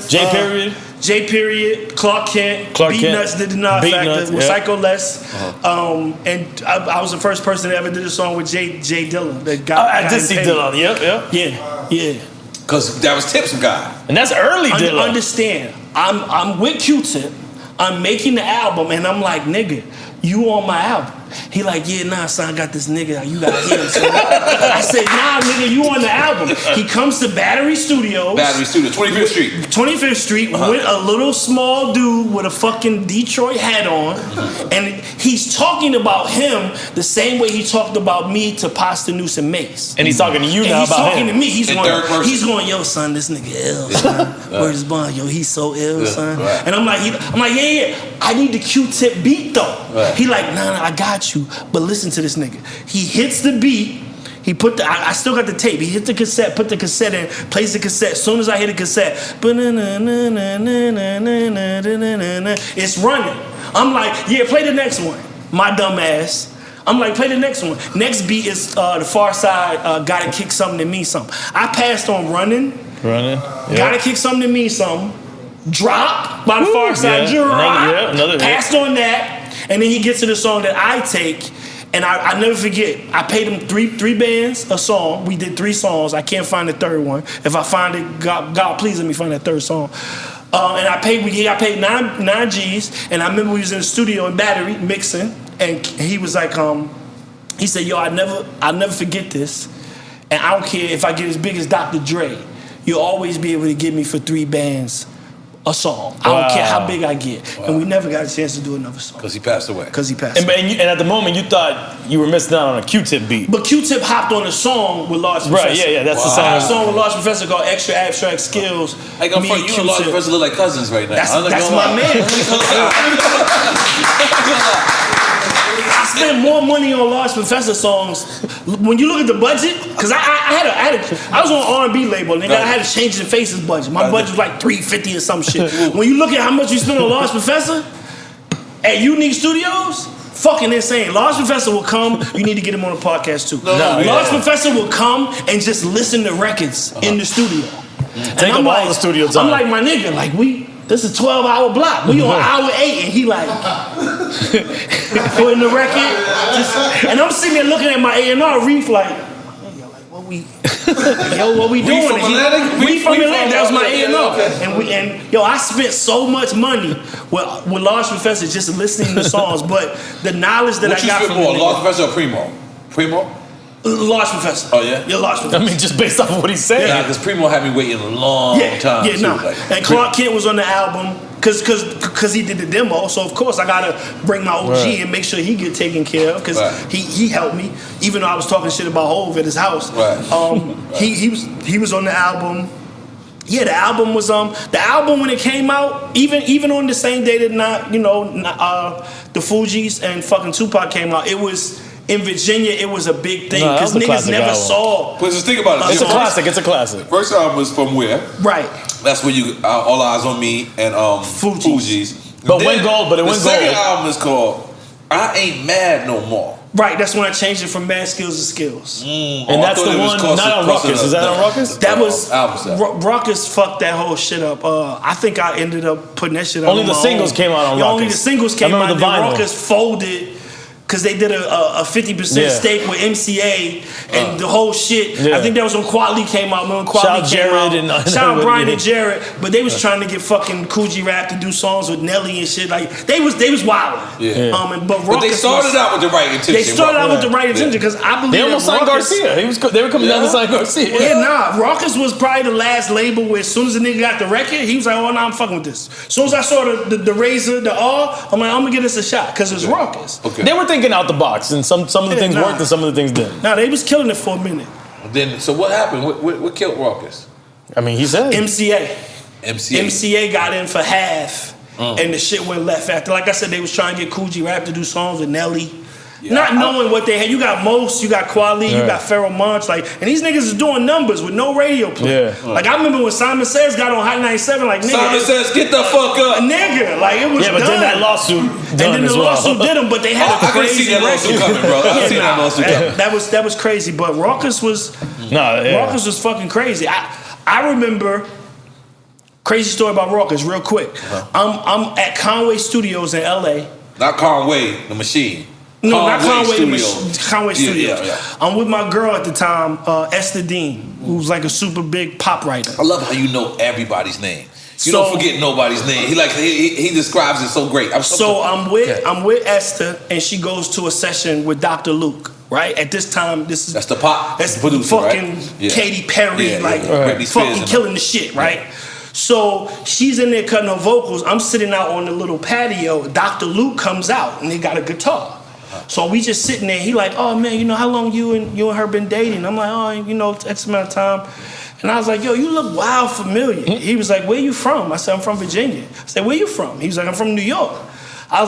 J. Period. Clark Kent. Beat Nuts did the N.O.R.E Factor with Psycho Les. And I was the first person that ever did a song with Jay Dilla. I did see Dilla. Yep. Yeah. Because that was Tip's guy. And that's early Dilla. Understand. I'm with Q-Tip. I'm making the album, and I'm like, nigga, you on my album. He like, yeah, nah, son, I got this nigga. You got him. So I said, nah, nigga, you on the album. He comes to Battery Studios. 25th Street. 25th Street with a little small dude with a fucking Detroit hat on. And he's talking about him the same way he talked about me to Pasta Noose and Mace. And he's talking to you now about him. He's talking to me. He's going, yo, son, this nigga ill, son. Where's Bond? Yo, he's so ill, son. Right. And I'm like, yeah. I need the Q-Tip beat, though. Right. He like, nah, I got you. But listen to this nigga. He hits the beat. He put the. I still got the tape. He hit the cassette, put the cassette in, plays the cassette. As soon as I hit the cassette, it's running. I'm like, yeah, play the next one. My dumb ass. I'm like, play the next one. Next beat is the Far Side. Gotta kick something to mean something. I passed on running. Yep. Gotta kick something to mean something. Drop by the Far Side. Another Passed on that. And then he gets to the song that I take, And I never forget, I paid him three bands a song. We did 3 songs. I can't find the third one. If I find it, God please let me find that third song. And he got paid 9 G's. And I remember we was in the studio in Battery mixing, and he was like, he said, yo, I'll never forget this. And I don't care if I get as big as Dr. Dre, you'll always be able to get me for 3 bands a song. I don't care how big I get. Wow. And we never got a chance to do another song. Because he passed away. And at the moment, you thought you were missing out on a Q-Tip beat. But Q-Tip hopped on a song with Large Professor. Right, yeah, that's the song. A song with Large Professor called Extra Abstract Skills. Like, you and Large Professor look like cousins right now. That's my man. I spent more money on Large Professor songs. When you look at the budget, because I was on R&B label, nigga. I had to change the Faces budget. My budget was like $350 or some shit. When you look at how much you spend on Large Professor at Unique Studios, fucking insane. Large Professor will come. You need to get him on the podcast too. Large Professor will come and just listen to records in the studio. Take him all the studio time. I'm like, my nigga, like this is a 12-hour block. We on hour 8, and he like putting the record. And I'm sitting there looking at my A&R Reef like what we doing? We from Atlanta. That was my A&R. And I spent so much money with Large Professor just listening to songs, but the knowledge that I got from Large Professor or Primo? Primo? Large Professor. Oh yeah? Yeah, Large Professor. I mean, just based off of what he's saying. Yeah, because Primo had me waiting a long time. Yeah, no. And Clark Kent was on the album because he did the demo. So of course I gotta bring my OG and make sure he get taken care of because he helped me. Even though I was talking shit about Hov at his house. He was on the album. Yeah, the album was the album when it came out, even on the same day that the Fugees and fucking Tupac came out, it was. In Virginia, it was a big thing because niggas never saw. But just think about it. It's a classic. It's a classic. First album was From Where? Right. That's where you All Eyes on Me and Fugees. But went gold. The second album is called I Ain't Mad No More. Right. That's when I changed it from Mad Skills to Skills. And that's the one not on Ruckus. Is that on Ruckus? That was Ruckus fucked that whole shit up. I think I ended up putting that shit on. Only the singles came out on Ruckus. Only the singles came out. Then Ruckus folded. Because they did a 50% stake with MCA and the whole shit. I think that was when Quali came out. Remember Quali came out? Shout out Brian and Jared. But they was trying to get fucking Coogee Rap to do songs with Nelly and shit. Like they was wild. But they started out with the right intention. They started out with the right intention because I believe they almost signed Garcia. They were coming down to sign Garcia. Ruckus was probably the last label where as soon as the nigga got the record, he was like, oh no, I'm fucking with this. As soon as I saw the Razor, the R, I'm like, I'm gonna give this a shot because it's Ruckus. They were thinking out the box, and some of the things worked and some of the things didn't. They was killing it for a minute. Then, so what happened? What killed Ruckus? I mean, he said MCA got in for half, and the shit went left after. Like I said, they was trying to get Coogee Rap to do songs with Nelly. Not knowing what they had. You got Most, you got Quali, you got Pharoah Monch, and these niggas is doing numbers with no radio play. Like I remember when Simon Says got on Hot 97, like nigga. Simon Says, get the fuck up, nigga. Like it was done. But then that lawsuit did them, but they had a crazy lawsuit coming, bro. I seen that lawsuit coming. That was crazy. But Ruckus was Ruckus was fucking crazy. I remember. Crazy story about Ruckus, real quick. I'm at Conway Studios in LA. Not Conway, the machine. No, not Conway Studios. I'm with my girl at the time, Esther Dean, who's like a super big pop writer. I love how you know everybody's name. You don't forget nobody's name. He describes it so great. I'm with Esther, and she goes to a session with Dr. Luke. Right at this time, that's the pop. That's the producer, fucking Katy Perry, fucking killing the shit, right? So she's in there cutting her vocals. I'm sitting out on the little patio. Dr. Luke comes out, and they got a guitar. So we just sitting there. He like, oh man, how long you and her been dating? I'm like, X amount of time. And I was like, yo, you look wild familiar. He was like, where you from? I said, I'm from Virginia. I said, where you from? He was like, I'm from New York. I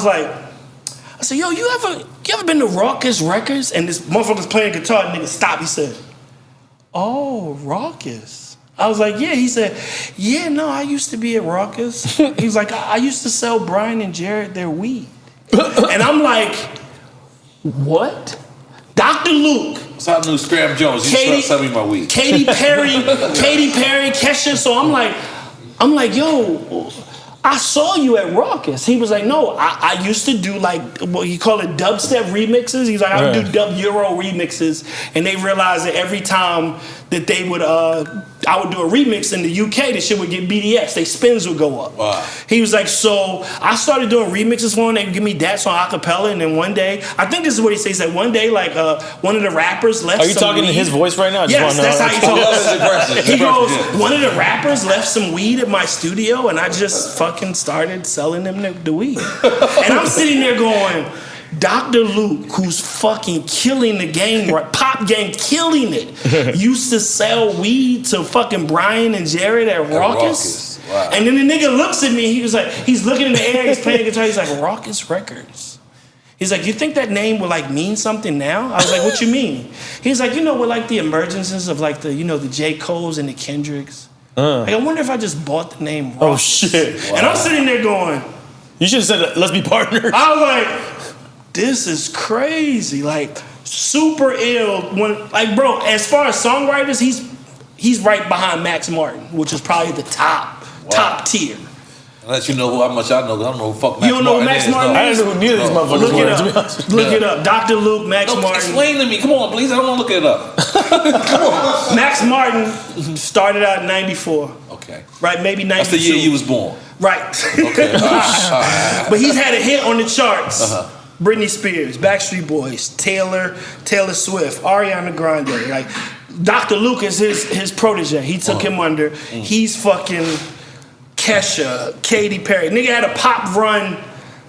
said, yo, you ever been to Ruckus Records? And this motherfucker's playing guitar, and nigga stopped. He said, oh, Ruckus. I was like, yeah. He said, yeah, no, I used to be at Ruckus. He was like, I used to sell Brian and Jared their weed. And I'm like, what? Dr. Luke. So I knew Scram Jones. You sell me my weed. Katy Perry, Kesha. So I'm like, yo, I saw you at Raucous. He was like, no, I used to do like, what he called it, dubstep remixes. He's like, I would do dub Euro remixes. And they realized that every time that they would, I would do a remix in the UK, the shit would get BDS. They spins would go up. Wow. He was like, so I started doing remixes for him. They would give me that song acapella. And then one day, I think this is what he says, that one day, like one of the rappers left. Are you talking in his voice right now? Yes, that's how he talks. He goes, yeah. one of the rappers left some weed at my studio and I just fucking started selling them the weed. And I'm sitting there going, Dr. Luke, who's fucking killing the game, pop game, killing it, used to sell weed to fucking Brian and Jared at Raucous. Wow. And then the nigga looks at me, he was like, he's looking in the air, he's playing guitar, he's like, Raucous Records. He's like, you think that name would like mean something now? I was like, what you mean? He's like, you know, with like the emergences of like the, you know, the J. Coles and the Kendricks. Like, I wonder if I just bought the name Raucous. Oh shit. Wow. And I'm sitting there going, you should have said, let's be partners. I was like, this is crazy. Like, super ill. When, like, bro, as far as songwriters, he's right behind Max Martin, which is probably the top tier. I'll let you know how much I know. I don't know who fuck Max Martin is. You don't know who Max Martin is? I didn't know who neither of these motherfuckers Look were, it to be up. honest. Look it up. Dr. Luke, Max Martin. Explain to me. Come on, please. I don't want to look it up. Come on. Max Martin started out in 94. Okay. Right, maybe 92. That's the year you was born. Right. Okay. All right. But he's had a hit on the charts. Britney Spears, Backstreet Boys, Taylor Swift, Ariana Grande. Like, Dr. Luke is his protege. He took him under. He's fucking Kesha, Katy Perry. Nigga had a pop run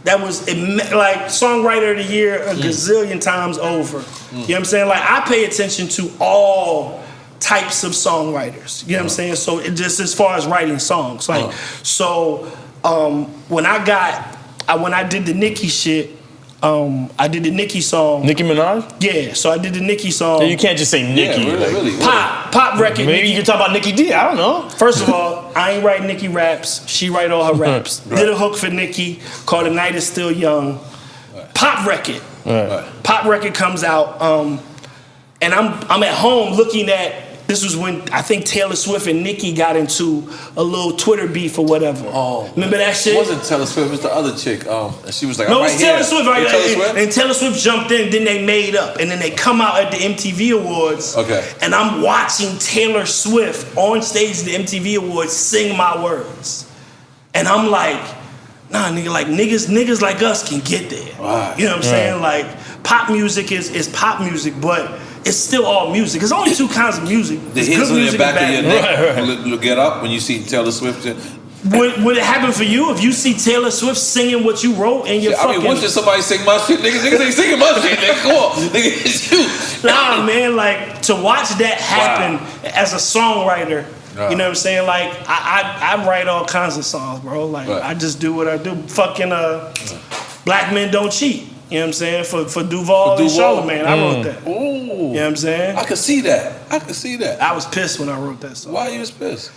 that was like songwriter of the year a gazillion times over. You know what I'm saying? Like, I pay attention to all types of songwriters. You know what I'm saying? So it just as far as writing songs. Like, so when I did the Nicki shit, I did the Nicki song. Nicki Minaj? Yeah, so I did the Nicki song. Yeah, you can't just say Nicki. Yeah, really. Pop record. Maybe you can talk about Nicki D. I don't know. First of all, I ain't write Nicki raps. She write all her raps. Did a hook for Nicki called "The Night Is Still Young." Pop record. Pop record comes out, and I'm at home looking at. This was when I think Taylor Swift and Nicki got into a little Twitter beef or whatever. Oh, remember that shit? It wasn't Taylor Swift, it was the other chick. And she was like, no, I'm it's right Taylor here. Swift. Right? Taylor Swift? And Taylor Swift jumped in, then they made up. And then they come out at the MTV Awards. Okay. And I'm watching Taylor Swift on stage at the MTV Awards sing my words. And I'm like, nah, nigga, like niggas like us can get there. Right. You know what I'm saying? Like, pop music is pop music, but it's still all music. There's only two kinds of music. The It's hits good on music your and back of bad your music. neck will get up when you see Taylor Swift. Would it happen for you if you see Taylor Swift singing what you wrote in your fucking... I mean, once did somebody sing my shit? Niggas ain't singing my shit, nigga. Come on. Nigga, it's you. Nah, man, like, to watch that happen as a songwriter, you know what I'm saying? Like, I write all kinds of songs, bro. Like, I just do what I do. Fucking Black Men Don't Cheat. You know what I'm saying? For Duval and Charlamagne, I wrote that. Ooh. You know what I'm saying? I could see that. I was pissed when I wrote that song. Why you was pissed?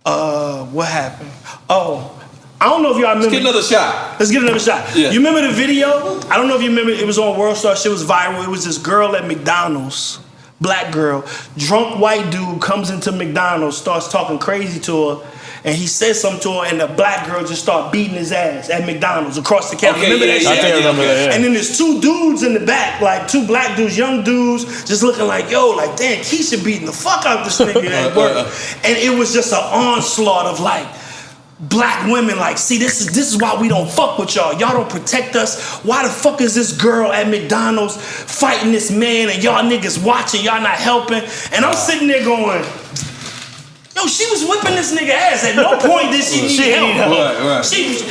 What happened? Oh, I don't know if y'all remember. Let's get another shot. Let's get another shot. Yeah. You remember the video? I don't know if you remember. It was on World Star. Shit was viral. It was this girl at McDonald's, black girl, drunk white dude comes into McDonald's, starts talking crazy to her. And he says something to her, and the black girl just start beating his ass at McDonald's across the counter. Remember that shit? I think I remember that, yeah. And then there's two dudes in the back, like two black dudes, young dudes, just looking like, yo, like, damn, Keisha beating the fuck out of this nigga at work. And it was just an onslaught of like, black women, like, see, this is why we don't fuck with y'all. Y'all don't protect us. Why the fuck is this girl at McDonald's fighting this man and y'all niggas watching, y'all not helping? And I'm sitting there going, yo, she was whipping this nigga ass. At no point did she need help. Right.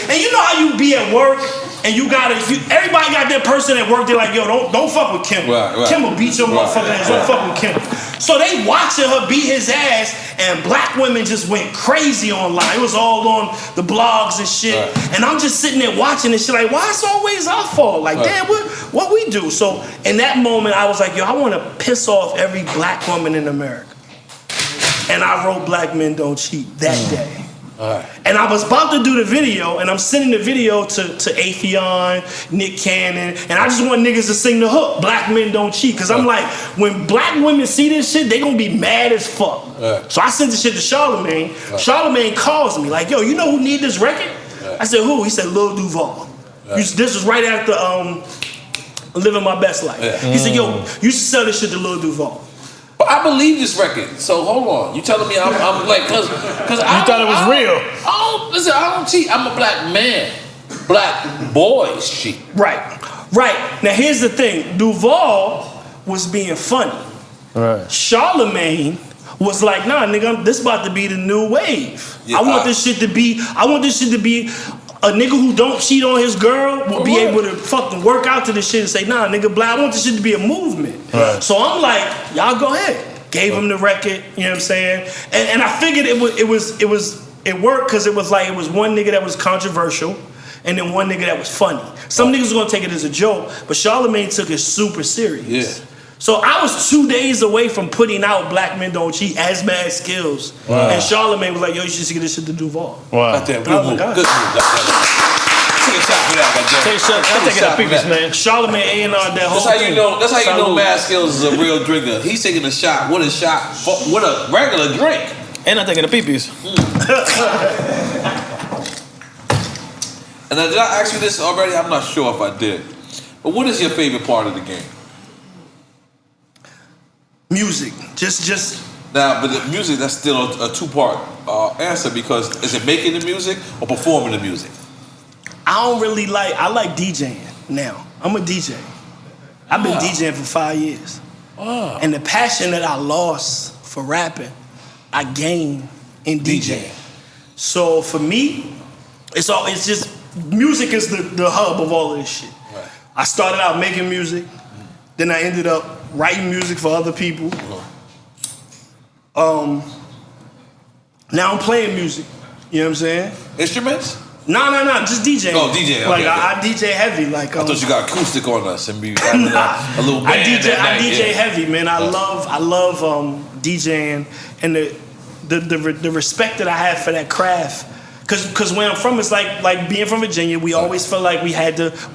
And you know how you be at work and you gotta, everybody got that person at work, they're like, yo, don't fuck with Kim. Right. Kim will beat your motherfucking ass. Don't fuck with Kim. So they watching her beat his ass, and black women just went crazy online. It was all on the blogs and shit. Right. And I'm just sitting there watching this shit like, why it's always our fault? Like, damn, what we do? So in that moment, I was like, yo, I want to piss off every black woman in America. And I wrote Black Men Don't Cheat that day. And I was about to do the video, and I'm sending the video to Afion, Nick Cannon, and I just want niggas to sing the hook, Black Men Don't Cheat, because I'm like, when black women see this shit, they gonna be mad as fuck. So I sent the shit to Charlamagne. Charlamagne calls me, like, yo, you know who need this record? I said, who? He said, Lil Duval. This was right after Living My Best Life. He said, yo, you should sell this shit to Lil Duval. But I believe this record. So hold on. You telling me I'm like, cause I thought it was real. Listen, I don't cheat. I'm a black man. Black boys cheat. Right. Now here's the thing. Duval was being funny. Right. Charlemagne was like, nah, nigga, this about to be the new wave. Yeah, I want this shit to be a nigga who don't cheat on his girl will be able to fucking work out to this shit and say, nah, nigga, black, I want this shit to be a movement. Right. So I'm like, y'all go ahead. Gave him the record, you know what I'm saying? And I figured it worked because it was one nigga that was controversial and then one nigga that was funny. Some niggas was gonna take it as a joke, but Charlemagne took it super serious. Yeah. So I was 2 days away from putting out Black Men Don't Cheat as Mad Skillz. Wow. And Charlemagne was like, yo, you should get this shit to Duval. Wow. Good move. Take a shot for that, Take a shot. I'm taking a peepers, man. Charlemagne A&R that whole That's how you thing. know. That's how you know Salute. Mad Skillz is a real drinker. He's taking a shot. What a shot! What a regular drink. And I'm taking the peepees. And did I ask you this already? I'm not sure if I did. But what is your favorite part of the game? Music. Just. Now, but the music, that's still a two-part answer because is it making the music or performing the music? I like DJing now. I'm a DJ. I've been DJing for 5 years. And the passion that I lost for rapping, I gained in DJing. So for me, it's just music is the hub of all of this shit. Right. I started out making music, then I ended up writing music for other people. Now I'm playing music. You know what I'm saying? Instruments? No, just DJing. Oh, DJing. Like Okay, I DJ heavy. Like I thought you got acoustic on us and be having a little band. I DJ heavy, man. I love DJing and the respect that I have for that craft. Cause where I'm from, it's like being from Virginia. We always felt like we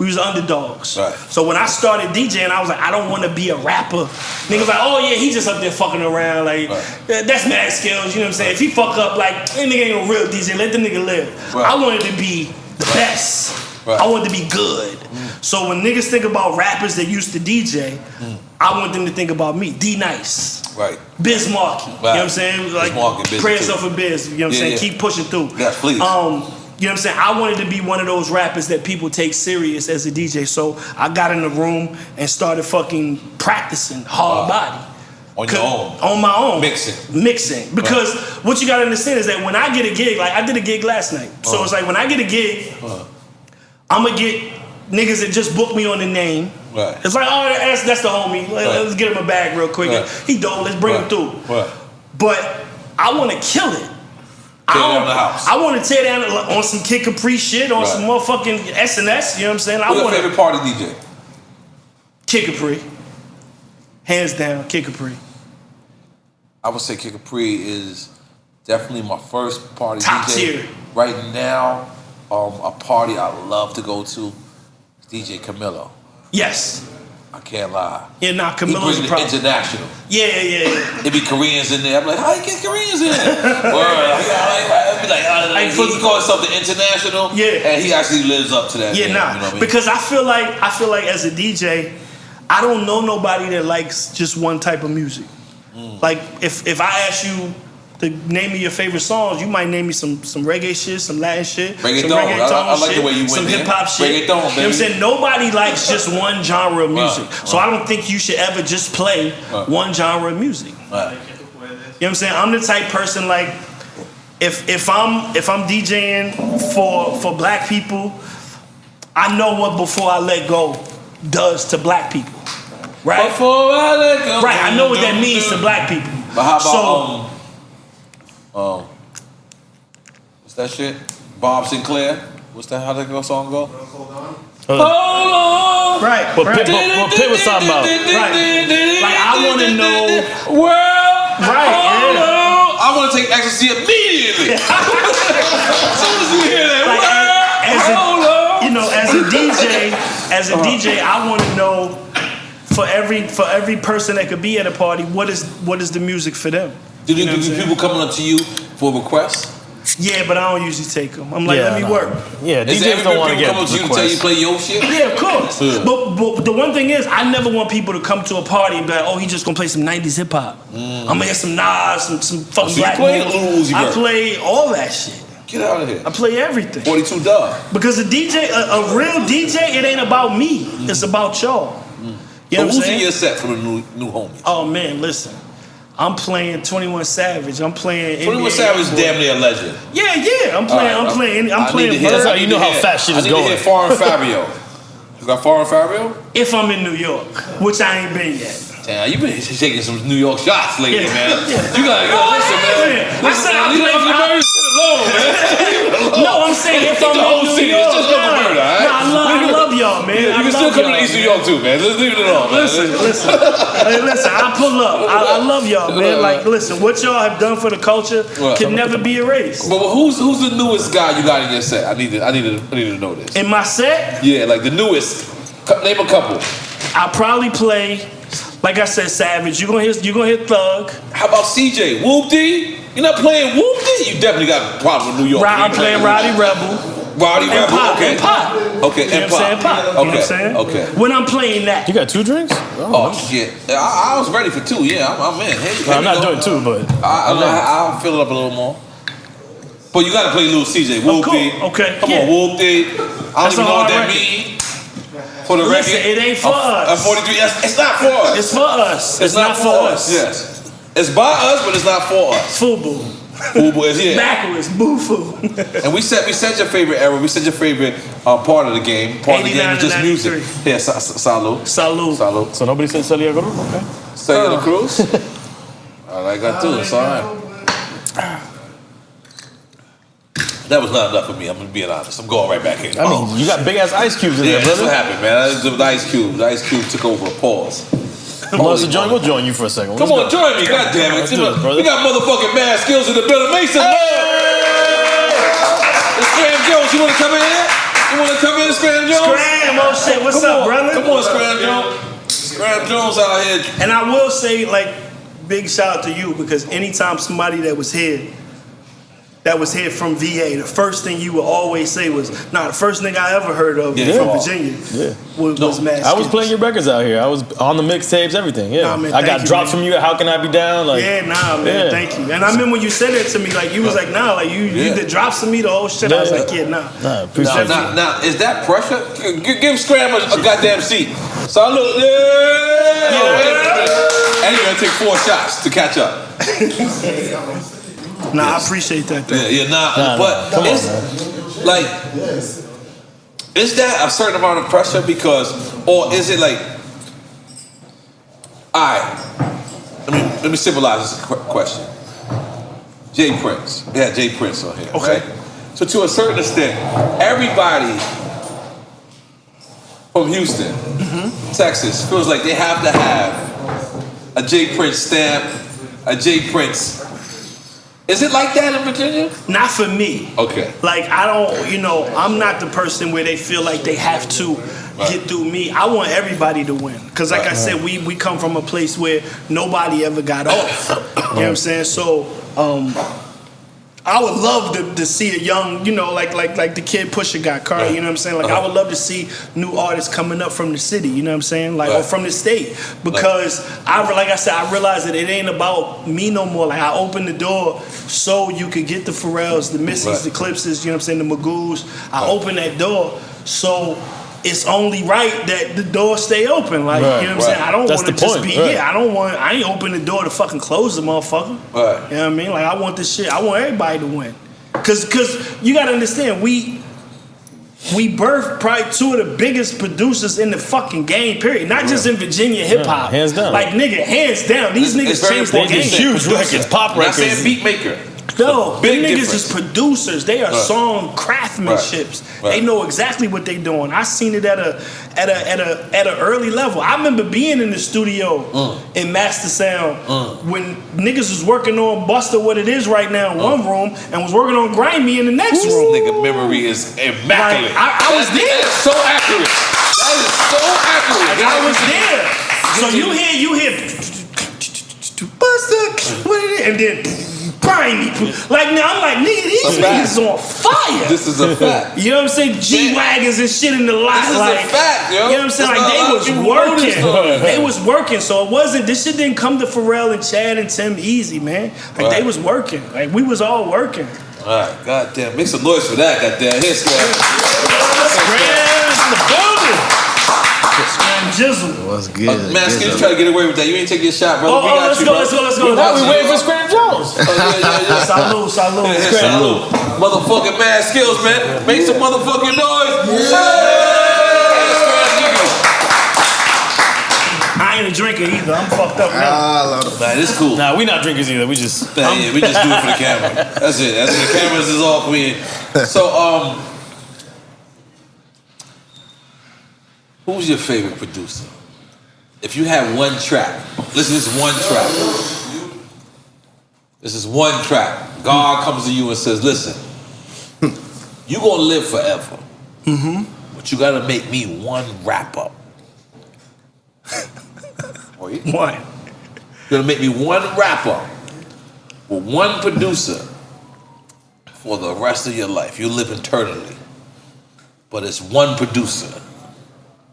was underdogs. Right. So when I started DJing, I was like, I don't want to be a rapper. Niggas like, oh yeah, he just up there fucking around. Like that's Mad Skillz. You know what I'm saying? If he fuck up, like that nigga ain't no real DJ. Let the nigga live. Right. I wanted to be the best. Right. I wanted to be good. So when niggas think about rappers that used to DJ, I want them to think about me. D-Nice. Right. Biz Markie. You know what I'm saying? Like, pray yourself for Biz. You know what I'm saying? Keep pushing through. Yeah, please. You know what I'm saying? I wanted to be one of those rappers that people take serious as a DJ. So I got in the room and started fucking practicing hard body. On your own? On my own. Mixing. Because what you gotta understand is that when I get a gig, like I did a gig last night. So it's like when I get a gig, I'm gonna get niggas that just booked me on the name. Right. It's like, oh, that's the homie. Let's get him a bag real quick. Right. He dope. Let's bring him through. Right. But I want to kill it. Tear down the house. I want to tear down on some Kid Capri shit, on some motherfucking SNS. You know what I'm saying? What's your favorite party DJ? Kid Capri. Hands down, Kid Capri. I would say Kid Capri is definitely my first party Top DJ. tier. Right now, a party I love to go to is DJ Camilo. Yes. I can't lie. Yeah, nah, He Camilo's brings a the international. Yeah. It be Koreans in there. I'm like, how you get Koreans in? He calls something international. Yeah. And he actually lives up to that. Yeah, name, nah. You know what I mean? Because I feel like as a DJ, I don't know nobody that likes just one type of music. Like if I ask you to name me your favorite songs, you might name me some reggae shit, some Latin shit, Reggaeton. some reggaeton I like shit, the way you went some there. hip hop shit. Reggaeton, You know what I'm baby. saying? Nobody likes just one genre of music. So I don't think you should ever just play one genre of music. Right. You know what I'm saying? I'm the type person like if I'm DJing for black people, I know what Before I Let Go does to black people. Right? Before I Let Go. Right, I know what that means to black people. But how about what's that shit? Bob Sinclair. What's that? How that song go? Hold on. Right. What Pitt was talking about. Right. Like I want to know. Right. Hold on. I want to take ecstasy immediately. As soon as you hear that as a DJ, I want to know for every person that could be at a party, what is the music for them? Do people coming up to you for requests? Yeah, but I don't usually take them. I'm like, let me work. Yeah, Is DJs don't want to get come up to you to tell you play your shit? Yeah, of course. But the one thing is, I never want people to come to a party and be like, oh, he just gonna play some 90s hip hop. I'm gonna hear some Nas, some fucking So black music. I play all that shit. Get out of here. I play everything. 42 Dub. Because a DJ, a real DJ, it ain't about me. It's about y'all. You know what I'm who's saying? in your set from the new homies? Oh man, listen. I'm playing 21 Savage. I'm playing 21 Savage is damn near a legend. Yeah. I'm playing. That's how you know how fast shit is going. I need to hear Foreign Fabio. You got Foreign Fabio? If I'm in New York, which I ain't been yet. Damn, you been taking some New York shots lately, man. Yeah. You gotta listen, man. I said I Leave Uncle Murray shit alone, man. No, I'm saying if I'm the whole in New city. York, It's just Uncle Murray, all right? I love y'all, man. You can still come to East New York too, man. Just leave it alone, man. Listen. I pull up. I love y'all, man. Like, listen, what y'all have done for the culture can never be erased. But who's the newest guy you got in your set? I need to know this. In my set? Yeah, like the newest. Name a couple. I'll probably play, like I said, Savage. You gonna hear Thug. How about CJ? Whoop-dee? You're not playing Whoop-dee? You definitely got a problem with New York. I'm playing Roddy Rebel. Roddy Rebel, okay. And Pop. Okay, You know and what I'm saying? Pop. Pop. You know what I'm saying? Okay. When I'm playing that. You got 2 drinks? Oh shit! I was ready for 2. Yeah, I'm in. Hey, I'm not doing 2, but I'll fill it up a little more. But you gotta play Lil CJ. Whoop-dee. Cool. Okay. Come on, Whoop-dee. I don't even know what that means. For the Listen, record, it ain't for us. 43. It's not for us. It's for us. It's not for us. Yes. It's by us, but it's not for us. Fubu. Fubu is here. Backwards. Boo-foo. And we said your favorite era. We said your favorite part of the game. Part of the game is just music. Yeah, salud. So nobody said Celia Cruz? Okay. Celia Cruz? All right, I got 2. It's all right. That was not enough for me. I'm gonna be honest. I'm going right back in. I mean, you got big ass ice cubes in there, that's brother. what happened, man. The Ice Cube. The Ice Cube took over a pause. We'll join you for a second. Come on, join me. God damn it. We got motherfucking mad skills in the building. Make some noise. It's Scram Jones. You wanna come in here? You wanna come in, Scram Jones? Scram, oh shit. What's up, brother? Come on, Scram Jones. Scram Jones out here. And I will say, like, big shout out to you, because anytime somebody that was here from VA, the first thing you would always say was, the first nigga I ever heard of from Virginia was Mad I was Skillz. playing your records out here. I was on the mixtapes, everything. Yeah, Nah, man, I got thank you, drops man. from you. How can I be down? Like, man, thank you. And I remember when you said it to me, like, you was like, you did drops to me the whole shit. I was like, appreciate it. Now, is that pressure? Give Scram a goddamn seat. Salute. And you're gonna take 4 shots to catch up. I appreciate that. Though. But it's like, is that a certain amount of pressure or is it like, all right, let me symbolize this question. Jay Prince, Jay Prince on here. Okay. Right? So to a certain extent, everybody from Houston, Texas, feels like they have to have a Jay Prince stamp, a Jay Prince. Is it like that in Virginia? Not for me. Okay. Like, I don't, I'm not the person where they feel like they have to get through me. I want everybody to win. Because like I said, we come from a place where nobody ever got off. You know what I'm saying? So, I would love to see a young, like the kid Pusha got Cardi, you know what I'm saying? Like, I would love to see new artists coming up from the city, you know what I'm saying? Like, or from the state. Because, like I said, I realized that it ain't about me no more. Like, I opened the door so you could get the Pharrells, the Missies, the Clipses, you know what I'm saying, the Magoos. I opened that door so it's only right that the door stay open. Like, you know what I'm saying? I don't want to just be, I ain't open the door to fucking close the motherfucker. Right. You know what I mean? Like, I want this shit, I want everybody to win. Cause you gotta understand, we birthed probably 2 of the biggest producers in the fucking game, period. Not just in Virginia hip hop. Hands down. Like, nigga, hands down. These niggas changed the game. Huge records, pop records. Not saying beat maker. No, Big them niggas difference. is producers. They are song craftsmanships. They know exactly what they doing. I seen it at a early level. I remember being in the studio in Master Sound when niggas was working on Busta What It Is right now in one room and was working on Grimy in the next room. Nigga, memory is immaculate. Like, I was there. That's so accurate. That is so accurate. I was there. So you hear Busta What It Is, and then Grimy. Like, now I'm like, nigga, these niggas on fire. This is a fact. You know what I'm saying? G-Wagons and shit in the lot. This is like, a fact, yo. You know what I'm saying? Like, they was working. They was working. So it wasn't, this shit didn't come to Pharrell and Chad and Tim easy, man. Like, they was working. Like, we was all working. All right, goddamn. Make some noise for that, goddamn. Here's Scram. Scram's in the building. Scram Jizzle. What's good? Man, Skillz try to get away with that. You ain't take your shot, brother. We got let's you, go, bro. let's go. Now we waiting for Scram Jones. Yeah. Salute. Salute. Motherfucking mad Skillz, man. Make some motherfucking noise. I ain't a drinker either. I'm fucked up now. Nah, this cool. Nah, we not drinkers either. We just we just do it for the camera. That's it. That's the cameras is all we in. So, who's your favorite producer? If you had one track, listen, this is one track. This is one track. God comes to you and says, listen, you gonna live forever. But you gotta make me one rapper. One. You're gonna make me one rapper with one producer for the rest of your life. You live eternally. But it's one producer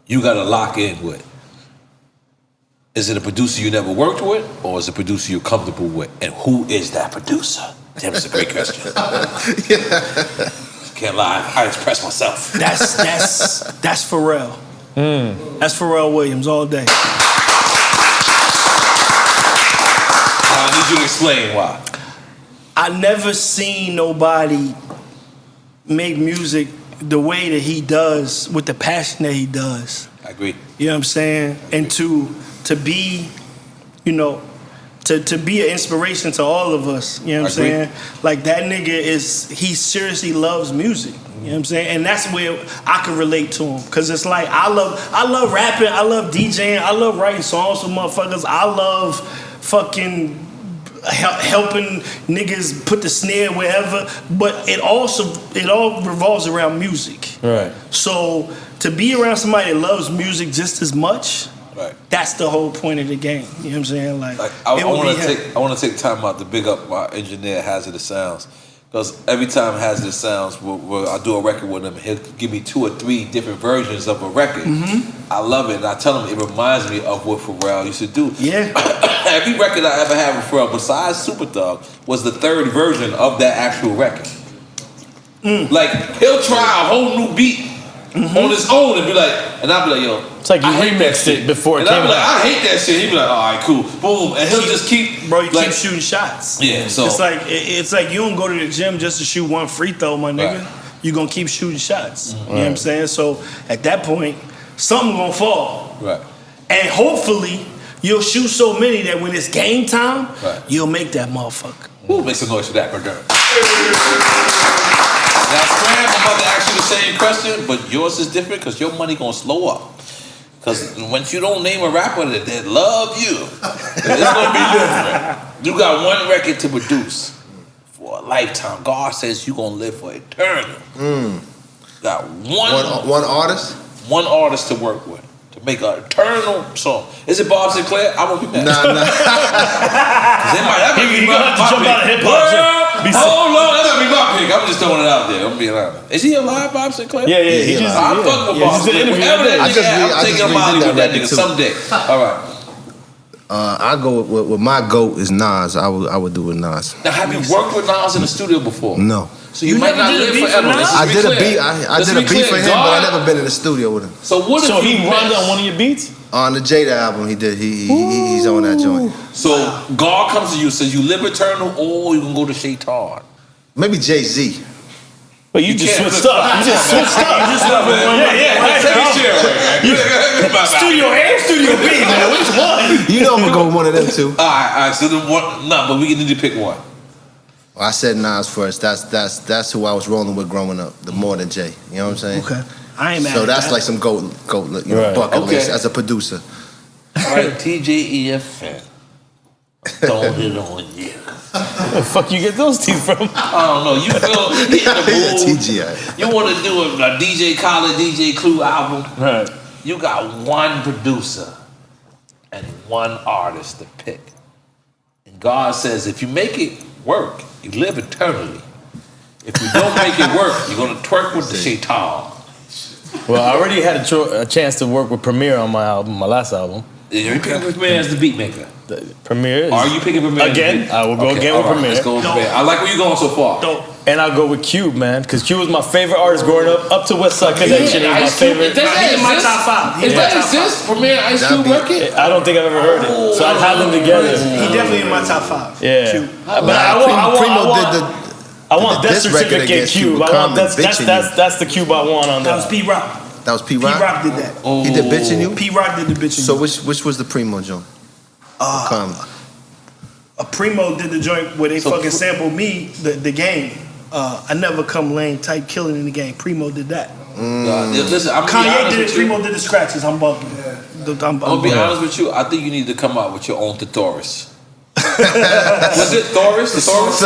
you gotta lock in with. Is it a producer you never worked with, or is it a producer you're comfortable with? And who is that producer? Damn, that's a great question. Can't lie, I express myself. That's Pharrell. That's Pharrell Williams all day. I need you to explain why. I never seen nobody make music the way that he does, with the passion that he does. I agree. You know what I'm saying? And to be, you know, to be an inspiration to all of us. You know what I'm saying? Like, that nigga he seriously loves music. You know what I'm saying? And that's where I can relate to him. Cause it's like, I love rapping, I love DJing, I love writing songs for motherfuckers, I love fucking helping niggas put the snare wherever, but it all revolves around music. Right. So to be around somebody that loves music just as much, that's the whole point of the game. You know what I'm saying? Like I want to take time out to big up my engineer, Hazardous Sounds, because every time Hazardous Sounds, I do a record with him, he'll give me 2 or 3 different versions of a record. I love it, and I tell him it reminds me of what Pharrell used to do. Yeah. Every record I ever had with Pharrell, besides Super Thug, was the 3rd version of that actual record. Like, he'll try a whole new beat on his own and be like, and I'll be like, yo, it's like you remixed it before it and came I'll be like, out. I hate that shit. He'll be like, all right, cool, boom, and he'll just keep, bro, you like, keep shooting shots. Yeah, so it's like you don't go to the gym just to shoot one free throw, my nigga. You're gonna keep shooting shots. You know what I'm saying? So at that point, something gonna fall. Right. And hopefully you'll shoot so many that when it's game time, you'll make that motherfucker. Ooh, make some noise for that, my girl. Now, Scram, I'm about to ask you the same question, but yours is different because your money gonna slow up. Because once you don't name a rapper that love you, it's gonna be different. You got one record to produce for a lifetime. God says you gonna live for eternity. Got one artist? One artist to work with. To make an eternal song. Is it Bob Sinclair? I won't be mad. Nah. You're gonna have to jump out of hip-hop. Hold on, that might be my pick. I'm just throwing it out there. I'm being honest. Is he alive, Bob Sinclair? Yeah. I'm fucking with Bob Sinclair. Whatever that nigga, I'm taking him out with that nigga someday. All right. I go with my GOAT is Nas. I would do with Nas. Now, have you worked with Nas in the studio before? No. So you might not live forever. I did a beat. I did a beat for him, but I never been in the studio with him. So what if he run on one of your beats? On the Jada album, he did. He's on that joint. So God comes to you, says you live eternal, or you can go to Shaitan. Maybe Jay-Z. But you just switched up. You just switched up. You just love it. Studio A, Studio B, man. Which one? You know I'm gonna go with one of them two. All right. So then but we need to pick one. Well, I said Nas first. That's who I was rolling with growing up. The more than Jay. You know what I'm saying? Okay. I ain't mad. So that's like some goat bucket list as a producer. All right, TJEFN. Throwing it on you. Where the fuck you get those teeth from? I don't know. You feel in the mood. TGI. You want to do a DJ Khaled, DJ Clue album. Right. You got one producer and one artist to pick. And God says, if you make it work, you live eternally. If you don't make it work, you're gonna twerk with the shaitan. Well, I already had a chance to work with Premier on my album, my last album. You're picking Premier as the beat maker. Premier. Are you picking Premier again? I will go again with Premier. Let's go with Premier. I like where you're going so far. And I'll go with Cube, man, because Cube was my favorite artist growing up to West Side Connection. He's my favorite. He's in my top 5. Is that exist? Premier Ice Cube record? I don't think I've ever heard it, so I'd have them together. He definitely in my top 5. Yeah, Cube. but I want Death Certificate Cube. I want that's the Cube I want on that. That was P-Rock. That was P-Rock? P-Rock did that. He did Bitchin' You? P-Rock did the Bitchin' You. So which was the Primo joint? A Primo did the joint where they fucking sampled me, the game. I never come lane type killing in the game. Primo did that. Listen, Kanye did it. Primo did the scratches. I'm bugging. I'll be honest with you. I think you need to come out with your own thesaurus. Was it Thoris? Thesaurus.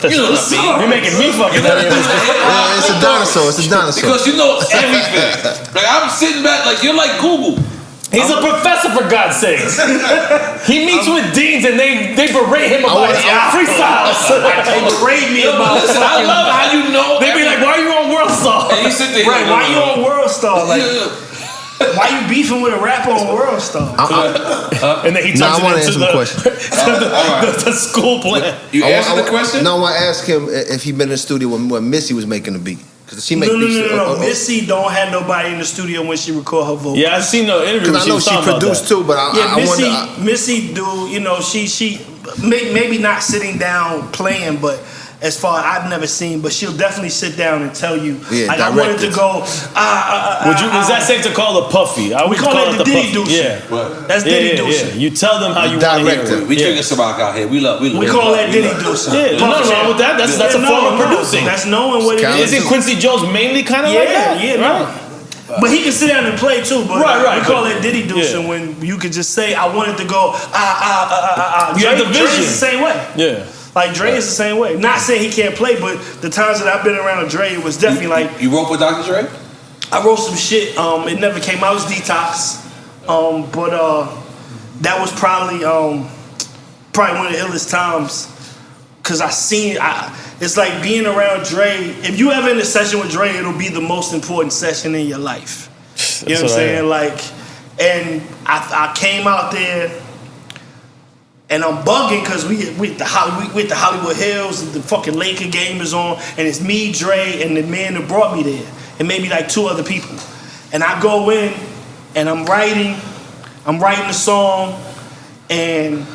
You know what I mean? You're making me fucking that. Yeah, it's a dinosaur. It's a dinosaur. Because you know everything. Like I'm sitting back, like you're like Google. He's a professor, for God's sakes. He meets with deans and they berate him about his freestyles. They berate me about. Listen, I love how you know. They be like, "Why are you on World Star?" And you sit there, right? Why you on World Star? Like, why you beefing with a rapper on World Star? And then he turns it into the school plan. You answered the question? No, I asked him if he been in the studio when Missy was making the beat. Cause she make beats. No. Missy don't have nobody in the studio when she record her vocals. Yeah, I seen the interview. Cause I know she produced too, but Missy do. You know, she maybe not sitting down playing, but as far as I've never seen, but she'll definitely sit down and tell you. Yeah, like I wanted to go. Is that safe to call the Puffy? We call it the Diddy Deuce. Yeah, that's Diddy Deuce. You tell them how you want to hear it. We drinking Ciroc out here. We call that Diddy Deuce. Yeah, there's nothing wrong with that. That's a form of producing. That's knowing what it is. Isn't Quincy Jones mainly kind of like that? Yeah, right. But he can sit down and play too. But right. We call that Diddy Deuce, and when you could just say, "I wanted to go." You have the vision. Dre's the same way. Yeah. Like Dre is the same way. Not saying he can't play, but the times that I've been around Dre, it was definitely like. You wrote with Dr. Dre? I wrote some shit. It never came out. It was Detox. But that was probably one of the illest times. Cause I seen it's like being around Dre. If you ever in a session with Dre, it'll be the most important session in your life. You know what I'm saying? Like, and I came out there. And I'm bugging because we at the Hollywood Hills, the fucking Laker game is on, and it's me, Dre, and the man that brought me there, and maybe like 2 other people. And I go in, and I'm writing the song, and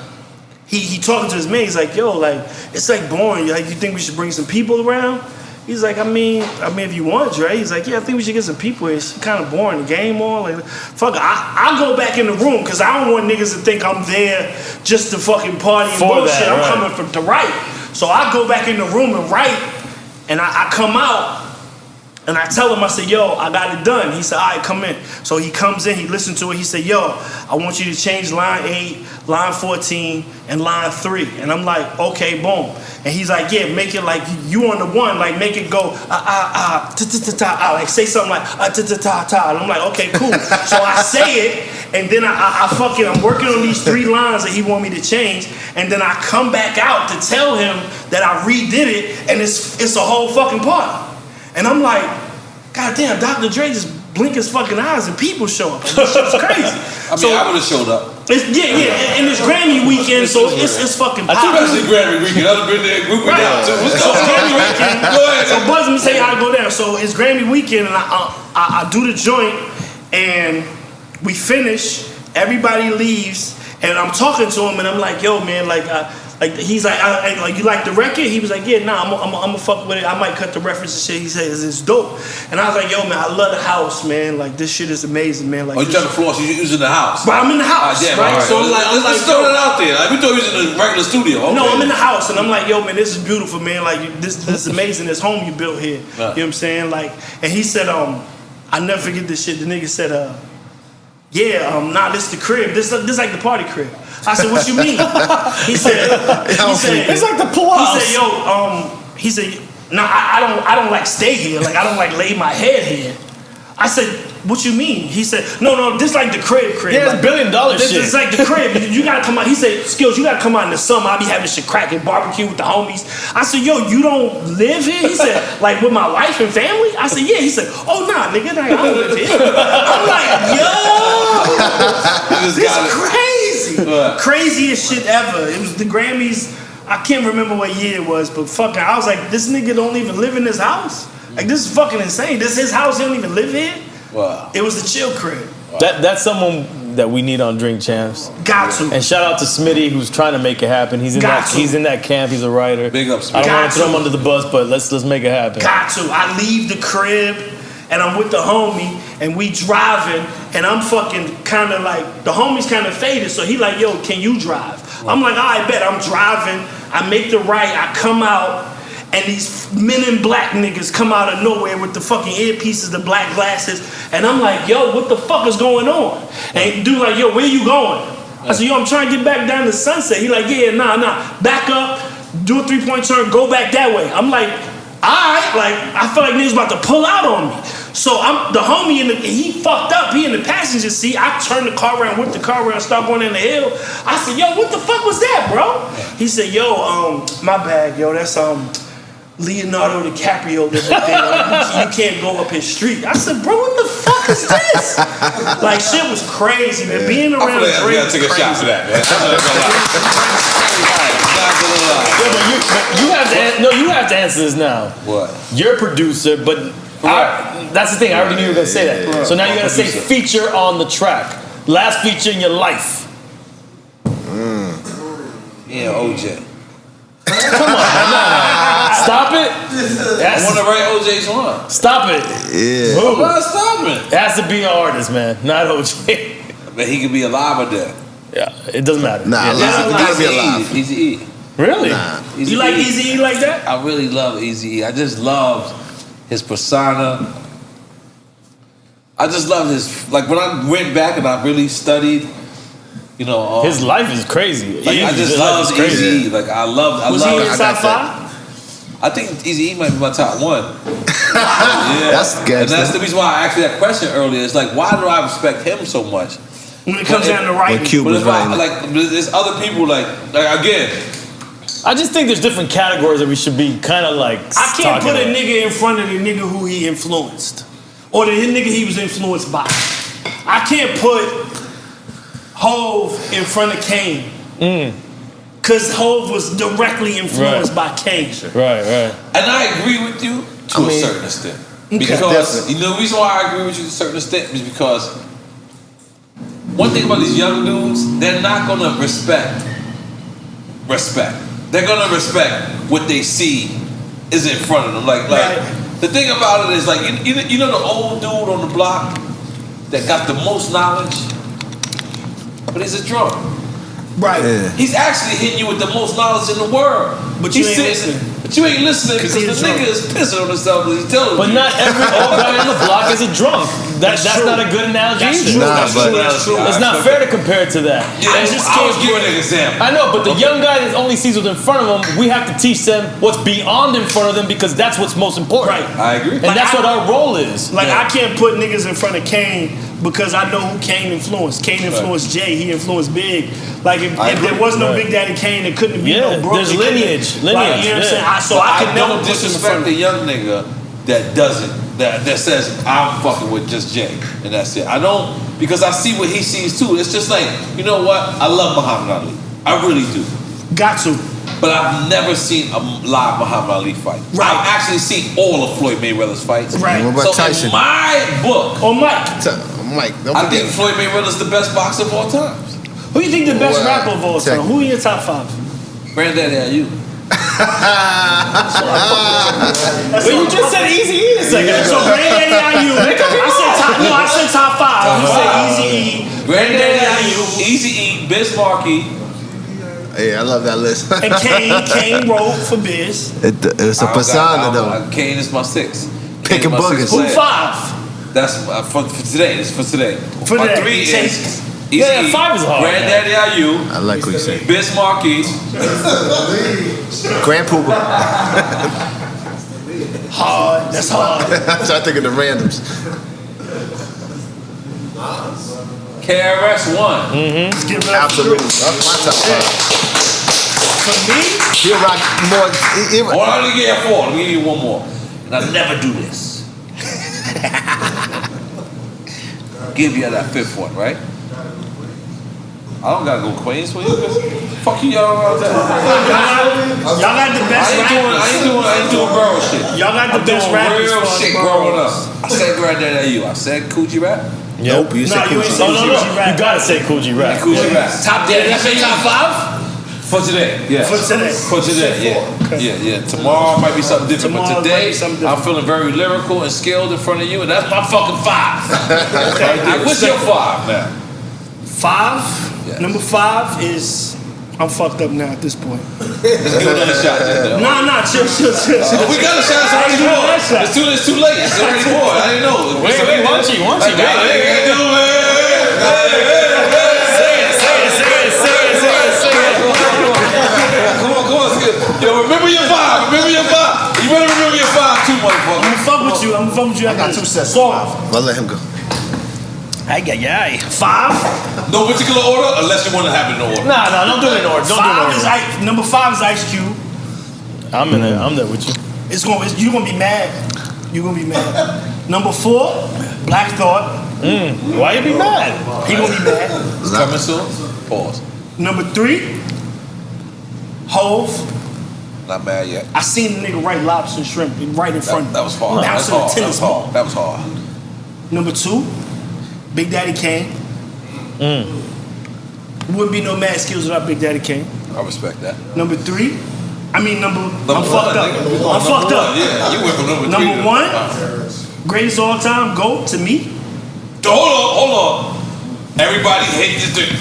he talking to his man. He's like, "Yo, like it's like boring. Like, you think we should bring some people around?" He's like, I mean, if you want, Dre. He's like, yeah, I think we should get some people here. It's kind of boring. The game on. Like, fuck it. I'll go back in the room because I don't want niggas to think I'm there just to fucking party and bullshit. I'm coming to write. So I go back in the room and write, and I come out, and I tell him, I said, yo, I got it done. He said, all right, come in. So he comes in, he listened to it. He said, yo, I want you to change line 8, line 14, and line 3. And I'm like, okay, boom. And he's like, yeah, make it like you on the 1, like make it go like say something like ta. And I'm like, okay, cool. So I say it, and then I'm working on these 3 lines that he want me to change, and then I come back out to tell him that I redid it, and it's a whole fucking party. And I'm like, God damn, Dr. Dre just blink his fucking eyes and people show up. Like, this shit's crazy. I would have showed up. And it's Grammy weekend, so it's fucking popping. I think it's Grammy weekend. I'd have been there grouping down too. What's going on? Grammy weekend. Go ahead. So Buzz, let me tell you how to go down. So it's Grammy weekend, and I do the joint, and we finish. Everybody leaves, and I'm talking to him, and I'm like, yo, man, like he's like, you like the record? He was like, yeah, nah, I'm gonna fuck with it. I might cut the reference and shit. He says it's dope, and I was like, yo, man, I love the house, man. Like this shit is amazing, man. Like, you trying to floss? You using the house? But I'm in the house, right? So I'm like, let's throw it out there. Like we thought you was in a regular studio. Okay. No, I'm in the house, and I'm like, yo, man, this is beautiful, man. Like this is amazing. This home you built here. You know what I'm saying? Like, and he said, I never forget this shit. The nigga said, nah, this the crib. This like the party crib. I said, what you mean? He said, it's like the pool house. He said, nah, I don't like stay here. Like I don't like lay my head here. I said, what you mean? He said, no, this like the crib. Yeah, it's $1 billion this shit. It's like the crib. You gotta come out. He said, Skillz, you gotta come out in the summer. I'll be having shit cracking, barbecue with the homies. I said, yo, you don't live here? He said, like with my wife and family? I said, yeah. He said, oh, nah, nigga, I don't live here. I'm like, yo, this is crazy. Craziest shit ever. It was the Grammys. I can't remember what year it was, but fucking, I was like, this nigga don't even live in this house? Like, this is fucking insane. This is his house, he don't even live here? Wow. It was the chill crib. Wow. That's someone that we need on Drink Champs. Got to. And shout out to Smitty, who's trying to make it happen. He's in that camp. He's a writer. Big up, Smitty. I don't want to throw him under the bus, but let's make it happen. Got to. I leave the crib and I'm with the homie and we driving and I'm fucking kind of like, the homie's kind of faded, so he like, yo, can you drive? I'm like, all right, bet. I'm driving. I make the right. I come out. And these men in black niggas come out of nowhere with the fucking earpieces, the black glasses. And I'm like, yo, what the fuck is going on? And dude like, yo, where you going? I said, yo, I'm trying to get back down to Sunset. He like, yeah, nah. Back up, do a 3-point turn, go back that way. I'm like, all right. Like, I feel like niggas about to pull out on me. So I'm the homie he fucked up. He in the passenger seat. I turned the car around, whipped the car around, started going in the hill. I said, yo, what the fuck was that, bro? He said, yo, my bad, yo, that's Leonardo DiCaprio living there. You can't go up his street. I said, bro, what the fuck is this? Like, shit was crazy, man. Being around Drake. We gotta take a shot for that, man. You have to answer this now. What? You're a producer, but that's the thing. I already knew you were gonna say that. So now you gotta say feature on the track. Last feature in your life. Yeah, OJ. Come on, man. Stop it. I want to write OJ's one. Stop it. Yeah. I'm not stopping. It has to be an artist, man, not OJ. But he could be alive or dead. Yeah, it doesn't matter. Nah, yeah, it gotta be alive. Easy-E. Really? Nah. You like Eazy-E like that? I really love Eazy-E. I just love his persona. I just love his, like when I went back and I really studied, you know. His life is crazy. Like, I just love Eazy-E. Like I love. Was he in your top 5? I think Eazy-E might be my top 1. Yeah. That's good. And that's the reason why I asked you that question earlier. It's like, why do I respect him so much? When it comes down to writing. When Cuba's writing. Like, there's other people like again. I just think there's different categories that we should be kind of like. I can't put a nigga in front of the nigga who he influenced, or the nigga he was influenced by. I can't put Hove in front of Kane. Because Hove was directly influenced by Kane. Right. And I agree with you to a certain extent. Because you know the reason why I agree with you to a certain extent is because one thing about these young dudes, they're not gonna respect. They're gonna respect what they see is in front of them. Like the thing about it is like you know the old dude on the block that got the most knowledge, but he's a drunk. Right. Yeah. He's actually hitting you with the most knowledge in the world. But you ain't listening. But you ain't listening because the nigga is pissing on himself when he's telling you. But not every old guy on the block is a drunk. That's not a good analogy either. That's true. It's not fair to compare it to that. Yeah, I was giving an example. I know, but the young guy that only sees what's in front of him, we have to teach them what's beyond in front of them because that's what's most important. Right. I agree. And that's what our role is. Like I can't put niggas in front of Kane because I know who Kane influenced. Kane influenced Jay. He influenced Big. Like if there was no Big Daddy Kane, it couldn't be no Brooklyn. There's lineage. Like, you know what I'm saying? So I could never disrespect the young nigga that doesn't, that says I'm fucking with just Jay and that's it. I don't, because I see what he sees too. It's just like, you know what? I love Muhammad Ali. I really do. Got to. But I've never seen a live Muhammad Ali fight. Right. I've actually seen all of Floyd Mayweather's fights. Right. What about So Tyson? in my book, Or Mike. Mike, don't I forget. think Floyd Mayweather's the best boxer of all time. Who you think the best Well, rapper of all time? Who in your top 5? Granddaddy, are you? But you just said Eazy-E a second ago. So Granddaddy IU. I said top 5. You said Eazy-E. Granddaddy IU, Eazy-E, Biz Markie. Yeah, I love that list. And Kane wrote for Biz. It's a persona though. Kane is my 6. Picking boogers. Who 5? That's for today. It's for today. For my today. 3 is Yeah, 5 is hard. Granddaddy IU. I like what you say. Biz Markie. Grand Pooba. Hard. That's hard. So I think of the randoms. KRS-One. Let's give it up. Absolutely. That's my top 5. For me, He'll rock more. Hold on, let me give you 4. Let me give you one more. And I never do this. Give you that 5th one, right? I don't gotta go Queens for you. Fuck you, y'all. y'all got the best rappers. I ain't doing borough shit. Y'all got the best rappers. Real shit growing up. I said right there at you. I said Coochie Rap. Nope, you said you ain't say Coochie Rap. You gotta say Coochie Rap. Coochie Rap. Top 10. That's your top 5? For today, yeah. For today. For today, yeah. Okay. Yeah. Tomorrow might be something different, Tomorrow but today might be something different. I'm feeling very lyrical and skilled in front of you, and that's my fucking 5. Okay. What's your 5 now? 5? Yes. Number 5 is I'm fucked up now at this point. Let's give another shot. Nah, chill. We got a shot. It's already poured. It's too late. It's already poured. I didn't know. Wait, why don't you? Come on, Skillz. Yo, remember your 5. You better remember your 5 too, motherfucker. I'm gonna fuck with you. I got 2 sets. So, I'll let him go. 5. No particular order, unless you want to have it in order. Nah, don't do it in order. Don't do it in order. Number 5 is Ice Cube. I'm there with you. You're gonna be mad. Number 4, Black Thought. Why you be mad? He gonna be mad. It's coming soon. Pause. Number 3, Hove. Not mad yet. I seen the nigga write lobster and shrimp right in front of me. That was hard. That was hard. Number 2, Big Daddy Kane. Wouldn't be no mad Skillz without Big Daddy Kane. I respect that. Number 3, I'm fucked up. I'm fucked up. Yeah, you went from number 3. Number 1, greatest all time GOAT to me. Hold on. Everybody hate this thing.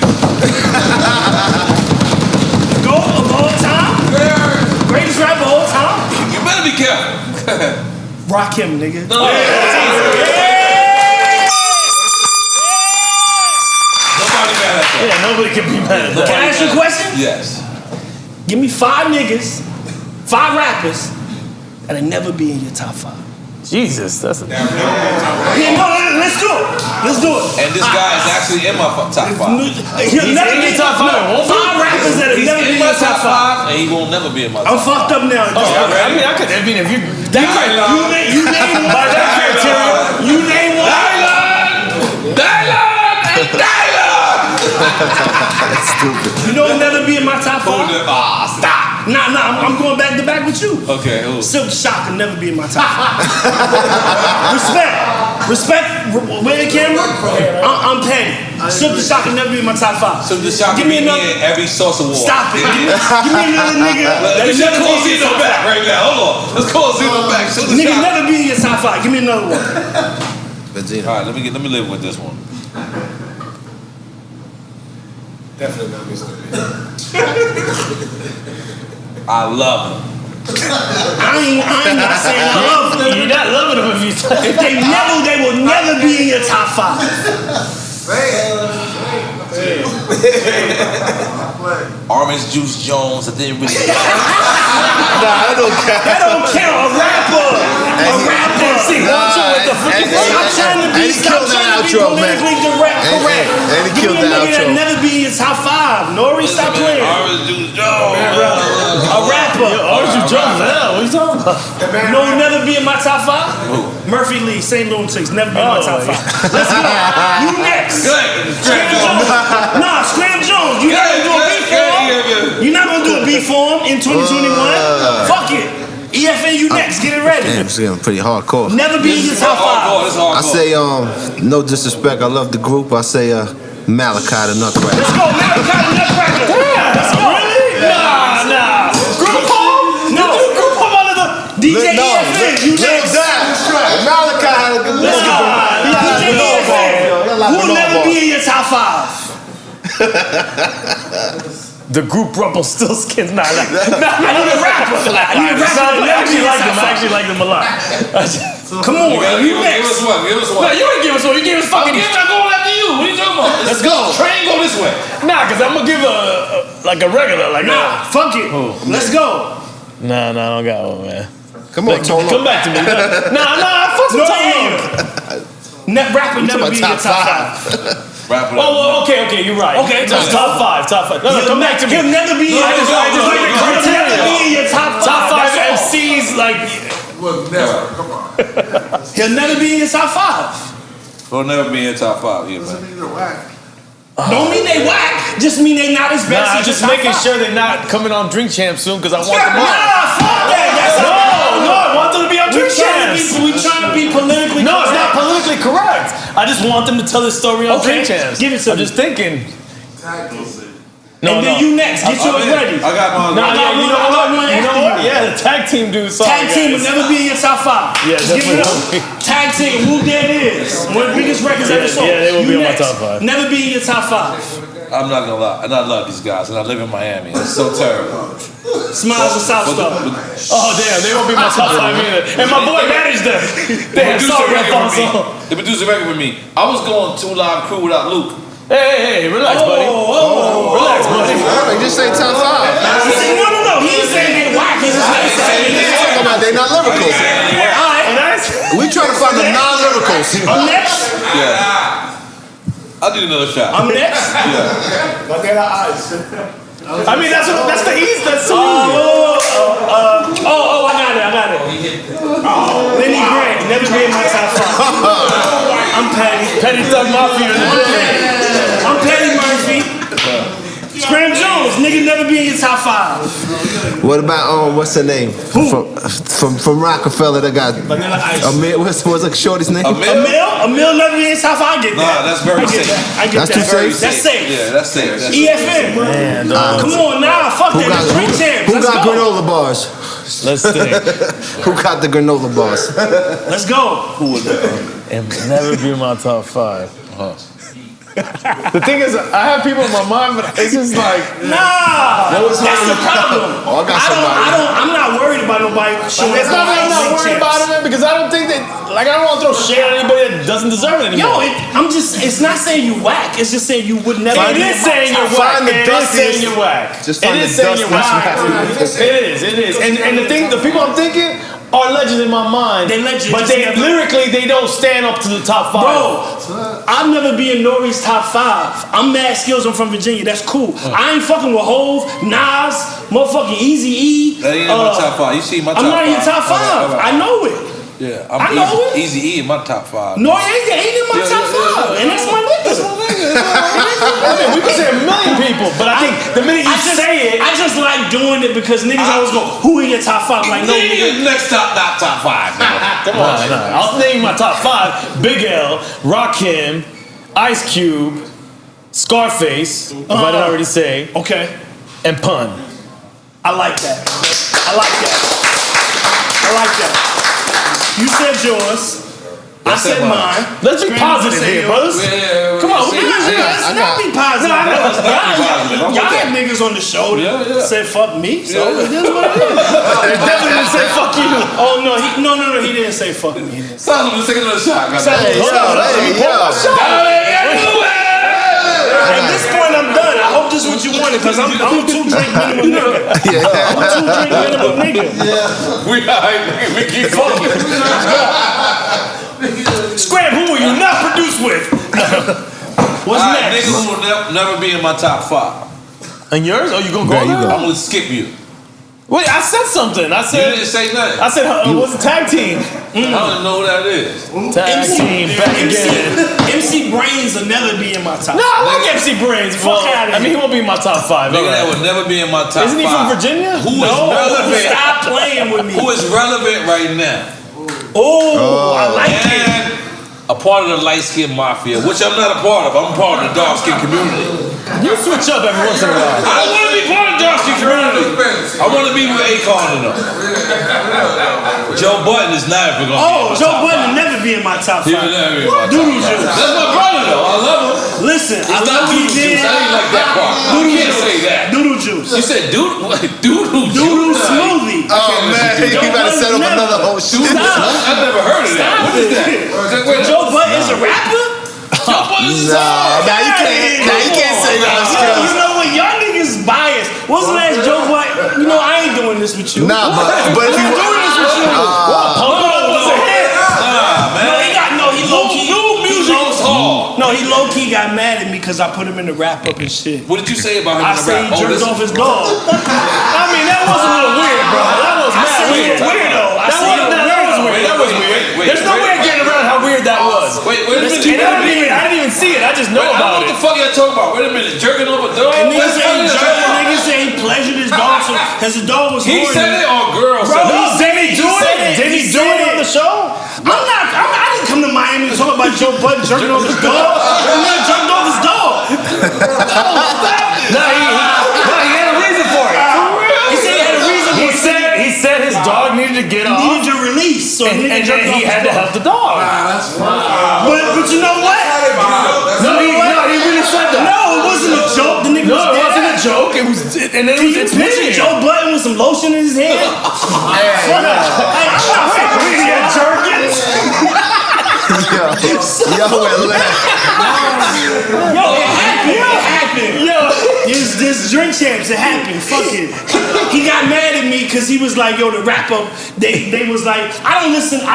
GOAT of all time? Greatest rapper of all time? You better be careful. Rock him, nigga. Yeah, nobody can be mad at that. Can I ask you a question? Yes. Give me 5 niggas, 5 rappers that'll never be in your top 5. Jesus, that's a... Yeah, no, let's do it. And this guy is actually in my top 5. He'll never be in your top 5. 5 rappers that'll never be in your top 5. And he will never be in my top 5. I'm fucked up now. I mean, if you... You name one. By that criteria, you name one. Dylan! That's stupid. You know he'll never be in my top 5? Stop. Nah, I'm going back to back with you. Okay, who? Silk Shock will never be in my top 5. Respect. Where the camera? I'm petty. Silk Shock will never be in my top 5. So the shot Give me another. in every source award. Stop it. Give me another nigga. Let's That'll call never be in Zeno your top back 5. right now. Hold on. Let's call Zeno back. So the Nigga shot. never be in your top 5. Give me another one. Vegeta. All right, let me live with this one. Definitely not Mr. B. I love him. I ain't not saying I love them. You're not loving them if you... If they will never be in your top 5. Orange Juice Jones. I didn't really. Nah, I don't care. That don't count. A rapper. See, watch out with the freaking... Stop trying to be politically correct. And he Give killed me a the nigga that outro. never be in your top 5. N.O.R.E, stop playing. Orange Juice Jones. A rapper. Orange Juice Jones, hell, what are you talking about? No, never be in my top 5? Murphy Lee, St. Lunatics, never be in my top 5. Let's go. You next. Scram Jones. Nah, Scram Jones. You're not gonna do a beat for him. You're not gonna do a beat for him in 2021. Fuck it. EFN, you next. Get it ready. Damn, it's getting pretty hardcore. Never be in your top 5. I say, no disrespect. I love the group. I say, Malachi the Nutcracker. Let's go, Malachi the Nutcracker. Let's go. Really? Nah. Group home? No. Group home under the DJ EFN. You next. Malachi. Let's go. DJ EFN. Who'll never be in your top 5? The group Rumpelstiltskins. Nah. I need a rapper. I actually like them a lot. Come on, you next. Give us one. No, you ain't give us one. You gave us fucking... I'm going after you. What are you talking about? Let's go. Train go this way. Nah, because I'm going to give a regular. Nah, fuck it. Let's go. Nah, I don't got one, man. Come on, Tolo. Come back to me. Nah, fuck some Tolo. Net rapper never be in your top 5. Rapper. Oh, okay, you're right. Okay, top five. No, come back to me. He'll never be. I just like the criteria. He'll never be in your top Top five. five MCs, like. Well, never. Come on. He'll never be in your top five. He'll never be in top five. Yeah, Doesn't man. mean they're whack. Don't mean they whack. Just mean they not as best. Nah, I'm as just your top making five. sure they're not coming on Drink Champ soon because I want them on. Nah, fuck that. That's No, I want them to be on Drink Champs. We trying to be politically. No, it's not correct. politically correct. I just want them to tell this story on Okay, Drink Champs. give it to I'm me. just thinking. Tag team. And then you next. Get yours ready. I got mine. No, I got you one- I got one know after what? you. Yeah, the tag team dude. Sorry, Tag team will guys. never be in your top five. Yeah, Just give it definitely. up. Tag team, who dead is one of the biggest records ever sold. yeah, they will You be in my next. top five. Never be in your top five. I'm not gonna lie, and I love these guys, and I live in Miami. It's so terrible. Smiles and South Star. Oh damn, they won't be my top five either. And my boy managed them. Damn, sorry, Alfonso. They produced a record for me. I was going 2 Live Crew without Luke. Hey, relax, buddy. Relax, buddy. They just say top five. He said, no. He ain't saying they whack. He just saying Come on, they not lyrical. Alright, We trying to find the non-lyricals. I'm next. Yeah. I'll do another shot. I'm next. But they're not eyes. I mean, that's the easy. That's so easy. I got it. Lenny Grant, never be in my top five. I'm Petty. Petty Thug Mafia in the building. I'm Petty Murphy. Scram Jones, nigga, never be in your top five. What about what's her name? From Rockefeller that got Vanilla Ice. Amir. What's the shorty's name? Emil never be in your top five. I get that. Nah, that's very safe. I get That's that. too safe? That's safe. Yeah, that's safe. That's EFN. Man, Come on, fuck Who that. got, It's Drink Champs. who Let's got go. granola bars? let's think. Who got the granola bars? Let's go. And never be in my top five. The thing is, I have people in my mind, but it's just like, Nah, that's the problem. Oh, I got somebody. I'm not worried about nobody showing it's not that I'm not worried about it, man, because I don't think that, like, I don't want to throw shade on anybody that doesn't deserve it anymore. it's not saying you whack. It's just saying you would never. It is saying you're whack. Find the It is saying dustiest- you're whack. Just It find is the saying you're dustiest whack. It is. And the people I'm thinking are legends in my mind. They legends, but just they never- lyrically they don't stand up to the top five. Bro, I'll never be in N.O.R.E's top five. I'm mad Skillz. I'm from Virginia. That's cool. I ain't fucking with Hov, Nas, motherfucking Eazy-E. That ain't in my top five. You see my top I'm five. not in your top five. I know it. Yeah, I know it. Easy E in my top five. No, ain't in my top five. And that's my nigga. I mean, we can say a million people, but I think the minute you say it, I just like doing it because niggas always go, who in your top five? Like, no, nigga. Next top five. come on. I'll name my top five: Big L, Rakim, Ice Cube, Scarface, if I didn't already say, Okay. and Pun. I like that. You said yours. I said mine. Let's be positive here, brothers. Come on, Let's not be positive. Y'all had niggas on the show that said fuck me, so it is what it is. They definitely didn't say fuck you. Oh no, he didn't say fuck me. He didn't say. Stop, let's take another shot. At this point, I'm done. I hope this is what you wanted, because I'm a 2-drink minimum nigga. I'm a 2-drink minimum nigga. We keep fucking. Scram, who will you not produce with? What's next? Niggas who will never be in my top five. And yours? Oh, you gonna go there? I'm gonna skip you. Wait, I said something. I You said didn't say nothing. I said what's a tag team? I don't even know who that is. Tag team back again. MC Brains will never be in my top. No, I like MC Brains. Fuck outta I mean, he won't be in my top five. Nigga all that right. would never be in my top Isn't he five. from Virginia? Who is relevant? Stop playing with me. Who is relevant right now? Oh, I like it. And a part of the light skin mafia, which I'm not a part of. I'm a part of the dark skin community. You switch up every once in a while. I don't want to be part of the dark skin community. I want to be with Akon and them. Joe Budden is not ever gonna be in my Joe top Budden five. will never be in my top He five. will never be in my top Doodle five. juice. That's my brother though. I love him. Listen, I It's not love doodle you, juice. I didn't like that part. You can't say that. Doodle juice. You said doodle juice. Doodle smoothie. Oh man, you better set up another whole shit. I've never heard of that. What is that? Joe Budden is a rapper? Joe Budden's Nah, you can't say that. You know what? Y'all niggas biased. What's the last Joe Budden? You know, I ain't doing this with you. Nah, but if I'm you doing this with you. Pump It Up was a hit. Nah, man. He low key. New music was hard. No, he low key Boogie got mad at me because I put him in the wrap up and shit. What did you say about him I in the said rap? he jerked off his dog. I mean, that was a little weird, bro. That was mad weird. That was weird. There's no way of getting around how weird that was. Wait a minute. I didn't even see it. I just know about it. What the fuck y'all talking about? Wait a minute. Jerking off a dog? And niggas say he pleasured his dog because his dog was horny. He said it or girl said Bro, it? did he do it? Did he do it on the show? I didn't come to Miami to talk about Joe Budden jerking off his dog. That man jerked off his dog. No, he had a reason for it. He said he had a reason for it. He said his dog needed to get off. He needed to release, so and then he had to help the dog. But you know what? No, he really said that. No, it wasn't a joke. The nigga was it wasn't a joke. It was, and then it's picture Joe Budden with some lotion in his hand. I'm not fucking jerking. Yo, it happened. Yo, this drink champs, it happened. Fuck it. He got mad at me because he was like, yo, the wrap up. They was like, I don't listen to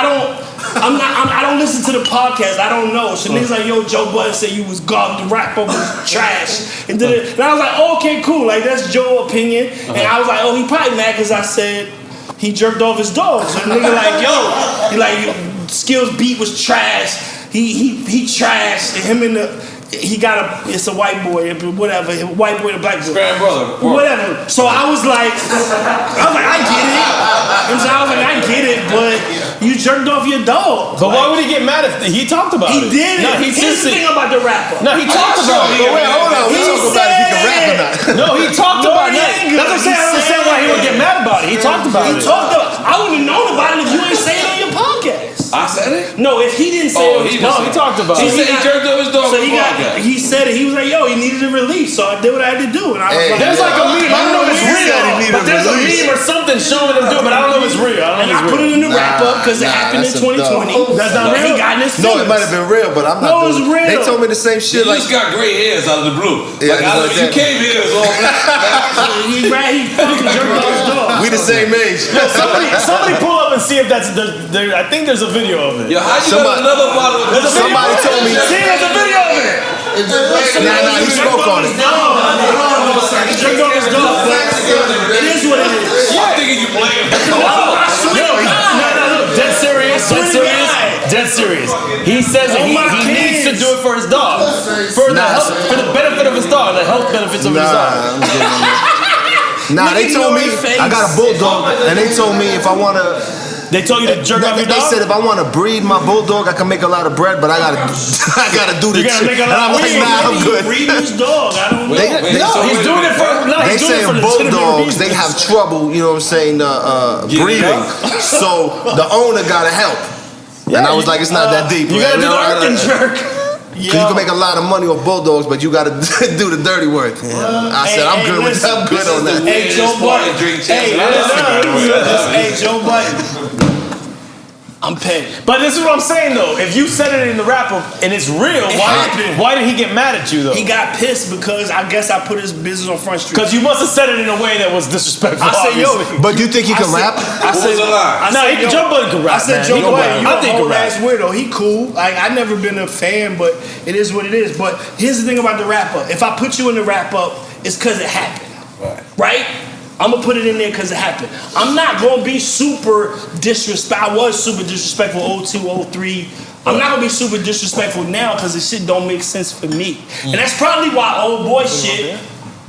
the podcast. I don't know. So niggas like, yo, Joe Budden said you was garbage. The wrap up was trash. And I was like, oh, okay, cool. Like that's Joe's opinion. And I was like, oh, he probably mad because I said he jerked off his dog. So the nigga like, yo, he like, Skillz beat was trash. He trashed. And him and it's a white boy, whatever, white boy and a black boy. Scram brother. Whatever. So I was like, I get it. I get it, but you jerked off your dog. But why would he get mad if he talked about it? He did. No, Here's the thing about the rapper. No, he talked about it. Wait, hold on. We talk about if he can rap or not. No, he talked about it. That's what I'm saying. I don't understand why he would get mad about it. He talked about it. I wouldn't have known about it if you ain't saying it on your podcast. I said it? No, if he didn't say it. He talked about it. He said he jerked off his dog. So he said it. He was like, yo, he needed a release. So I did what I had to do. And I was like, there's like a meme. I don't know if it's real. But there's a meme or something showing him do it. But I don't know if it's real. And I put it in the wrap up because it happened in 2020. That's not real. He got in his No, it might have been real, but I'm not. No, it was real. They told me the same shit. You just got gray hairs out of the blue. Yeah, like you came here, it was all black. He fucking jerked off his dog. We the same age. Somebody pull up and see if that's there. I think there's a video of it. Yo, how you got another bottle of this? Somebody told me. See, there's a video of it. Nah, he spoke on it. He jerked off his dog. It is what it is. I'm thinking you playing. No, dead serious. He says that he needs to do it for his dog, for the benefit of his dog, the health benefits of his dog. Nah, they told me I got a bulldog, and they told me if I wanna. They told you to jerk off your dog? They said if I want to breed my bulldog, I can make a lot of bread, but I gotta do this shit. And I'm like, nah, I'm good. Breed his dog. I don't know. He's doing it for. They saying bulldogs, they have trouble, you know what I'm saying, breeding. So the owner gotta help. And I was like, it's not that deep. You gotta do the Arkin jerk. Cause you can make a lot of money off bulldogs, but you gotta do the dirty work. I said, I'm good with that. I'm good on that. Hey, Joe Budden. Hey, Joe Budden. I'm petty. But this is what I'm saying though. If you said it in the wrap up and it's real, why did he get mad at you though? He got pissed because I guess I put his business on Front Street. Because you must have said it in a way that was disrespectful. I said, yo, but you think he can rap? I said, Joe Budden can rap. I said, Joe Budden, I think he can rap. Ass weirdo. He cool. Like I never been a fan, but it is what it is. But here's the thing about the wrap up. If I put you in the wrap up, it's because it happened. Right? I'm gonna put it in there because it happened. I'm not gonna be super disrespectful. I was super disrespectful 02, 03. I'm not gonna be super disrespectful now because the shit don't make sense for me. And that's probably why old boy shit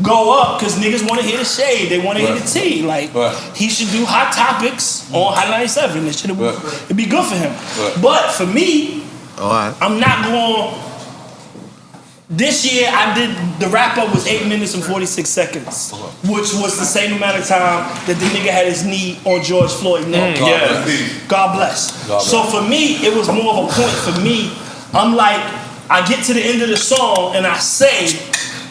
go up because niggas want to hear the shade. They want to hear the tea. Like he should do Hot Topics on Hot 97. It should it'd be good for him. But for me, I'm not going. This year, I did the wrap up was 8 minutes and 46 seconds, which was the same amount of time that the nigga had his knee on George Floyd's neck. God bless. So for me, it was more of a point for me. I'm like, I get to the end of the song and I say,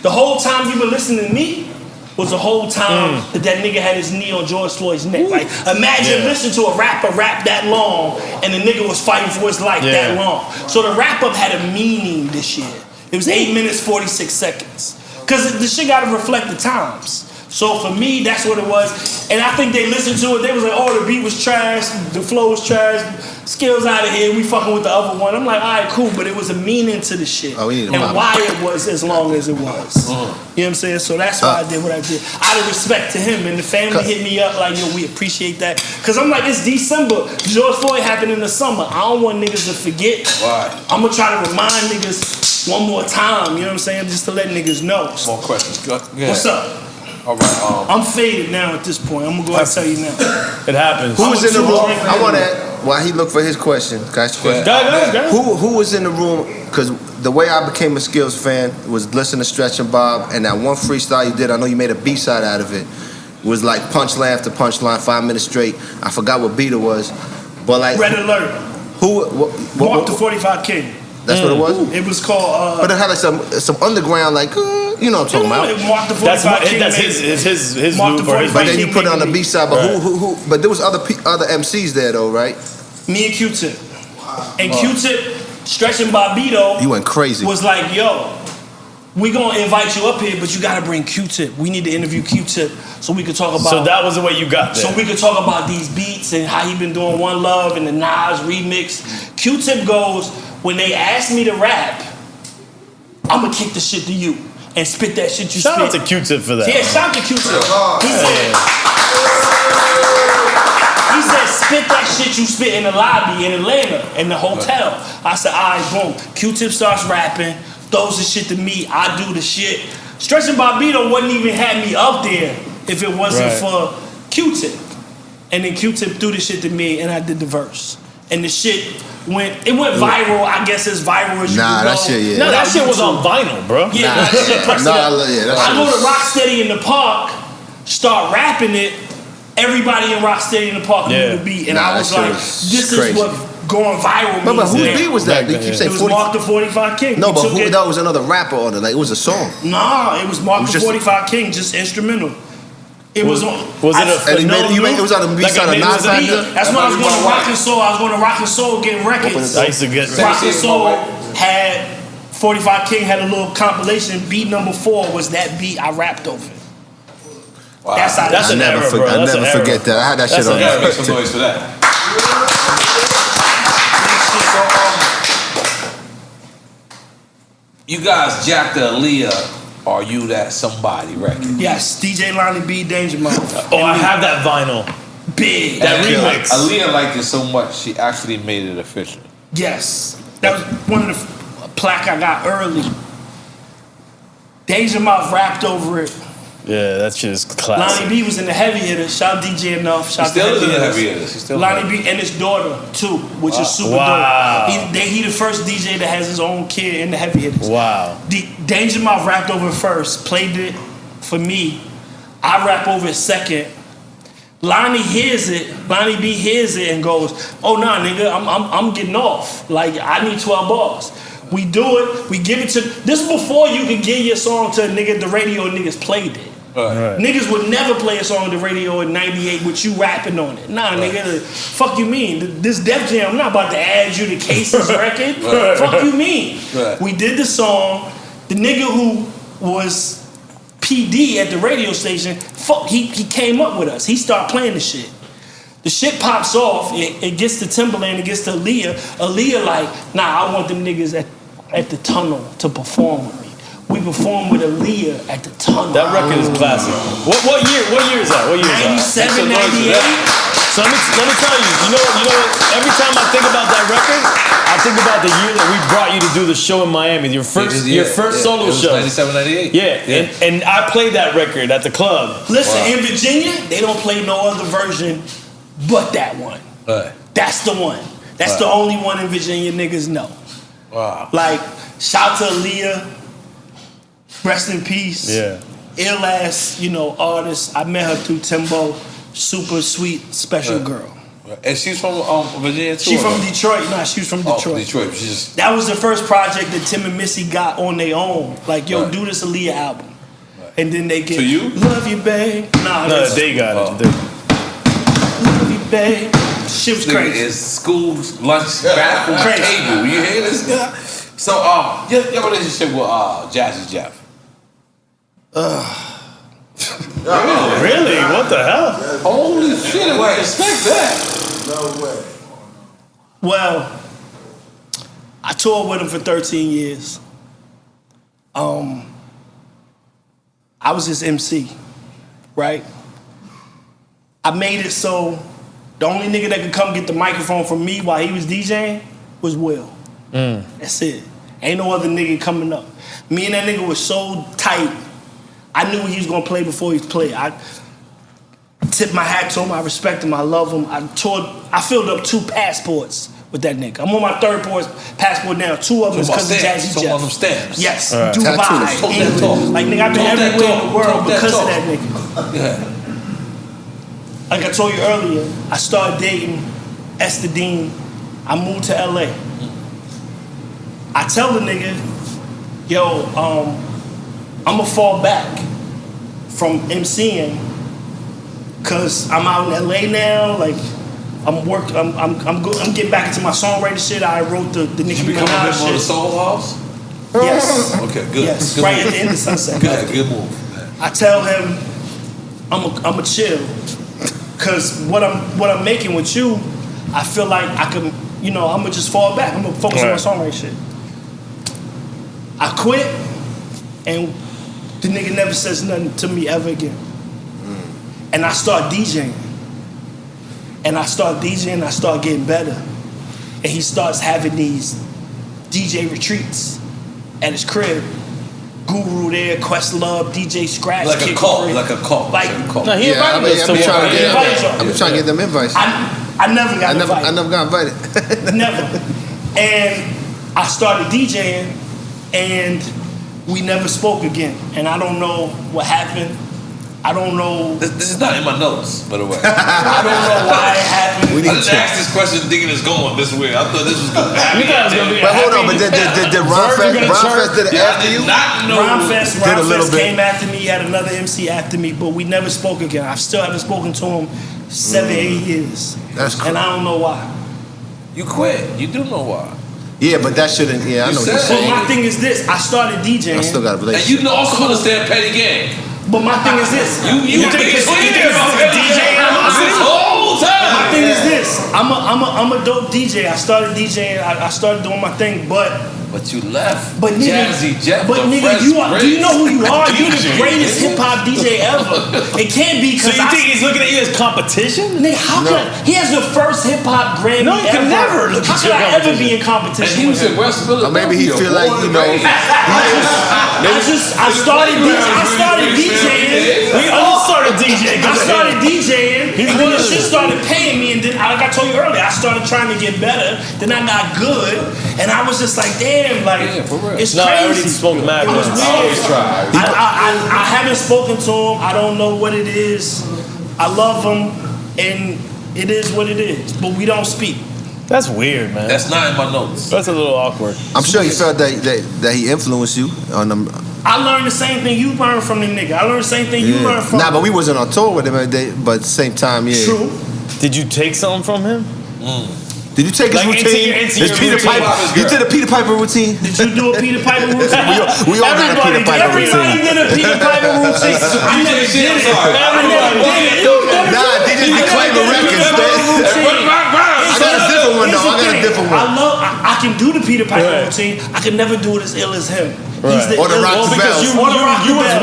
the whole time you were listening to me was the whole time that nigga had his knee on George Floyd's neck. Like, imagine listening to a rapper rap that long and the nigga was fighting for his life that long. So the wrap up had a meaning this year. It was 8 minutes, 46 seconds. Because the shit got to reflect the times. So for me, that's what it was. And I think they listened to it. They was like, oh, the beat was trash. The flow was trash. Skillz out of here, we fucking with the other one. I'm like, all right, cool, but it was a meaning to the shit. Oh, we need and why it was as long as it was. You know what I'm saying? So that's why I did what I did. Out of respect to him, and the family hit me up like, yo, we appreciate that. Because I'm like, it's December. George Floyd happened in the summer. I don't want niggas to forget. Right. I'm going to try to remind niggas one more time, you know what I'm saying? Just to let niggas know. More questions. Go ahead. What's up? All right. I'm faded now at this point. I'm going to go ahead and tell you now. It happens. Who was in the room? I want to, while he looked for his question, can I ask you a question? Who was in the room? Because the way I became a Skillz fan was listening to Stretch and Bob, and that one freestyle you did, I know you made a B-side out of it, was like punchline after punchline, 5 minutes straight. I forgot what beat it was. But like, Red Alert. Mark the 45 King. That's what it was? It was called... but it had like some underground, like, you know what I'm talking about. Mark the 45 King. That's his Mark move the 45 But then you King put it on the made B-side, but who? But there was other MCs there though, right? Me and Q-Tip. And Q-Tip, Stretch and Bobbito... You went crazy. ...was like, yo, we gonna invite you up here, but you gotta bring Q-Tip. We need to interview Q-Tip so we could talk about... So that was the way you got there. So we could talk about these beats and how he been doing One Love and the Nas remix. Q-Tip goes, when they ask me to rap, I'm gonna kick the shit to you and spit that shit you spit. Shout out to Q-Tip for that. Yeah, shout out to Q-Tip. He said, spit that shit you spit in the lobby in Atlanta, in the hotel. I said, all right, boom. Q-Tip starts rapping, throws the shit to me, I do the shit. Stretch and Bobbito wouldn't even have me up there if it wasn't for Q-Tip. And then Q-Tip threw the shit to me and I did the verse. And the shit went viral, I guess as viral as you can go. That shit, yeah. No, that shit was on vinyl, bro. Yeah, that shit pressed it up. I go to Rocksteady in the park, start rapping it. Everybody in Rocksteady in the park knew the beat. And I was like, this is what going viral means. But who beat was that? It was Mark the 45 King. No, but that was another rapper on it. Like, it was a song. Nah, it was Mark the 45 King, just instrumental. It was on. Was it it was on the B-side of Nas Factor? That's why I was going to Rock and Soul. I was going to Rock and Soul getting records. I used to get Rock and Soul had 45 King had a little compilation. Beat number 4 was that beat I rapped over. Wow. That's an error, bro. I never forget that. I had that shit on. Make some noise for that. You guys jacked the Aaliyah, Are You That Somebody record. Yes, DJ Lonnie B, Danger Mouse. Oh, I have that vinyl. Big. That remix. Aaliyah liked it so much, she actually made it official. Yes. That was one of the plaque I got early. Danger Mouse rapped over it. Yeah, that shit is classic. Lonnie B was in the heavy hitters. Shout out DJ Enough. Shout out still to in the heavy hitters. Lonnie B and his daughter too, which is super dope. He the first DJ that has his own kid in the heavy hitters. Wow. Danger Mouse rapped over it first, played it for me. I rap over it second. Lonnie hears it. Lonnie B hears it and goes, "Oh nah, nigga, I'm getting off. Like I need 12 bars." We do it. We give it to. This is before you could give your song to a nigga at the radio and niggas played it. Right. Niggas would never play a song on the radio in '98 with you rapping on it. Nah, nigga, fuck you mean? This Def Jam, I'm not about to add you to Casey's record. Fuck you mean? We did the song. The nigga who was PD at the radio station, he came up with us. He started playing the shit. The shit pops off. It gets to Timbaland. It gets to Aaliyah. Aaliyah like, nah, I want them niggas at the tunnel to perform with me. We performed with Aaliyah at the tunnel. That record is classic. What year? What year is that? 97, 98. So let me tell you. You know. Every time I think about that record, I think about the year that we brought you to do the show in Miami. Your first solo show. 97, 98. Yeah. And I played that record at the club. Listen, in Virginia, they don't play no other version but that one. That's the one. That's the only one in Virginia niggas know. Wow. Like, shout to Aaliyah. Rest in peace. Yeah. Ill ass, artist. I met her through Timbo. Super sweet, special girl. And she's from Virginia too? She from Detroit. Nah, she was from Detroit. Detroit. That was the first project that Tim and Missy got on their own. Like, yo, do this Aaliyah album. And then they get to you? Love You, babe. No, they got it. Love You, babe. Shit was crazy. It's school lunch bathroom table. You hear this guy? So, your relationship with Jazzy Jeff. Really? What the hell? Holy shit! I wouldn't expect that. No way. Well, I toured with him for 13 years. I was his MC, right? I made it so the only nigga that could come get the microphone from me while he was DJing was Will. That's it. Ain't no other nigga coming up. Me and that nigga was so tight. I knew he was gonna play before he played. I tip my hat to him. I respect him. I love him. I filled up 2 passports with that nigga. I'm on my 3rd passport now. 2 of them is because of Jazzy Jeff. Some of them stamps. Yes, Right. Dubai, England. Like nigga, I've been everywhere in the world because of that nigga. Yeah. Like I told you earlier, I started dating Esther Dean. I moved to LA. I tell the nigga, yo, I'ma fall back from MCing cause I'm out in LA now. Like I'm getting back into my songwriting shit. I wrote the Nicki Minaj shit. On the Soul House? Yes. Okay, good. Yes, Good right move. at the end of Sunset. Good move. I tell him I'ma chill. Cause what I'm making with you, I feel like I can, I'ma just fall back. I'm gonna focus on my songwriting shit. I quit, and the nigga never says nothing to me ever again. And I start DJing. And I start getting better. And he starts having these DJ retreats at his crib. Guru there, Questlove, DJ Scratch. Like a cult. No, he invited us to I've been trying to get them invites. I never got invited. I never got invited. Never. And I started DJing, and we never spoke again. And I don't know what happened. I don't know. This is not in my notes, by the way. I don't know why it happened. I didn't ask this question thinking it's going this way. I thought this was going to happen. But hold on, but did Ron Fest did it after you? Ron Fest came after me. He had another MC after me, but we never spoke again. I still haven't spoken to him 7-8 years. That's cool. And I don't know why. You quit. You do know why. Yeah, but that shouldn't. Yeah, I know what you're saying. But my thing is this: I started DJing. I still got a relationship. And you also understand petty gang. But my thing is this: you think it's DJ? My thing is this: I'm a dope DJ. I started DJing. I started doing my thing, but you left. But nigga, Jazzy Jeff. But nigga, do you know who you are? You're the greatest hip hop DJ ever. It can't be because. So you think he's looking at you as competition? Nigga, how could he has the first hip hop Grammy No, you ever. can never look How at could your I ever be in competition? He was in West Philadelphia. Or maybe he feel like I started DJing. We all started DJing. I started DJing, and then the shit started paying me, and then like I told you earlier, I started trying to get better. Then I got good, and I was just like, damn, like it's No, I already crazy. spoke mad. It was I weird. always try. I haven't spoken to him. I don't know what it is. I love him, and it is what it is. But we don't speak. That's weird, man. That's not in my notes. That's a little awkward. I'm sure you felt that he influenced you on them. I learned the same thing you learned from the nigga. I learned the same thing you learned from. Nah, but we wasn't on tour with him, but at the same time, yeah. True. Did you take something from him? Did you take his routine? His Peter Piper. You did a Peter Piper routine. Did you do a Peter Piper routine? we all got a Peter Piper routine. Everybody did a Peter Piper routine. I never did it. Nah, they just declaim the records. I got a different one though. I got a different one. I can do the Peter Piper routine. I can never do it as ill as him. Right. Or the Rock the Bells. You was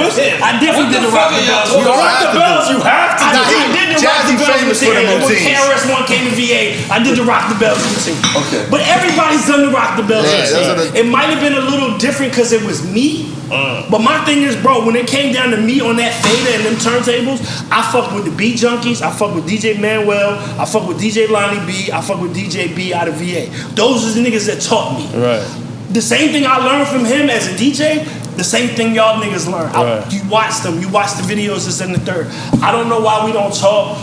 with him. I definitely did the Rock the Bells. The Rock the Bells, you have to I do. did the Rock the Bells routine. When KRS-One came to VA, I did the Rock the Bells routine. Okay. But everybody's done the Rock the Bells Yeah, routine. It might have been a little different because it was me. But my thing is, bro, when it came down to me on that fader and them turntables, I fucked with the Beat Junkies, I fucked with DJ Manuel, I fucked with DJ Lonnie B, I fucked with DJ B out of VA. Those are the niggas that taught me. Right. The same thing I learned from him as a DJ, the same thing y'all niggas learn. Right. You watch them, you watch the videos, this and the third. I don't know why we don't talk.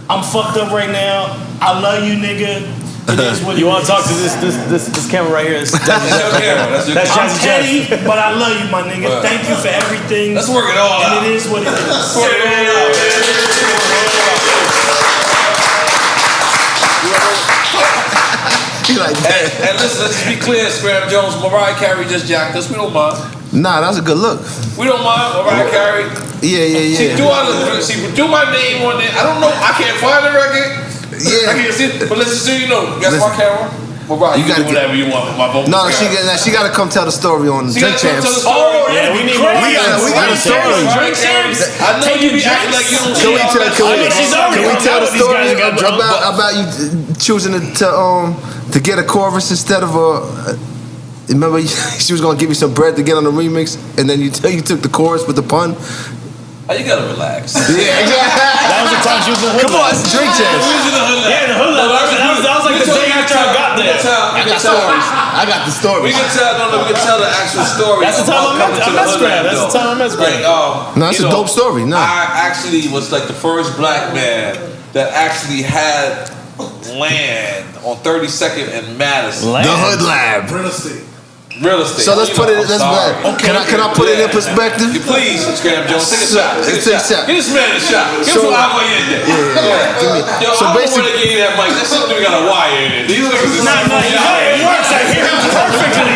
I'm fucked up right now. I love you, nigga. It is what You it want is. to talk to this camera right here? That's your camera. That's I'm Jazzy petty, Jeff. but I love you, my nigga. Right. Thank you for everything. Let's work it all out. And it is what it is. Work it all out. And listen, let's be clear, Scram Jones. Mariah Carey just jacked us. We don't mind. Nah, that was a good look. We don't mind. Mariah Carey. Yeah. She do my name on it. I don't know. I can't find the record. Yeah. I can't see it. But let's just so you know, that's my camera. Well, Rob, you can do whatever you want with my vocal. No, she got to come tell the story on Drink Champs. Oh, yeah, we got a story. Drink Champs. I know you be acting like you don't see all that. Can we tell the story about you choosing to get a chorus instead of a? Remember, she was gonna give you some bread to get on the remix, and then you took the chorus with the pun. Oh, you gotta relax. Yeah, that was the time she was in the hood. Come on, it's Drink Champs. Yeah, the hood. That was like the day after I got there. I got the story. We can tell the actual story. That's the time I met Scram. That's the time I met Scram. No, it's a dope story. No, I actually was like the first black man that actually had land on 32nd and Madison. The Hood Lab. Real estate. So let's put it. Let's can I put it in perspective? Please, Scram Jones, take a shot. Take a shot. Give this man a shot. Give him some agua in there. Yeah. Yo, I don't want to give you that mic. That shit got a wire in it. These niggas is it works. I hear him perfectly.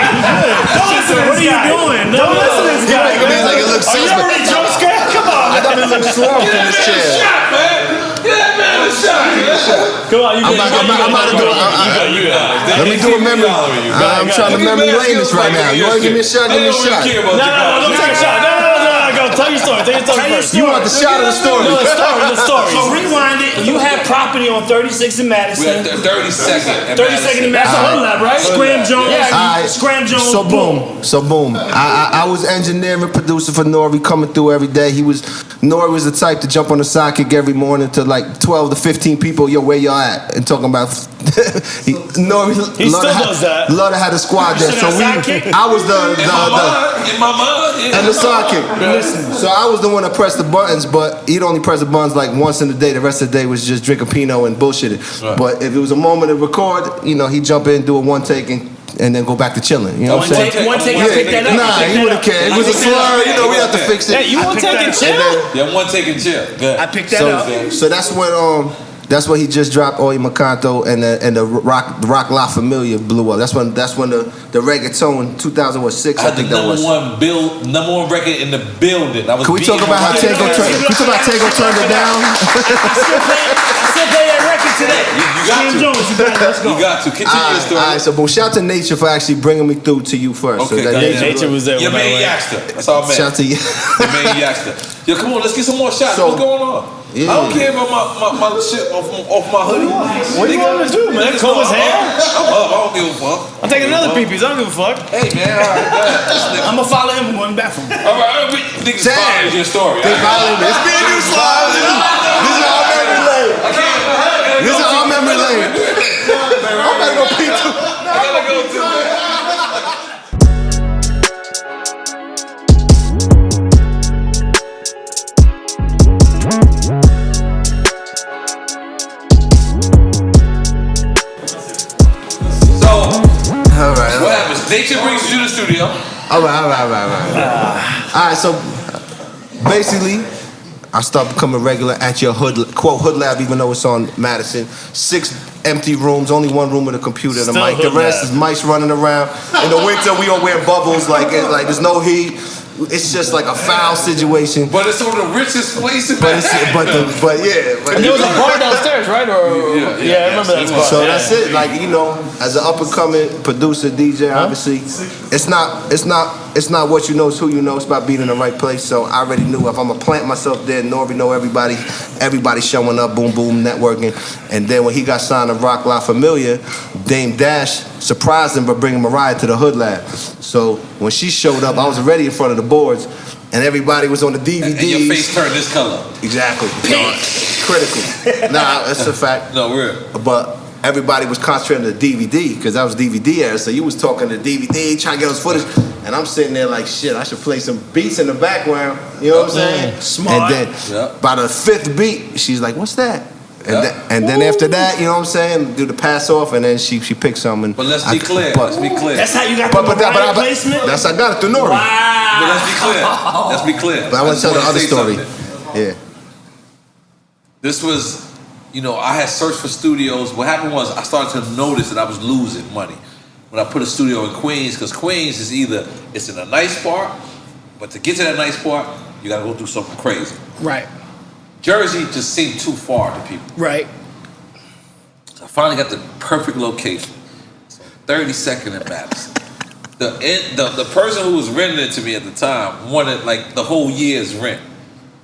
Don't listen to this guy. What are you doing? Don't listen to this guy. Like it looks Are you already drunk, Scram? Come on. I thought it looked strong in this chair. Get that man a shot, man. Come on, you I'm about to do it. Let me do a memory. I'm trying to memory lane this right now. You want to give me a shot? Give me a shot. No, don't take a shot. No. Go, tell your story. Tell your story first. You want the shot of the story? No, the story. So rewind it. You had property on 36 in Madison. We had 32nd. 32nd in Madison. Hood Lab, right? Scram Jones. Yeah. Scram Jones. So boom. I was engineering producer for N.O.R.E. coming through every day. N.O.R.E. was the type to jump on the sidekick every morning to like 12 to 15 people. Yo, where y'all at? And talking about. N.O.R.E. He still does that. Love to have a squad there. So I was in my mind, and the sidekick. So I was the one that pressed the buttons, but he'd only press the buttons like once in the day. The rest of the day was just drinking Pinot and bullshitting. Right. But if it was a moment to record, he'd jump in, do a one take, and then go back to chilling. You know what I'm saying? One take, I picked that up. Nah, he wouldn't care. It was a slur. We have to fix it. Hey, you want to take and chill? Yeah, one take and chill. Good. I picked that up. So that's when that's when he just dropped Oi Macanto and the rock La Familia blew up. That's when the reggaeton 2006 I think that was. Number one record in the building. Can we talk about how Tango turned it down? I still play that record today. You got to. Continue your story. All right, so shout to Nature for actually bringing me through to you first. Okay, so Nature was there. Your man Yaxter. That's all, man. Shout to you. Your man Yaxter. Yo, come on, let's get some more shots. What's going on? Yeah. I don't care about my shit off my hoodie. What do you want to do, man? Comb his hair? I don't give a fuck. I'm taking another pee-pees. I don't give a fuck. Hey, man, all right. I'm going to follow him going back from. All right, niggas follow your story. It's me and you sliding. This is our memory lane. This is our memory lane. I'm about to go pee too. I gotta go too, man. Alright. What happens? Nature brings you to the studio. Alright, so basically, I start becoming regular at your hood lab, even though it's on Madison. 6 empty rooms, only one room with a computer and a mic. The rest is mics running around. In the winter, we don't wear bubbles, like there's no heat. It's just like a foul situation. But it's on the richest place in Manhattan. But there was a bar downstairs, right? Or yeah, I remember that spot. So that's it. Like, as an up and coming producer, DJ, obviously, it's not what you know, it's who you know. It's about being in the right place. So I already knew if I'm gonna plant myself there, N.O.R.E. know everybody showing up, boom boom, networking. And then when he got signed to Rock La Familia, Dame Dash surprised him by bringing Mariah to the Hood Lab. So when she showed up, I was already in front of the boards, and everybody was on the DVDs. And your face turned this color. Exactly. Critical. Nah, it's a fact. No, real. But everybody was concentrating on the DVD, because that was DVD era, so you was talking to DVD, trying to get those footage, and I'm sitting there like, shit, I should play some beats in the background, you know what I'm saying? Smart. And then, by the 5th beat, she's like, what's that? And then after that, you know what I'm saying, do the pass off, and then she picks something. But let's be clear. That's how you got the Mariah placement? That's how I got it through N.O.R.E. Wow. But let's be clear. But I want to tell the other story. Yeah. This was, I had searched for studios. What happened was I started to notice that I was losing money when I put a studio in Queens, because Queens is it's in a nice part, but to get to that nice part, you got to go through something crazy. Right. Jersey just seemed too far to people. Right. So I finally got the perfect location. So 32nd and Madison. The person who was renting it to me at the time wanted like the whole year's rent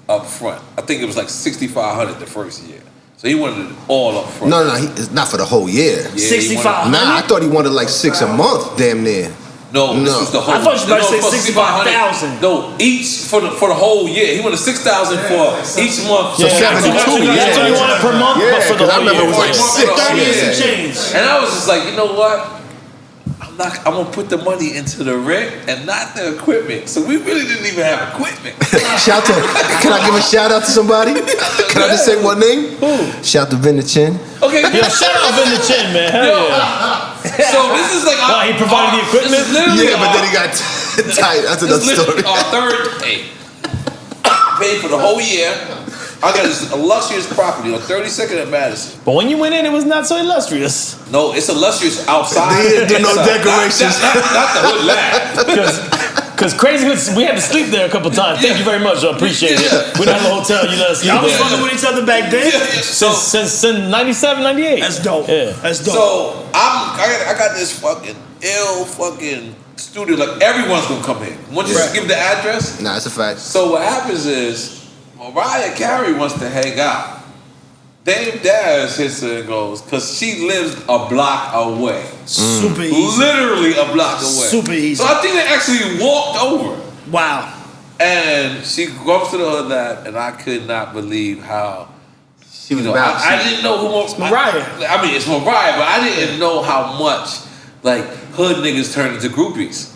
up front. I think it was like $6,500 the first year. So he wanted it all up front. No, it's not for the whole year. Yeah, $6,500. Nah, I thought he wanted like $6 a month, damn near. No, this was the whole. I thought you were about to say $65,000. No, each for the whole year. He wanted $6,000 for each month. So 72, That's what you wanted per month, but for the whole I remember year. it was like 30 6. and some change. And I was just like, you know what? I'm gonna put the money into the rent and not the equipment. So we really didn't even have equipment. Can I give a shout out to somebody? Can I just say one name? Who? Shout to Vin the Chin. Okay, Yo, shout out Vin the Chin, man. Hell yeah. So this is like Wow, he provided the equipment? Yeah, but then he got tight. That's another story. Our third paid for the whole year. I got this illustrious property on 32nd and Madison. But when you went in, it was not so illustrious. No, it's illustrious outside. They didn't do no inside. decorations. Not the hood lab. Because Crazy Hoods, we had to sleep there a couple times. Thank you very much. I appreciate it. We didn't have a hotel. You let us sleep Y'all was there. fucking with each other back then? Since 97, 98. That's dope. Yeah. That's dope. So I got this fucking ill fucking studio. Like everyone's gonna come in. Once you give the address. Nah, it's a fact. So what happens is Mariah Carey wants to hang out. Dame Dash hits her and goes, cause she lives a block away. Super easy. Literally a block away. Super easy. So I think they actually walked over. Wow. And she goes to the hood lab, and I could not believe how She was I didn't know who it's Mariah. I mean, it's Mariah, but I didn't know how much like hood niggas turn into groupies.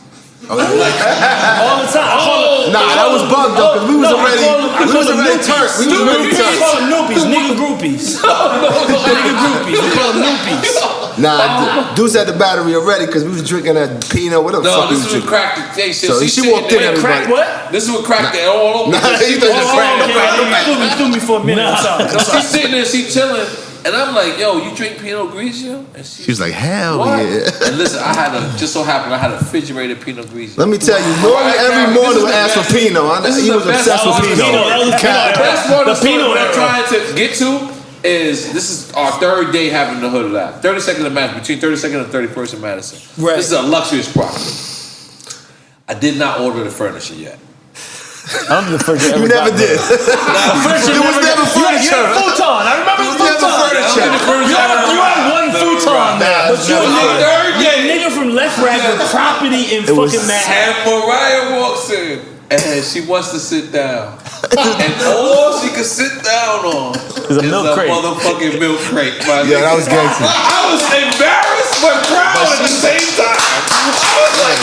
All the time. Nah, that was bugged though, because we was already turned. We was already We turned. call them noopies, nigga groupies. Nigga groupies. We call them noopies. Nah, dudes had the battery already because we was drinking that Pinot. What the fuck No, we this was was drinking? crack the day shit. So she walked in, Crack everybody. what? This is what cracked it all open. Nah, she thought it was crack. You threw me for a minute. I'm sorry. No, she's sitting there, she chilling, and I'm like, yo, you drink Pinot Grigio? And She was like, hell what? yeah. And listen, just so happened I had a refrigerated Pinot Grigio. Let me tell you, N.O.R.E every morning would ask for Pinot. He was obsessed with Pinot. The best part of the Pinot what I'm era. trying to get to is this is our third day having the hood lab. 32nd and Madison, between 32nd and 31st and Madison. Right. This is a luxurious property. I did not order the furniture yet. I'm the first You never did. It was never furniture. You had a futon. I remember the Never futon. furniture. You had one futon there. Nah, But you a Nigga from Left Rack with property in fucking Manhattan. And Mariah walks in and she wants to sit down. And all she could sit down on is a milk crate. Motherfucking milk crate. Yeah, that was gangster. I was embarrassed but proud at the same time. I was like,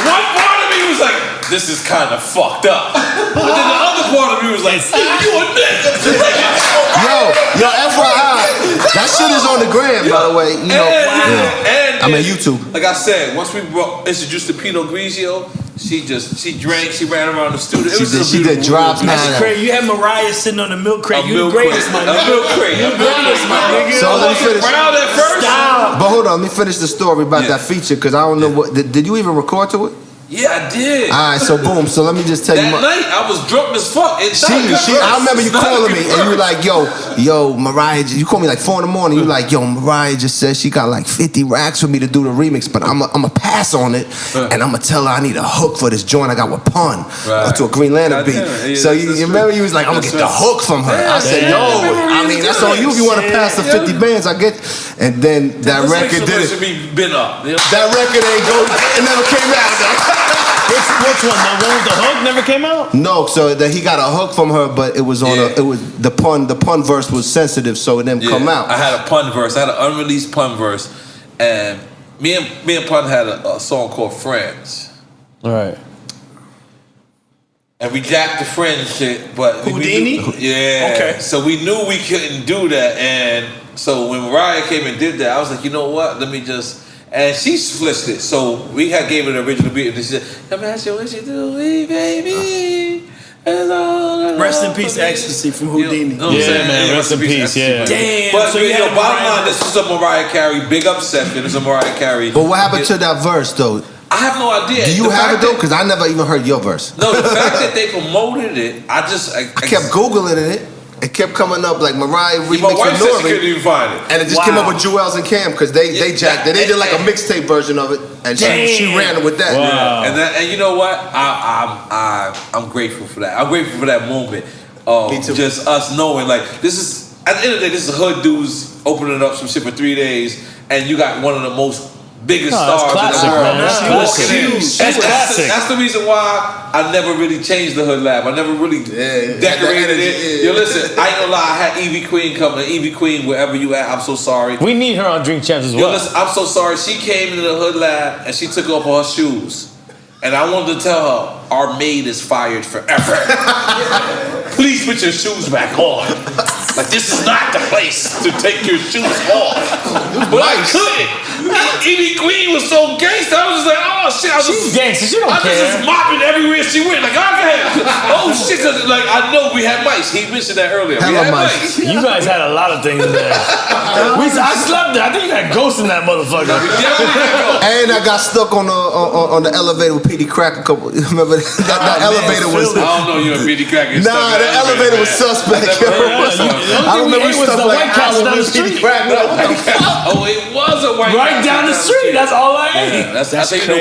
one part of me was like, this is kind of fucked up. But then the other part of me was like, you a nigga. Yo, FYI, that shit is on the gram, by the way. You know, And I'm on YouTube. Like I said, once we introduced the Pinot Grigio, she drank, she ran around the studio. She did drops. That's crazy. You had Mariah sitting on the milk crate. You the greatest, my A nigga. milk crate. You the greatest, my nigga. So let me finish. Proud at first. Stop. But hold on, let me finish the story about that feature because I don't know what. Did you even record to it? Yeah, I did. All right, so boom. So let me just tell you. That night, I was drunk as fuck. I remember you calling me and you were like, yo, Mariah, you called me like 4 in the morning. You were like, yo, Mariah just said she got like 50 racks for me to do the remix, but I'm a pass on it and I'm gonna tell her I need a hook for this joint I got with Pun to a Green Lantern beat. So you remember you was like, I'm gonna get the hook from her. I said, yo, I mean, that's on you if you want to pass the 50 bands, I get. And then that record did it. That record ain't go, it never came out. Which one? The one with the hook never came out? No, so that he got a hook from her, but it was on it was the pun verse was sensitive, so it didn't come out. I had a pun verse. I had an unreleased pun verse, and me and Pun had a song called Friends. All right. And we jacked the Friends shit, but Houdini? Yeah. Okay. So we knew we couldn't do that, and so when Mariah came and did that, I was like, you know what? Let me just. And she switched it, so we gave it an original beat. And she said, "Come ask you what you do, baby." Rest in peace, Ecstasy from Houdini. You know what I'm saying? Man, rest in peace. Yeah. Damn. But So you had bottom Mariah- line, this was a Mariah Carey big up session. It's a Mariah Carey. But what happened to that verse though? I have no idea. Do you have it though? Because I never even heard your verse. No, the fact that they promoted it, I kept Googling it. it kept coming up like Mariah remix My wife of said she N.O.R.E. couldn't even find it. And it just came up with Jewels and Cam because they jacked it. They did like a mixtape version of it, and she ran with that. Wow. And you know what? I'm grateful for that. I'm grateful for that moment of just us knowing like this is at the end of the day, this is hood dudes opening up some shit for 3 days, and you got one of the most biggest stars classic, in the world. man. That's classic. That's the reason why I never really changed the Hood Lab. I never really decorated it. Yo, listen, I ain't gonna lie. I had Evie Queen coming. Evie Queen, wherever you at, I'm so sorry. We need her on Drink Champs as well. Yo, listen, I'm so sorry. She came into the Hood Lab and she took off her shoes. And I wanted to tell her, our maid is fired forever. Please put your shoes back on. Like, this is not the place to take your shoes off. But I couldn't. Evie Queen was so gangster. I was just like, oh shit. She's gangster. She don't care. I was just mopping everywhere she went. Like, oh shit. Cause like, I know we had mice. He mentioned that earlier. We had mice. You guys had a lot of things in there. I slept there. I think you had ghosts in that motherfucker. And I got stuck on the elevator with Petey Crack a couple. Remember that elevator was. I don't know you and Petey Crack. Nah, the elevator was suspect. I remember stuff like Castle down the street. Oh, it was a White right down the street. That's all I ate. That's how you know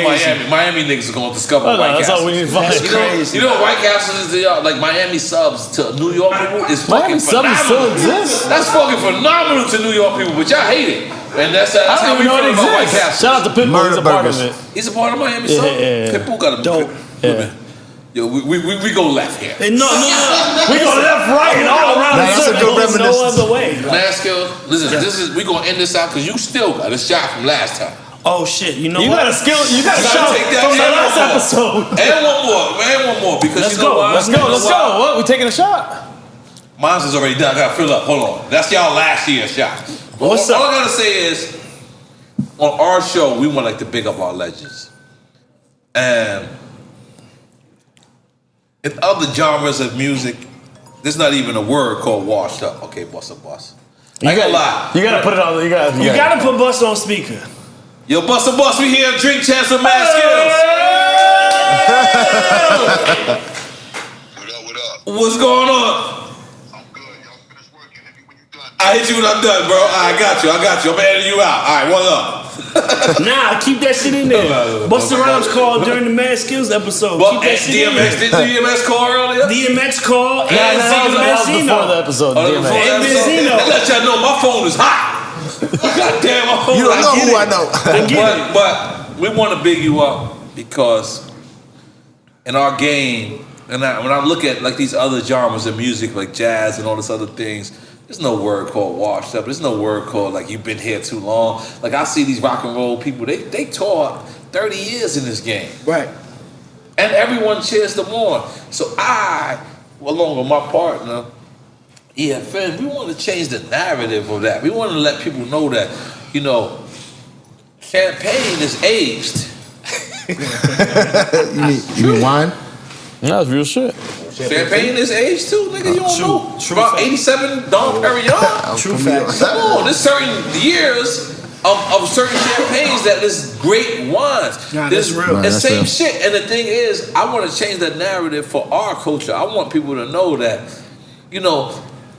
Miami niggas are going to discover White Castle. That's all we need to find. You know White Castle is like Miami subs to New York people is fucking phenomenal. Miami subs still exist. That's fucking phenomenal to New York people, but y'all hate it. And that's how we feel about White Castle. Shout out to Pitbull. He's a part of it. He's a part of Miami sub. Pitbull got a dope. Yo, we go left here. No. We go left, right, and all around the circle. There's no other way. Man, Skillz, listen, we gonna end this out because you still got a shot from last time. Oh shit! You know you what? got a shot from the last episode. And one more because let's go. Let's go. What? We taking a shot? Mine's is already done. I gotta fill up. Hold on. That's y'all last year's shot. All I gotta say is, on our show, we want to big up our legends. And in other genres of music, there's not even a word called washed up. Okay, bust a bus. I ain't gonna lie. You gotta put it on. You gotta put bust on speaker. Yo, bust a bus. We here at Drink Champs with Mad Skillz. What up? What's going on? I hit you when I'm done, bro. I got you. I'm editing you out. All right, one up. Nah, keep that shit in there. Busta Rhymes called during the Mad Skillz episode. Keep that shit in there. Did DMX call earlier? DMX called and Benzino. Before the episode. And Benzino. Let y'all know my phone is hot. Goddamn, my phone. You don't know who I know. But we want to big you up because in our game, and when I look at like these other genres of music, like jazz and all this other things. There's no word called washed up. There's no word called like you've been here too long. Like I see these rock and roll people, they taught 30 years in this game. Right. And everyone cheers them on. So I, along with my partner, EFN, we want to change the narrative of that. We want to let people know that, you know, champagne is aged. you mean wine? No, that's real shit. Champagne is aged too, nigga. You don't know. About 87 Dom Perignon. True facts. Come on, there's certain years of certain champagnes that is great wines. Nah, that's real. It's same shit. And the thing is, I want to change that narrative for our culture. I want people to know that, you know,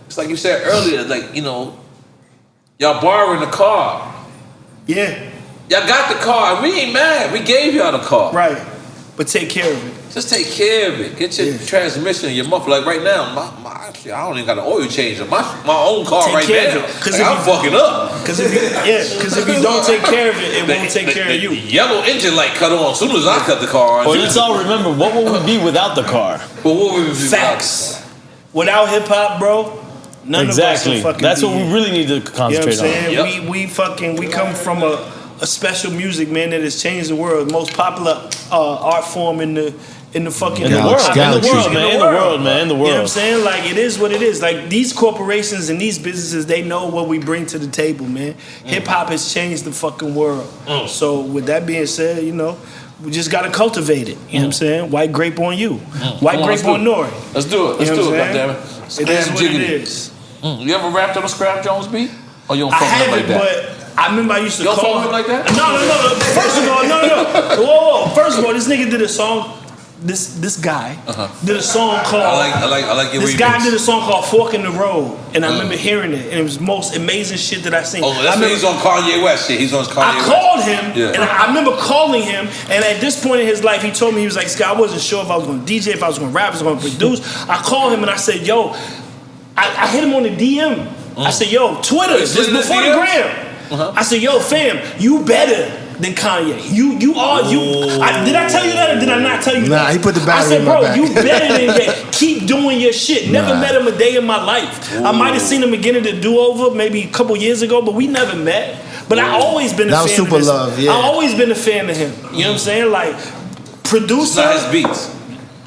it's like you said earlier, like, you know, y'all borrowing the car. Yeah. Y'all got the car, and we ain't mad. We gave y'all the car. Right. But take care of it. Just take care of it. Get your transmission, your muffler. Like right now, I don't even got an oil change on my own car take right care now. Of it. Like, I'm fucking up. Because if you don't take care of it, it won't take care of you. The yellow engine light cut on as soon as I cut the car on. Well, let's all remember, what would we be without the car? But what would we be Facts. Without hip hop, bro, none of us will fucking That's be what we really need to concentrate you know what I'm on. saying? We come from a special music, man, that has changed the world. The most popular art form in the fucking world, man. You know what I'm saying? Like, it is what it is. Like, these corporations and these businesses, they know what we bring to the table, man. Hip hop has changed the fucking world. So with that being said, you know, we just gotta cultivate it. You know what I'm saying? White grape on you. White grape on N.O.R.E. Let's do it. Let's do it, goddammit. It is what it is. You ever rapped on a Scram Jones beat? Or you don't fuck with him like that? But I remember I used to call him like that? No. First of all, no. Whoa. First of all, this nigga did a song this guy did a song called. I like your This remix. guy did a song called "Fork in the Road," and I remember hearing it, and it was the most amazing shit that I seen. Oh, that's when he's on Kanye West shit. He's on Kanye West. I called him, Yeah. and I remember calling him, and at this point in his life, he told me, he was like, Scott, I wasn't sure if I was going to DJ, if I was going to rap, if I was going to produce. I called him, and I said, yo, I hit him on the DM. I said, yo, Twitter, this is before the gram. I said, yo, fam, you better than Kanye. Did I tell you that or did I not tell you that? Nah, he put the battery I said, in my bro, back. you better than that. Keep doing your shit. Never met him a day in my life. I might have seen him again at the do-over maybe a couple years ago, but we never met. But I always been a fan That was of Super this. Love, yeah. I always been a fan of him. You know what I'm saying? Like, producer. It's not his beats.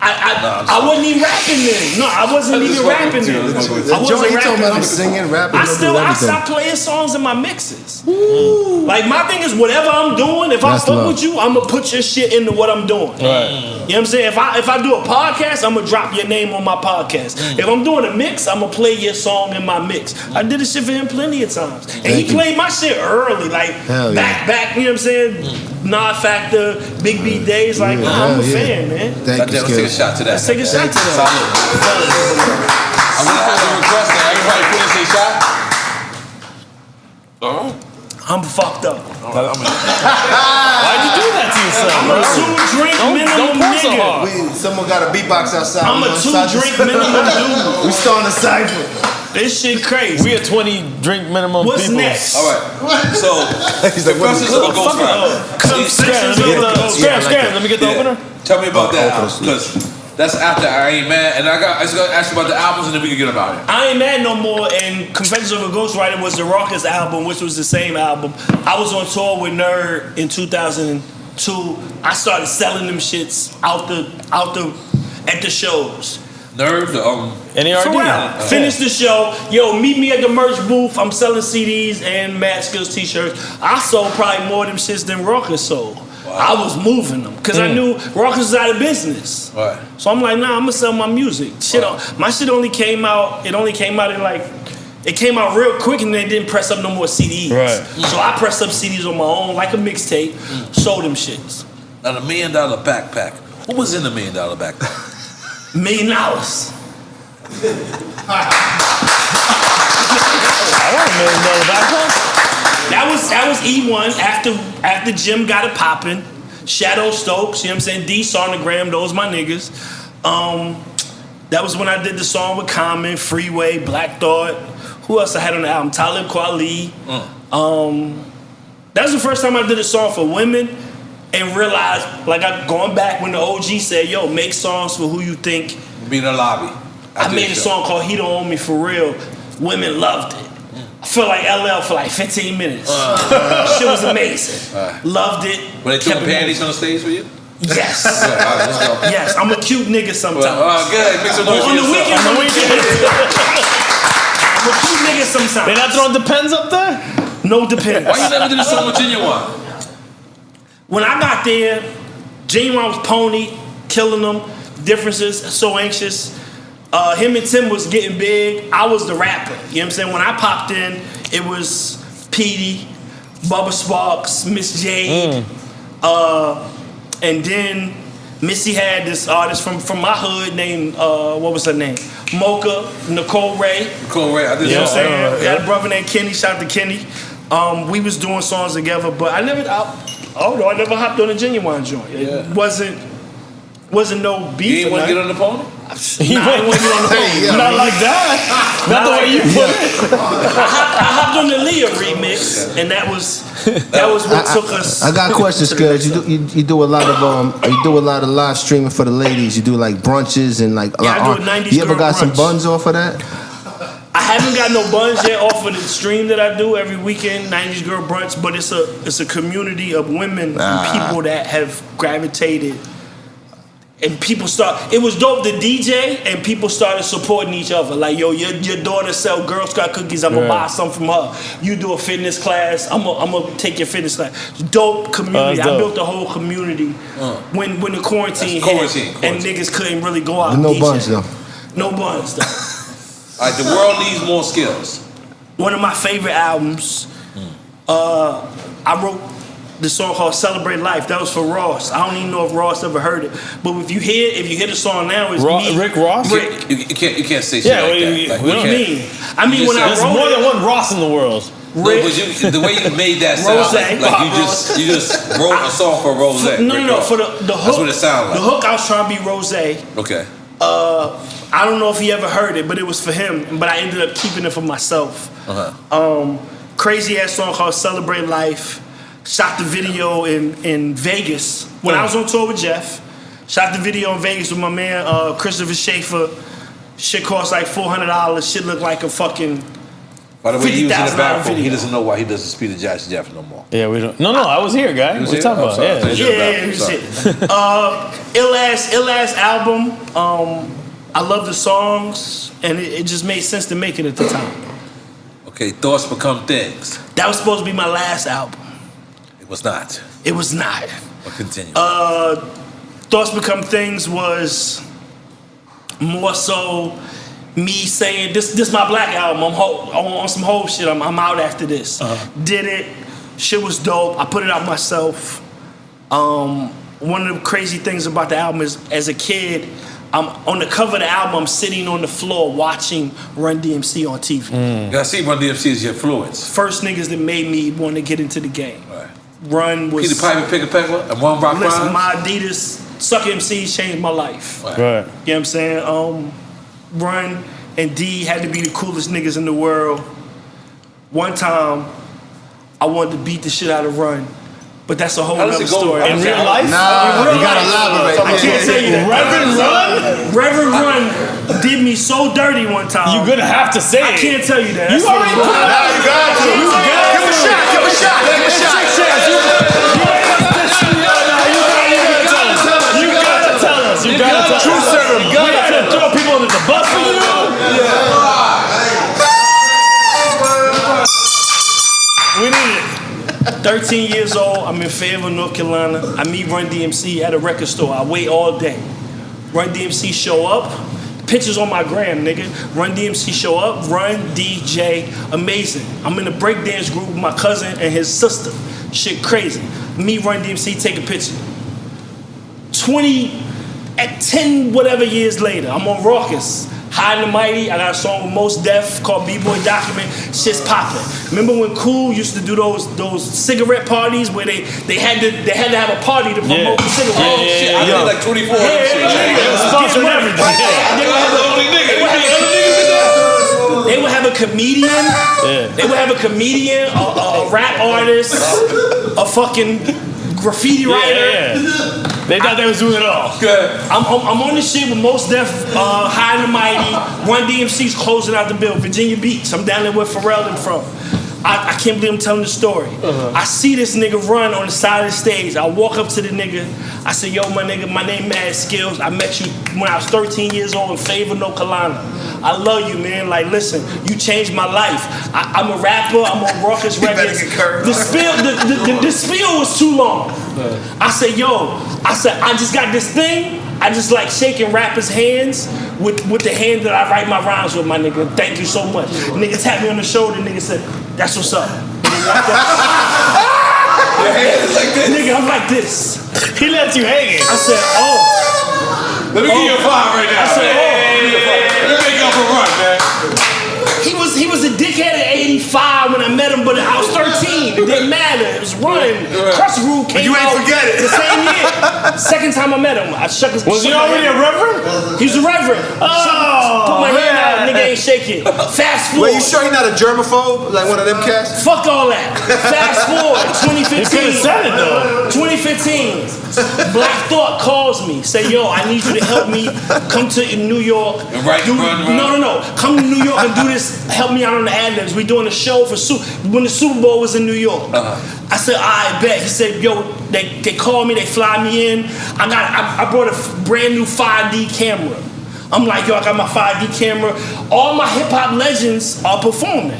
I wasn't even rapping then. No, I wasn't even rapping then. I wasn't rapping then. Singing, rapping. I stopped playing songs in my mixes. Like my thing is whatever I'm doing, if I fuck with you, I'm gonna put your shit into what I'm doing. Right. You know what I'm saying? If I do a podcast, I'm gonna drop your name on my podcast. If I'm doing a mix, I'm gonna play your song in my mix. I did this shit for him plenty of times. And he played my shit early, like back, you know what I'm saying? Nod Factor, Big B days, like I'm a fan, man. Thank you, Let's take a shot to that. Let's take a shot to that. I'm gonna have a request that everybody finish a shot. I'm fucked up. Why'd you do that to yourself, I'm bro? a 2-drink minimum pour so nigga. hard. Someone got a beatbox outside. I'm a 2-drink minimum dude. We starting a cypher. This shit crazy. We a 20-drink minimum What's people. next? All right. So, Confessions of a Ghostwriter. Confessions of a Scram, let me get the opener. Tell me about that album, because that's after I Ain't Mad, and I just got to ask you about the albums, and then we can get about it. I Ain't Mad No More and Confessions of a Ghostwriter was the Raucous album, which was the same album. I was on tour with N.O.R.E in 2002. I started selling them shits out at the shows. N.O.R.E, the N.O.R.E. For real. Finish the show. Yo, meet me at the merch booth. I'm selling CDs and Mad Skillz t-shirts. I sold probably more of them shits than Raucous sold. I was moving them because I knew Raucous was out of business. Right. So I'm like, nah, I'm gonna sell my music. My shit only came out. It only came out in like, it came out real quick, and they didn't press up no more CDs. Right. So I pressed up CDs on my own, like a mixtape. Sold them shits. Now, the $1 Million backpack. What was in the $1 Million backpack? $1 million. I want $1 million backpack. That was E1 after Jim got it popping. Shadow Stokes, you know what I'm saying? D Sonogram, those my niggas. That was when I did the song with Common, Freeway, Black Thought. Who else I had on the album? Talib Kweli. That was the first time I did a song for women and realized, like going back when the OG said, yo, make songs for who you think. Be in the lobby. I made a song called He Don't Own Me For Real. Women loved it. I felt like LL for like 15 minutes. Shit was amazing. Loved it. Were they throwing panties on the stage for you? Yes. All right, let's go. Yes, I'm a cute nigga sometimes. Good. Make some noise for On the yourself. weekends, I'm a cute nigga sometimes. They not throwing Depends up there? No Depends. Why you never did a song with Genuine? When I got there, Genuine was pony, killing them, differences, so anxious. Him and Tim was getting big. I was the rapper. You know what I'm saying? When I popped in, it was Petey, Bubba Sparks, Miss Jade, and then Missy had this artist from my hood named, what was her name? Mocha, Nicole Ray. Nicole Ray, I did. You know what I'm saying? We had a brother named Kenny, shout out to Kenny. We was doing songs together, but I never hopped on a Genuine joint. It wasn't no beef. You ain't want to get on the pony? I didn't want to get on the phone. Not like that. Not the way you put it. I hopped on the Leah remix, and that was what took us. I got questions, Skillz. You do a lot of live streaming for the ladies. You do like brunches and like. I do a 90s You ever girl got some brunch. buns off of that? I haven't got no buns yet off of the stream that I do every weekend, 90s Girl Brunch, but it's a community of women and people that have gravitated. And people it was dope to DJ, and people started supporting each other. Like, yo, your daughter sell Girl Scout cookies, I'm gonna buy some from her. You do a fitness class, I'm gonna take your fitness class. Dope community. I built a whole community when the quarantine hit, and niggas couldn't really go out. No DJ. buns though. No buns though. All right, the world needs more Skillz. One of my favorite albums. I wrote the song called "Celebrate Life." That was for Ross. I don't even know if Ross ever heard it, but if you hear the song now, it's me. Rick Ross. Rick. You can't say shit like that. What do you mean? I mean, when I wrote there's more than one Ross in the world. No, but the way you made that sound, like you just wrote a song for Rose. No, for the hook. That's what it sounded like. The hook, I was trying to be Rose. Okay. I don't know if he ever heard it, but it was for him. But I ended up keeping it for myself. Crazy ass song called "Celebrate Life." Shot the video in Vegas when I was on tour with Jeff. Shot the video in Vegas with my man Christopher Schaefer. Shit cost like $400. Shit looked like a fucking. By the way, he was in the bathroom. video. He doesn't know why he doesn't speak to Josh Jeff no more. Yeah, we don't. No, I was here, guy. What are you talking about? Ill ass album. I love the songs, and it just made sense to make it at the time. Okay, Thoughts Become Things. That was supposed to be my last album. It was not. It was not. But continue. Thoughts Become Things was more so me saying this my black album. I'm on some whole shit. I'm out after this. Did it. Shit was dope. I put it out myself. One of the crazy things about the album is, as a kid, I'm on the cover of the album. I'm sitting on the floor watching Run DMC on TV. I see Run DMC as your influence. First niggas that made me want to get into the game. Right. Run was. Peter Piper, Pick a Pepper, and One Rock Listen, Rhymes. my Adidas Suck MCs changed my life. Right. Right. You know what I'm saying? Run and D had to be the coolest niggas in the world. One time, I wanted to beat the shit out of Run. But that's a whole other story. In real life? Nah, you gotta elaborate. I can't tell you that. Reverend Run did me so dirty one time. You're gonna have to say it. I can't tell you that. You already put it out. You got to. You got to. Give him a shot. Give him a shot. Give him a shot. You gotta tell us. You gotta tell us. True server. You gotta throw people under the bus for you. We need it. 13 years old, I'm in Fayetteville, North Carolina. I meet Run DMC at a record store. I wait all day. Run DMC show up. Pictures on my gram, nigga. Run DMC show up. Run DJ, amazing. I'm in a breakdance group with my cousin and his sister. Shit crazy. Me, Run DMC, take a picture. 10 whatever years later, I'm on Raucous. High and the Mighty, I got a song with Mos Def called B-Boy Document. Shit's popping. Remember when Cool used to do those cigarette parties where they had to have a party to promote the cigarette? Oh shit! I did like 24 of them shit. Sponsored everything. They would have a comedian. They would have a comedian, a rap artist, a fucking graffiti writer. They thought they was doing it all. I'm on this shit with Mos Def, High and the Mighty. Run DMC's closing out the bill. Virginia Beach. I'm down there where Pharrell and from. I can't believe I'm telling the story. I see this nigga Run on the side of the stage. I walk up to the nigga. I say, yo, my nigga, my name Mad Skillz. I met you when I was 13 years old in Fayetteville, North Carolina. I love you, man. Like, listen, you changed my life. I'm a rapper. I'm on Raucous Records. The spiel was too long. I said, I just got this thing. I just like shaking rappers' hands with the hand that I write my rhymes with, my nigga. Thank you so much. Nigga tapped me on the shoulder. Nigga said, that's what's up. Nigga, I'm like this. He left you hanging. I said, oh. Let me give you a vibe right now. I said, oh. Let me make up a run, man. He was a dickhead at 85 when I met him, but I was 13. It didn't matter. It was Run. Crush Rule came you ain't out forget it. the same year. Second time I met him, I shook his. Was he already a reverend? He was a reverend. Put my hand out, nigga ain't shaking. Fast forward. Wait, you sure he not a germaphobe? Like one of them cats? Fuck all that. Fast forward, 2015. He could have said it though. 2015. Black Thought calls me, say, yo, I need you to help me come to New York. And write Run. No. Come to New York and do this. Help me out on the ad-libs. We doing a show for when the Super Bowl was in New York. I said, I bet. He said, yo, they call me, they fly me in. I brought a brand new 5D camera. I'm like, yo, I got my 5D camera. All my hip-hop legends are performing,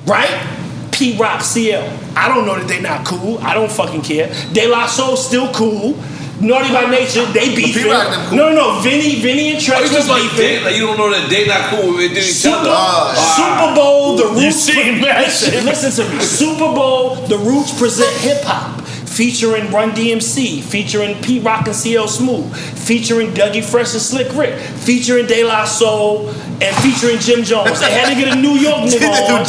right? P-Rock, CL. I don't know that they not cool. I don't fucking care. De La Soul still cool. Naughty by Nature, they beefing. Cool. No. Vinny and Trex was beefing. Like, you don't know that they not cool with each other. Super Bowl, the Roots. You see, man. Listen to me. Super Bowl, the Roots present hip hop. featuring Run DMC, featuring Pete Rock and CL Smooth, featuring Dougie Fresh and Slick Rick, featuring De La Soul, and featuring Jim Jones. They had to get a New York nigga on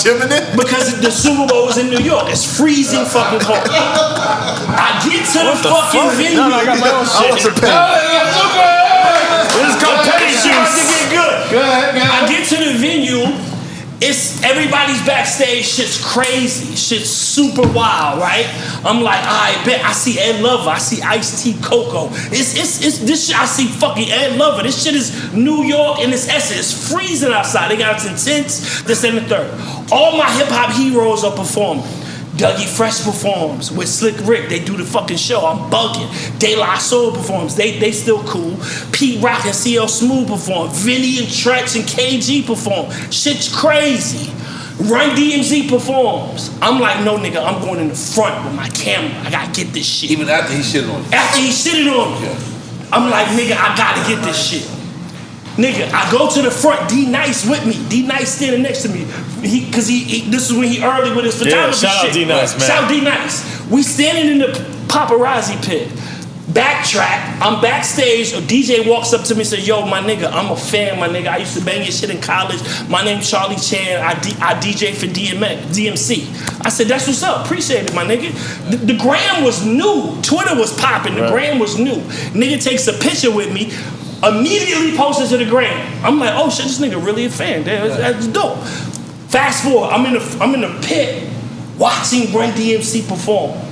because the Super Bowl was in New York. It's freezing fucking cold. I get to the fucking venue. No, I got my own shit. This is called petty juice. Go ahead. I get to the venue. It's everybody's backstage. Shit's crazy. Shit's super wild, right? I'm like, I bet I see Ed Lover. I see Ice-T, Coco. It's this shit. I see fucking Ed Lover. This shit is New York in its essence. It's freezing outside. They got its intense. This and the third. All my hip hop heroes are performing. Dougie Fresh performs with Slick Rick. They do the fucking show. I'm bugging. De La Soul performs. They still cool. Pete Rock and CL Smooth perform. Vinny and Tretch and KG perform. Shit's crazy. Run DMC performs. I'm like, no nigga, I'm going in the front with my camera. I gotta get this shit. Even after he shitted on you. After he shitted on me. Yeah. I'm like, nigga, I gotta get this shit. Nigga, I go to the front, D Nice with me. D Nice standing next to me. Cause this is when he early with his photography shout shit. out D Nice, man. Shout out D Nice. We standing in the paparazzi pit. Backtrack, I'm backstage, a DJ walks up to me and says, yo, my nigga, I'm a fan, my nigga. I used to bang your shit in college. My name's Charlie Chan. I DJ for DMC. I said, that's what's up. Appreciate it, my nigga. The gram was new. Twitter was popping. The gram was new. Nigga takes a picture with me. Immediately posted to the gram. I'm like, oh shit, this nigga really a fan. That's dope. Fast forward, I'm in the pit watching Run DMC perform.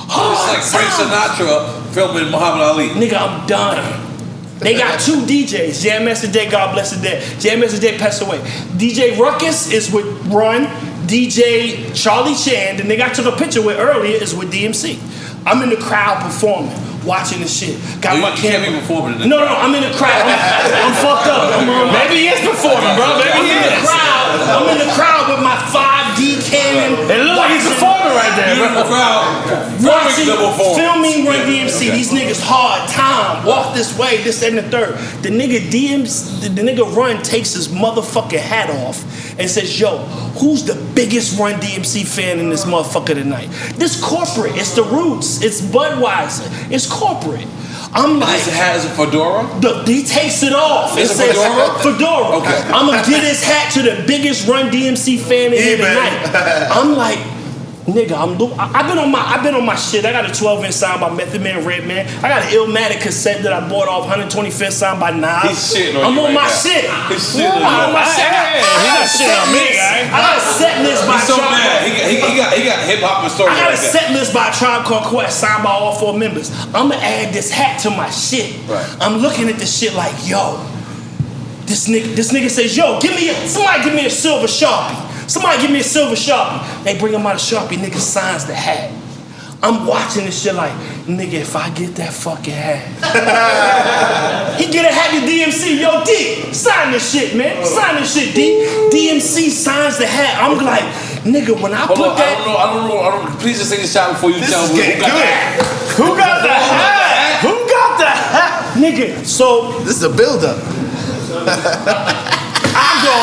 It's like Frank Sinatra filming Muhammad Ali. Nigga, I'm done. They got two DJs. Jam Master Day, God bless the dead. Jam Master Day passed away. DJ Ruckus is with Run. DJ Charlie Chan, the nigga I took a picture with earlier, is with DMC. I'm in the crowd performing. Watching this shit. Got my camera. Can't be performing in the No, I'm in the crowd. I'm fucked up. Maybe he is performing, bro. Maybe he is. I'm in the crowd with my 5D Canon. It looks like he's performing right there, You're in the crowd. Filming Run DMC. These niggas hard time. Walk this way, this and the third. The nigga Run takes his motherfucking hat off and says, yo, who's the biggest Run DMC fan in this motherfucker tonight? This corporate. It's the Roots. It's Budweiser. It's corporate. I'm like, his hat is a fedora? He takes it off. Is It it says fedora? Okay. I'm gonna get his hat to the biggest Run DMC fan in here tonight. I'm like, nigga, I've been on my shit. I got a 12-inch signed by Method Man, Redman. I got an Illmatic cassette that I bought off 125th signed by Nas. He's shitting on I'm you on right my now. shit. He's shitting on you. I'm on my shit. He's not shitting on me, guy. I got a set list by He's so Tribe. mad. He got hip hop and story I got like a that. set list by Tribe Called Quest signed by all 4 members. I'm gonna add this hat to my shit. Right. I'm looking at this shit like, yo, this nigga says, yo, somebody give me a silver Sharpie. Somebody give me a silver Sharpie. They bring him out a Sharpie, nigga signs the hat. I'm watching this shit like, nigga, if I get that fucking hat. He get a hat to DMC, yo, D, sign this shit, man. Sign this shit, D. DMC signs the hat. I'm like, nigga, when I put that. I don't know. Please just take a shot before you tell me who got the hat. Who got the hat? Who got the hat? Nigga, so. This is a build-up. I go,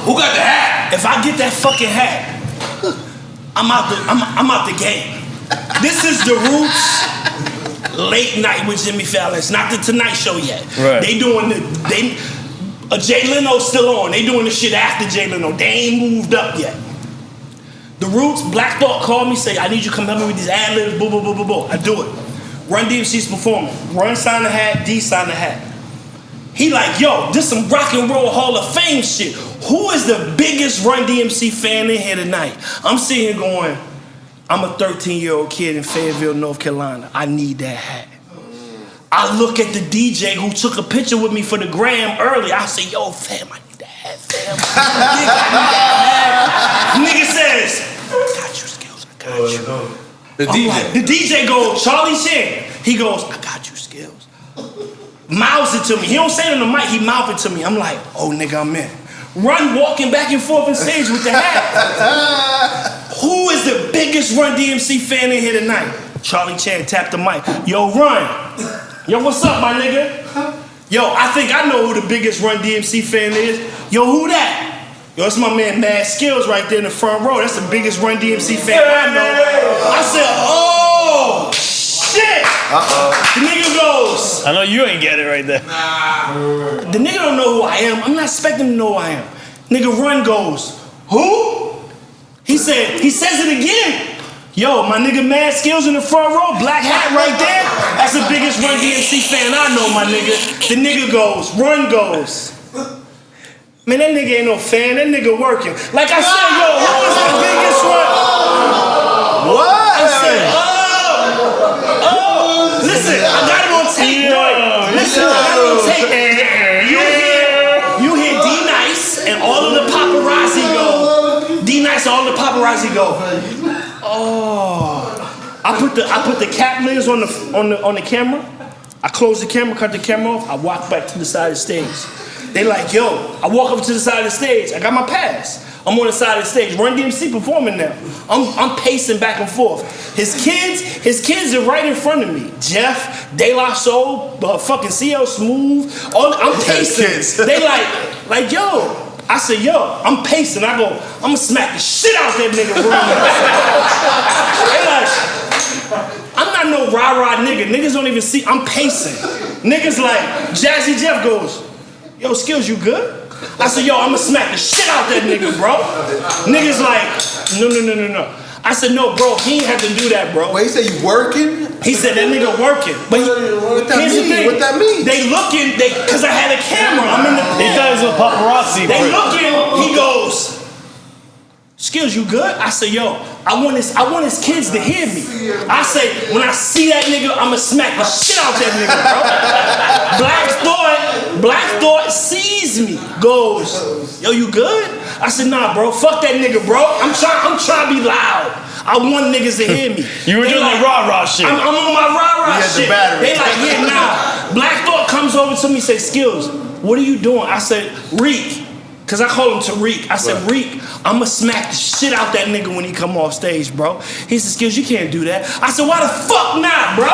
Who got the hat? if I get that fucking hat, I'm out the game. This is the Roots late night with Jimmy Fallon. It's not the Tonight Show yet. Right. They doing Jay Leno's still on. They doing the shit after Jay Leno. They ain't moved up yet. The Roots, Black Thought called me, say, I need you to come help me with these ad-libs, boo, boo, boo, boo, boo. I do it. Run DMC's performing. Run sign the hat, D sign the hat. He like, yo, this some rock and roll Hall of Fame shit. Who is the biggest Run DMC fan in here tonight? I'm sitting here going, I'm a 13-year-old kid in Fayetteville, North Carolina. I need that hat. I look at the DJ who took a picture with me for the gram early. I say, yo, fam, I need that hat, fam. Nigga says, I got you, Skillz, I got you. The DJ. Like, the DJ goes, Charlie Chan. He goes, I got you, Skillz. Mouths it to me. He don't say it on the mic, he mouth it to me. I'm like, oh, nigga, I'm in. Run walking back and forth on stage with the hat. Who is the biggest Run DMC fan in here tonight? Charlie Chan tapped the mic. Yo, Run. Yo, what's up, my nigga? Yo, I think I know who the biggest Run DMC fan is. Yo, who that? Yo, it's my man Mad Skillz right there in the front row. That's the biggest Run DMC fan I know. I said, oh, The nigga goes. I know you ain't get it right there. The nigga don't know who I am. I'm not expecting him to know who I am. Nigga Run goes, who? He says it again. Yo, my nigga Mad Skillz in the front row, black hat right there. That's the biggest Run DMC fan I know, my nigga. The nigga goes, Run goes. Man, that nigga ain't no fan. That nigga working. Like I said, yo, who is the biggest Run? What? I said, listen, I got it on tape, boy. Listen, I got it on tape. You hear D-Nice and all of the paparazzi go. D-Nice and all the paparazzi go. Oh, I put the cap lens on the camera. I close the camera, cut the camera off. I walk back to the side of the stage. They like, yo. I walk up to the side of the stage. I got my pass. I'm on the side of the stage. Run DMC performing now. I'm pacing back and forth. His kids are right in front of me. Jeff, De La Soul, fucking CL Smooth. I'm pacing. They like yo. I said, yo, I'm pacing. I go, I'm gonna smack the shit out that nigga. They like, I'm not no rah-rah nigga. Niggas don't even see, I'm pacing. Niggas like, Jazzy Jeff goes, yo, Skillz, you good? I said, yo, I'm gonna smack the shit out that nigga, bro. Niggas like, no. I said, no, bro, he ain't have to do that, bro. Wait, he said you working? He said that nigga working. But what that mean? What that mean? They looking, cause I had a camera. I'm in the pit. He thought it was a paparazzi. They looking, he goes, Skillz, you good? I said, yo, I want his kids to hear me. I say, when I see that nigga, I'ma smack the shit out that nigga, bro. Black Thought sees me, goes, yo, you good? I said, nah, bro, fuck that nigga, bro. I'm trying to be loud. I want niggas to hear me. You were doing like rah-rah shit. I'm on my rah-rah shit. They like, yeah, nah. Black Thought comes over to me and say, Skillz, what are you doing? I said, Reek. Cause I call him Tariq. I said, Reek, I'ma smack the shit out that nigga when he come off stage, bro. He said, Skillz, you can't do that. I said, why the fuck not, bro?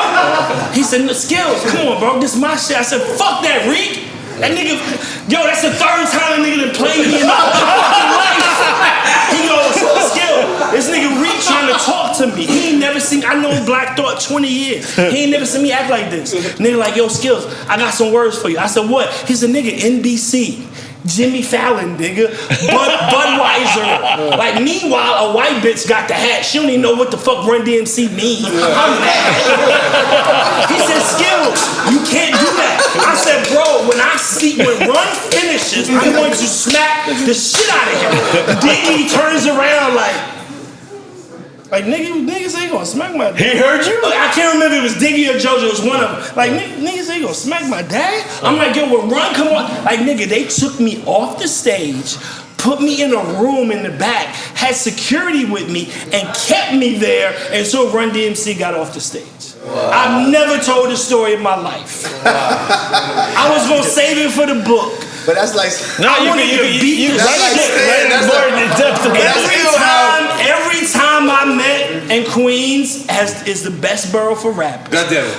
He said, no, Skillz, come on, bro. This is my shit. I said, fuck that, Reek. That nigga, yo, that's the third time that nigga done played me in my fucking life. He goes, Skillz, this nigga Reek trying to talk to me. He ain't never seen, I know Black Thought 20 years. He ain't never seen me act like this. Nigga like, yo, Skillz, I got some words for you. I said, what? He said, nigga, NBC. Jimmy Fallon, nigga. Budweiser. Like, meanwhile, a white bitch got the hat. She don't even know what the fuck Run DMC mean. I'm mad. He said, Skillz, you can't do that. I said, bro, when Run finishes, I'm going to smack the shit out of him. Diddy turns around like niggas ain't gonna smack my dad. He heard you? I can't remember if it was Diggy or JoJo. It was one of them. Like, niggas ain't gonna smack my dad? I'm like, yo, when Run come on, like, nigga, they took me off the stage, put me in a room in the back, had security with me, and kept me there until Run DMC got off the stage. Wow. I've never told this story in my life. Wow. I was gonna save it for the book. But that's like, every time I met in Queens is the best borough for rappers.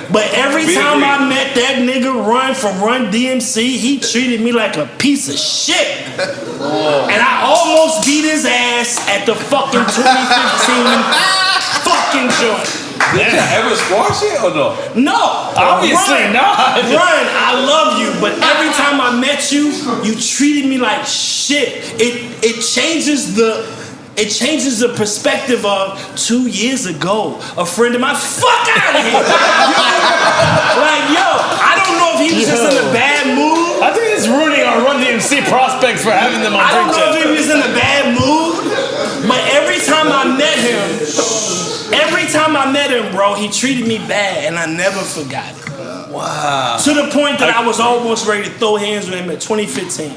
But every time I met that nigga Run from Run DMC, he treated me like a piece of shit. And I almost beat his ass at the fucking 2015 fucking joint. Did you ever squash it or no? No, obviously not. Run, I love you, but every time I met you, you treated me like shit. It changes the perspective of 2 years ago. A friend of mine, fuck out of here. Like, yo, I don't know if he was just in a bad mood. I think it's ruining our Run DMC prospects for having them on. I don't know if he was in a bad mood, but every time I met him, bro, he treated me bad, and I never forgot it. Wow. To the point that I was almost ready to throw hands with him in 2015.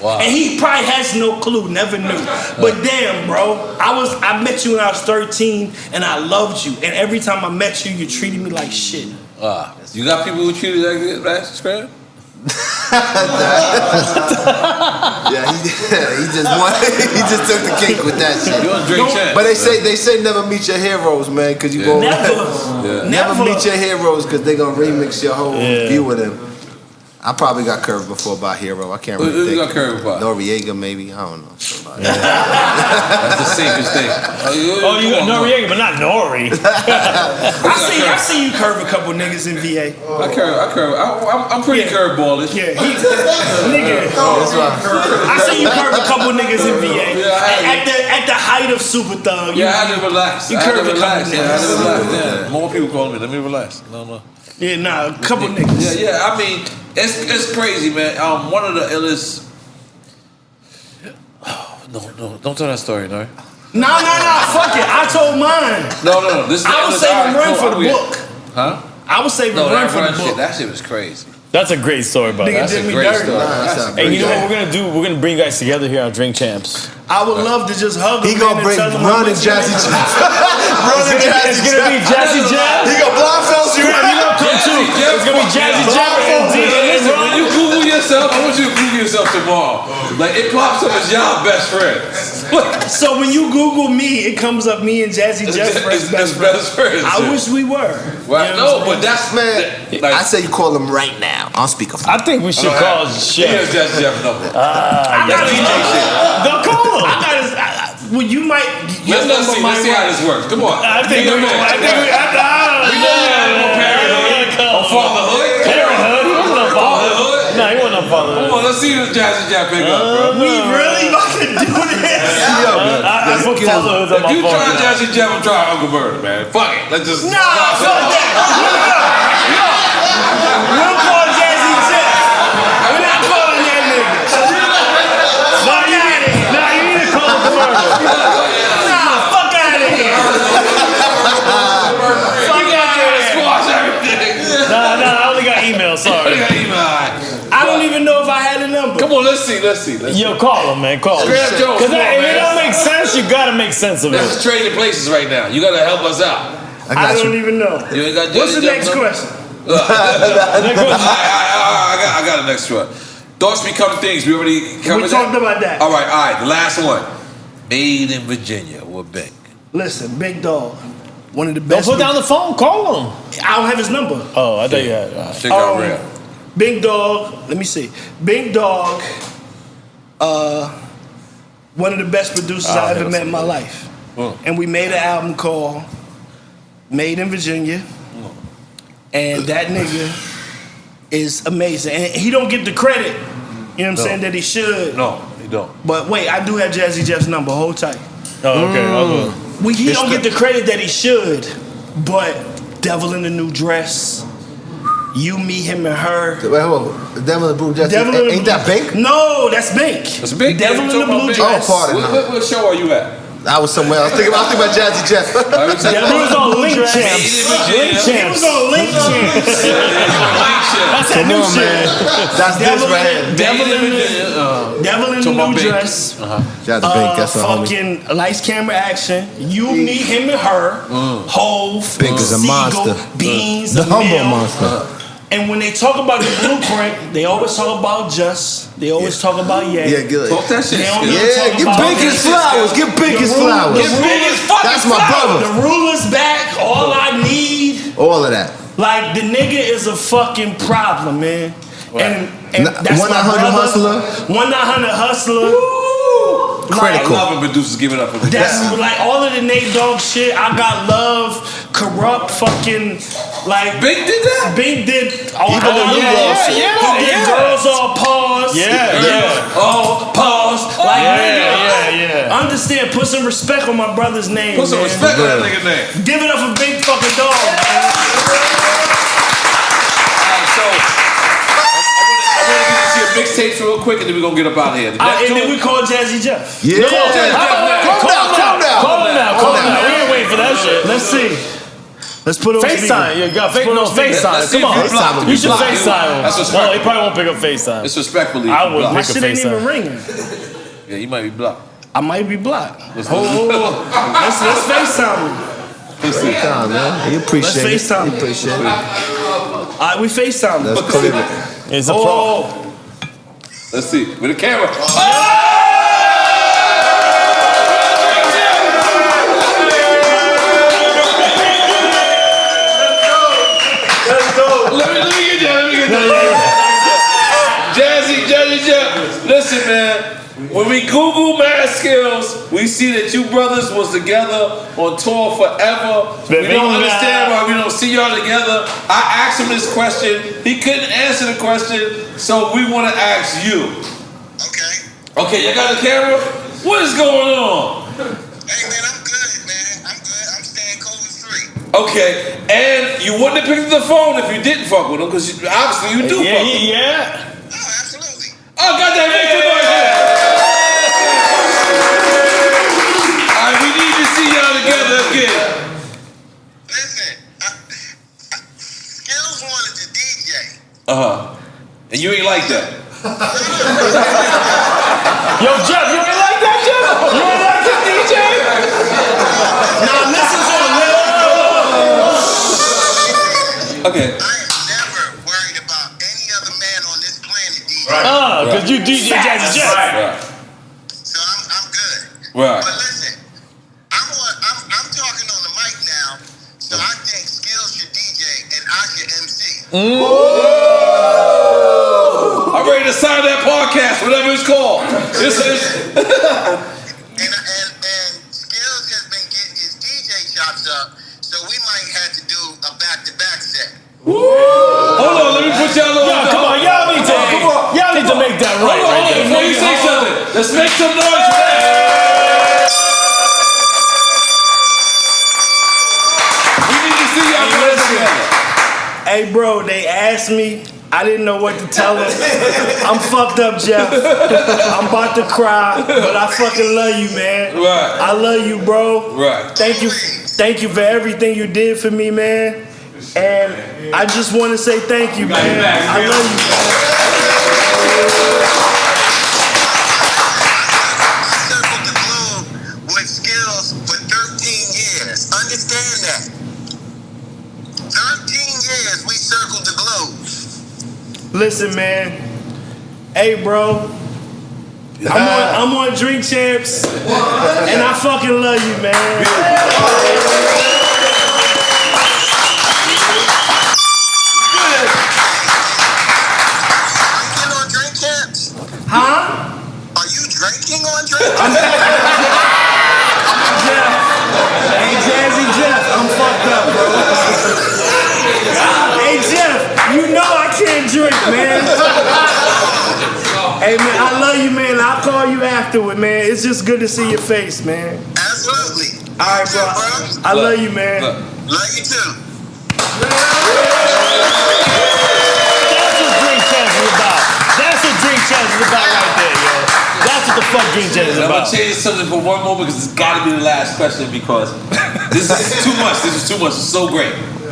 Wow. And he probably has no clue, never knew. But damn, bro, I met you when I was 13, and I loved you. And every time I met you, you treated me like shit. You got people who treat you like that, Scram? Yeah, he just took the cake with that shit. You don't drink champ. But they say never meet your heroes, man, because you go never meet your heroes because they gonna remix your whole view of them. I probably got curved before by Hero. I can't really think. Who got curved by? Noriega, maybe. I don't know. That's the safest thing. You got Noriega, but not N.O.R.E. I see you curve a couple niggas in VA. I curve. I'm pretty curveballish. Yeah, nigga. I see you curve a couple niggas in VA. At the height of Super Thug. Yeah, I had to relax. You curve a couple niggas. Yeah. More people calling me. Let me relax. No. Yeah, nah, a couple niggas. Yeah. I mean, it's crazy, man. One of the illest. No, don't tell that story, no. Nah. Fuck it. I told mine. No. This. I was saving run for the book. Huh? I was saving run for the book. That shit was crazy. That's a great story, brother. Nigga That's did a me great dirty. story. And you know what we're gonna do? We're gonna bring you guys together here on Drink Champs. I would love to just hug him. He gonna bring Run and Jazzy Jeff. It's gonna be Jazzy Jeff. He gonna blindfold you. You gonna come too. It's gonna be Jazzy Jeff and Listen, when you Google yourself, I want you to Google yourself tomorrow. Like it pops up as y'all best friends. So when you Google me, it comes up me and Jazzy Jeff as best friends. I wish we were. Well, no, but that's man. I say you call him right now on speakerphone. I think we should call Chef. Here's Jazzy Jeff number. That's DJ shit. Don't call him. I got his. Well, you might. Let's see how this works. Come on. I think we. Fatherhood? Parenthood? He wasn't on fatherhood. No, he wasn't on fatherhood. Come on, let's see this Jazzy Jeff pick up, bro. We really about to do this? I put fatherhood on my phone. If you try Jazzy Jeff, I'm trying Uncle Murder, man. Fuck it. Let's just. Nah, fuck that. No. We'll call Jazzy Jeff. We're not calling that nigga. Fuck out of here. Nah, you need to call Uncle Murder. Nah, fuck out of here. Fuck out of here. Squash everything. Nah, I only got email, sorry. I don't even know if I had a number. Come on, let's see. Yo, call him, man, call him. Scram Jones, Because if man. it don't make sense, you gotta make sense of Let's it. trade in places right now. You gotta help us out. I don't even know. You ain't got What's the Jazzy next Jeff question? I got a next one. Thoughts become things. We already covered We talked about that. All right. The last one. Made in Virginia with Big. Listen, Big Dog. One of the Don't best. put down the phone, call him. I don't have his number. Oh, I thought you had. Check out real. Big Dog, let me see. Big Dog, one of the best producers I ever met in my life. And we made an album called Made in Virginia. And that nigga is amazing. And he don't get the credit, you know what I'm saying, that he should. No, he don't. But wait, I do have Jazzy Jeff's number. Hold tight. Oh, okay. He don't get the credit that he should. But Devil in the New Dress, You, Me, Him, and Her. Wait, hold on. The Devil in the Blue Dress. Ain't that Bink? No, that's Bink. That's Bink. Devil in the Blue Dress. Oh, pardon. What show are you at? I was somewhere. I was thinking about Jazzy Jeff. He was on Link Champs. Link He Champs. was on Link Champs. That's that new shit. That's this right here. Devil in the New Dress. Jazzy Bink, that's a homie. Fucking lights, camera, action. You, Me, Him, and Her. Hove. Bink is a Seagull, monster. Beans. The humble Emil. monster. And when they talk about the blueprint, they always talk about Just. They always talk about Ye. Yeah, good. Talk that shit. They don't Yeah, talk give about Bink his that. flowers. Give Bink his flowers. Give Big his fucking That's my flowers. brother. The ruler's back. All I need. All of that. Like, the nigga is a fucking problem, man. And that's 1-900 Hustler. 1-900 Hustler. Critical. I love when producers give it up for me. That's like all of the Nate Dogg shit. I Got Love, Corrupt, fucking like. Big did that? Big did all Even the new Love shit. He did Girls All Pause. All Pause. Like nigga, understand? Put some respect on my brother's name. Put some man. respect on that nigga name. Give it up for Big fucking Dog. Man. So I want to see a mixtape real quick, and then we're gonna get up out of here. And then we call Jazzy Jeff. Yeah. Calm down. Call him now. We ain't waiting for that shit. Let's see. Let's put it on FaceTime. You got FaceTime. Let's see Come if on. he block. You should Block. FaceTime. That's him. respectful. No, he probably won't pick up FaceTime. It's respectfully. I would blocked. My pick shit a ain't even FaceTime. ringing. Yeah, you might be blocked. I might be blocked. Let's Let's FaceTime him. FaceTime, man. He appreciate Let's it. FaceTime. He appreciate it. All right, we FaceTime. Let's call it. It's a pro. Let's see. With the camera. Let me get that. When we Google Mad Skillz, we see that you brothers was together on tour forever. We don't understand why we don't see y'all together. I asked him this question. He couldn't answer the question, so we want to ask you. Okay, you got the camera? What is going on? Hey man, I'm good, man. I'm good. I'm staying COVID-free. Okay, and you wouldn't have picked up the phone if you didn't fuck with him, because obviously you do fuck with him. Yeah. Oh, absolutely. Oh, goddamn, make some noise. Alright, we need to see y'all together again. Listen, Skillz wanted to DJ. And you ain't like that. Yo, Jeff, you ain't like that, Jeff? You ain't like that, DJ? Nah, listen to him. Okay. I am never worried about any other man on this planet, DJ. Because you DJ Jazzy Jeff. Right. So I'm good. Right. But listen, I'm talking on the mic now, so I think Skillz should DJ and I should MC. I'm ready to sign that podcast, whatever it's called. And Skillz has been getting his DJ chops up, so we might have to do a back-to-back set. Hold on, let me put y'all on. Yo, come on, y'all need to make that right. Hold on, before you say something, let's make some noise for that. We need to see y'all together. Hey, bro, they asked me. I didn't know what to tell them. I'm fucked up, Jeff. I'm about to cry, but I fucking love you, man. Right. I love you, bro. Right. Thank you for everything you did for me, man. And I just want to say thank you, man. I love you, man. I circled the globe with Skillz for 13 years. Understand that. 13 years we circled the globe. Listen, man. Hey, bro. I'm on Drink Champs, and I fucking love you, man. Drinking on Drink Champs? Huh? Are you drinking on Drink Champs? Jeff. Hey, Jazzy Jeff. I'm fucked up, bro. Hey, Jeff. You know I can't drink, man. Hey, man, I love you, man. I'll call you afterward, man. It's just good to see your face, man. Absolutely. All right, bro. I love you, man. Love you too. That's what Drink Champs is about. That's what Drink Champs is about right there, yo. That's what the fuck Drink Champs is I'm about. gonna change something for one moment because it's gotta be the last question because this is too much. This is too much. It's so great.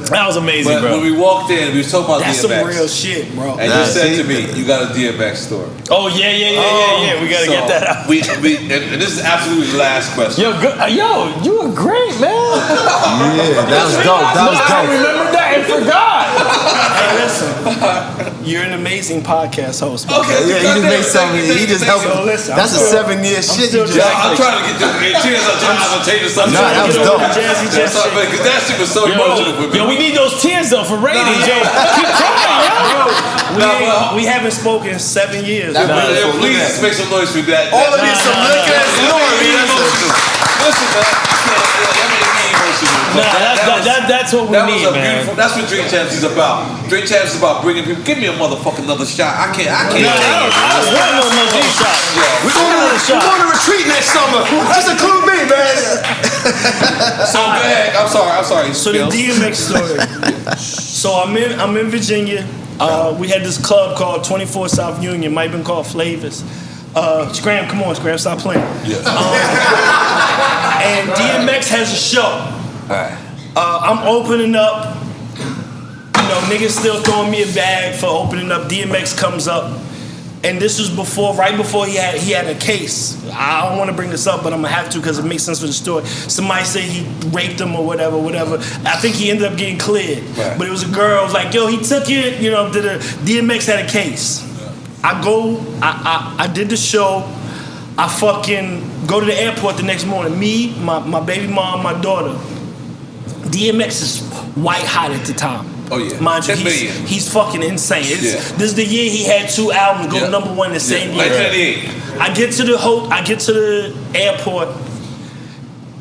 That was amazing, But bro. when we walked in, we was talking about That's DMX. some real shit, bro. And you said to me, you got a DMX story. Oh, yeah. We gotta get that out. And this is absolutely the last question. Yo, you were great, man. Yeah, that was dope. That was I dope. remembered that and forgot. Hey, listen. You're an amazing podcast host, man. Okay, Yeah, he just made something. He just helped. So listen, That's a 7-year shit. You just. I'm trying to get the tears out your eyes. I'm tell you something. Nah, that was dope. Jazzy Jeff shit. Because that shit was so emotional for me. Yo, we need those tears though for ratings, yo. Keep crying, yo. We haven't spoken in 7 years. Please make some noise for that. All of these some liquor and N.O.R.E. Listen, man. That made me emotional. That's what we need, man. Beautiful. That's what Drink Champs is about. Drink Champs is about bringing people. Give me a motherfucking another shot. I can't. I don't want no another shot. We're going to retreat next summer. Just include me, man. So go ahead. I'm sorry. So the DMX story. So I'm in Virginia. We had this club called 24 South Union. Might have been called Flavors. Scram, come on, Scram, stop playing. Yeah. And DMX has a show. I'm opening up. You know, niggas still throwing me a bag for opening up. DMX comes up. And this was right before he had a case. I don't want to bring this up, but I'm gonna have to because it makes sense for the story. Somebody said he raped him or whatever. I think he ended up getting cleared. Right. But it was a girl was like, yo, he took it, you know, DMX had a case. I did the show. I fucking go to the airport the next morning. Me, my baby mom, my daughter. DMX is white hot at the time. Oh yeah. Mind you, 10 million. he's fucking insane. Yeah. This is the year he had 2 albums go number 1 the same year. 1998. I get to the airport.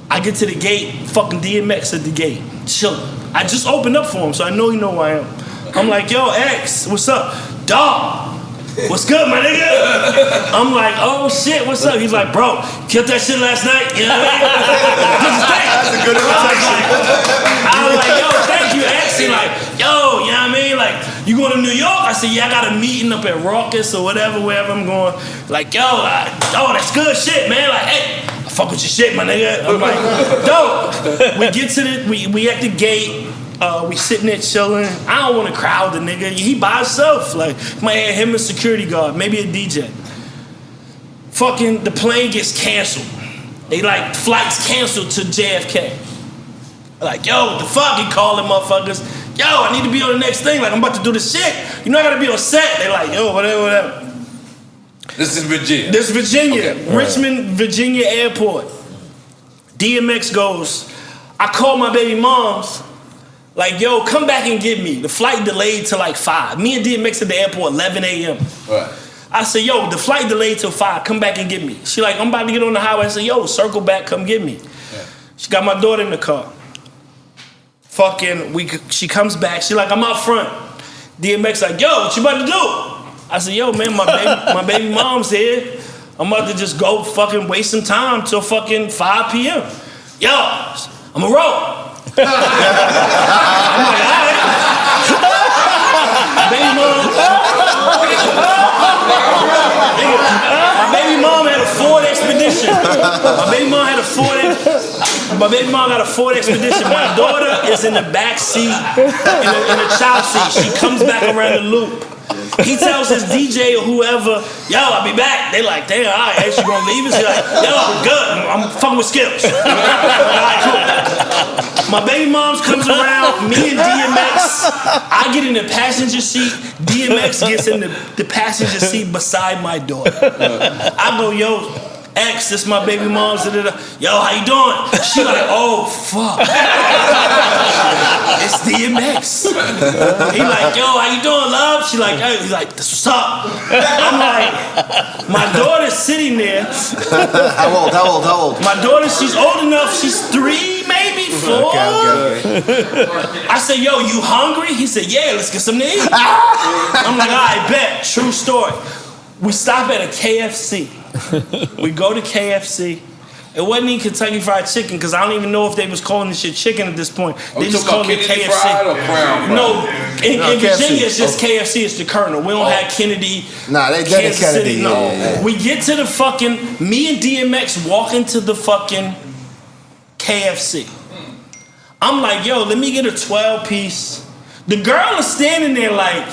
I get to the gate. Fucking DMX at the gate, chilling. I just opened up for him, so I know he know who I am. I'm like, yo, X, what's up, dog? What's good, my nigga? I'm like, oh shit, what's up? He's like, bro, killed that shit last night. You know what I mean? That's a good invitation. I was like, yo, thank you, X. He's like, yo, you know what I mean? Like, you going to New York? I said, yeah, I got a meeting up at Raucous or wherever I'm going. Like, yo, that's good shit, man. Like, hey, I fuck with your shit, my nigga. I'm like, dope. We get to we at the gate. We sitting there chilling. I don't want to crowd the nigga. He by himself. Like, might have him a security guard, maybe a DJ. Fucking the plane gets canceled. They like flights canceled to JFK. Like, yo, what the fuck? He calling motherfuckers. Yo, I need to be on the next thing. Like, I'm about to do the shit. You know I gotta be on set. They like, yo, whatever. This is Virginia. This is Virginia. Okay. Richmond, Virginia Airport. DMX goes, I call my baby moms. Like, yo, come back and get me. The flight delayed to like 5. Me and DMX at the airport 11 a.m. Right. I said, yo, the flight delayed till 5. Come back and get me. She like, I'm about to get on the highway. I said, yo, circle back, come get me. Yeah. She got my daughter in the car. Fucking, she comes back. She like, I'm out front. DMX like, yo, what you about to do? I said, yo, man, my baby mom's here. I'm about to just go fucking waste some time till fucking 5 p.m. Yo, I'm a roll. I'm like, all right. My baby mom had a Ford Expedition. My baby mom got a Ford Expedition. My daughter is in the back seat, in a child seat. She comes back around the loop. He tells his DJ or whoever, yo, I'll be back. They like, damn, all right, she gonna leave us? She's like, yo, I'm good. I'm fucking with Skillz. All right, cool. My baby moms comes around, me and DMX. I get in the passenger seat. DMX gets in the passenger seat beside my daughter. I go, yo, X, this my baby mom's. Yo, how you doing? She like, oh, fuck. It's DMX. He like, yo, how you doing, love? She like, hey. He's like, this what's up? I'm like, my daughter's sitting there. How old? My daughter, she's old enough. She's 3, maybe 4. Okay. I said, yo, you hungry? He said, yeah, let's get some to eat. I'm like, all right, bet. True story. We stop at a KFC. We go to KFC. It wasn't even Kentucky Fried Chicken because I don't even know if they was calling this shit chicken at this point. They just called it KFC. Fried or Crown Fried? No, in Virginia it's just KFC. It's the Colonel. We don't have Kennedy. Nah, they did Kansas Kennedy. City, no. Yeah. We get to the fucking. Me and DMX walk into the fucking KFC. I'm like, yo, let me get a 12-piece. The girl is standing there like,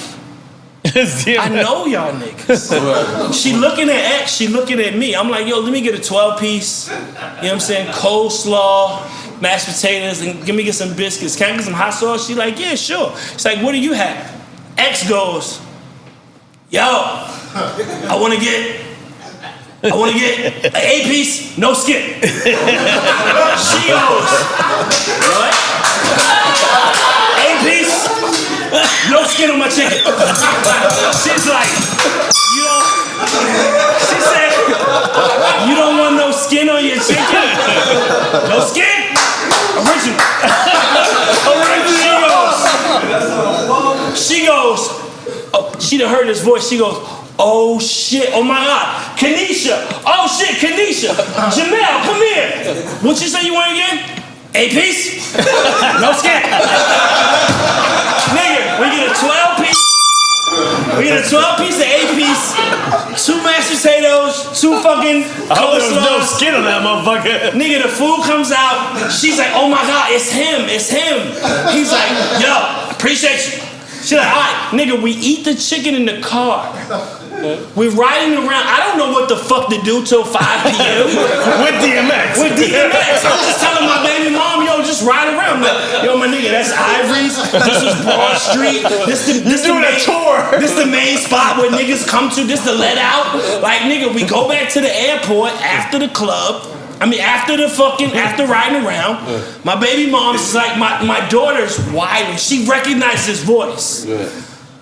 I know y'all niggas. She looking at X, she looking at me. I'm like, yo, let me get a 12-piece. You know what I'm saying? Coleslaw, mashed potatoes, and get some biscuits. Can I get some hot sauce? She like, yeah, sure. She's like, what do you have? X goes, yo, I want to get an 8-piece, no skin. She goes, what? 8-piece? No skin on my chicken. She's like, she said, you don't want no skin on your chicken? No skin? Original. She goes, oh, she done heard this voice. She goes, oh shit, oh my God, Kanisha. Oh shit, Kanisha. Janelle, come here. What you say you want again? 8-piece? No skin. Nigga, we get a 12-piece. We get a 12-piece, an 8-piece, 2 mashed potatoes, 2 fucking coleslaw. I hope there was no skin on that motherfucker. Nigga, the food comes out. She's like, oh my God, it's him. He's like, yo, appreciate you. She's like, all right, nigga, we eat the chicken in the car. We're riding around. I don't know what the fuck to do till 5 p.m. With DMX. I'm just telling my baby mom, yo, just ride around. Like, yo, my nigga, that's Ivory's. This is Broad Street. This the tour. This the main spot where niggas come to. This the let out. Like, nigga, we go back to the airport after the club. I mean, after riding around, my baby mom's like, my daughter's wilding. She recognized his voice. Yeah.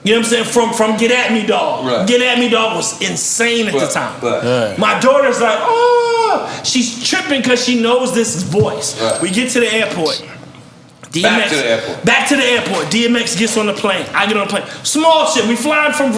You know what I'm saying? From Get At Me Dog. Right. Get At Me Dog was insane at the time. Right. My daughter's like, oh, she's tripping because she knows this voice. Right. We get to the airport. DMX, Back to the airport. DMX gets on the plane. I get on the plane. Small shit. We flying from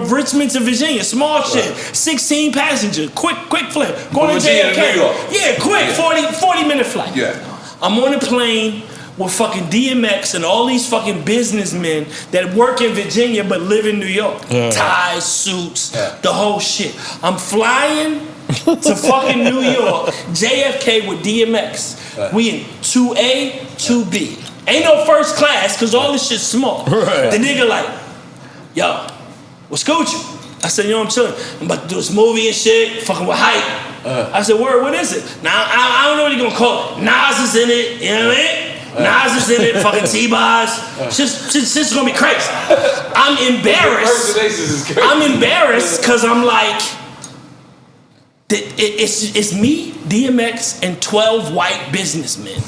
Richmond to Virginia. Small shit. 16 passengers. Quick flight. Going to Virginia JFK. to New York. Yeah, quick. 40-minute flight. Yeah. I'm on the plane with fucking DMX and all these fucking businessmen that work in Virginia but live in New York. Ties, suits, the whole shit. I'm flying to fucking New York, JFK with DMX. We in 2A, 2B. Ain't no first class because all this shit's small. The nigga like, yo, what's good with you? I said, yo, I'm chilling. I'm about to do this movie and shit, fucking with hype. I said, word, what is it? Now, I don't know what you're gonna call it. Nas is in it, you know what I mean? Nas is in it, fucking T-Bars. Shit's gonna be crazy. I'm embarrassed. I'm embarrassed because I'm like, it's me, DMX, and 12 white businessmen.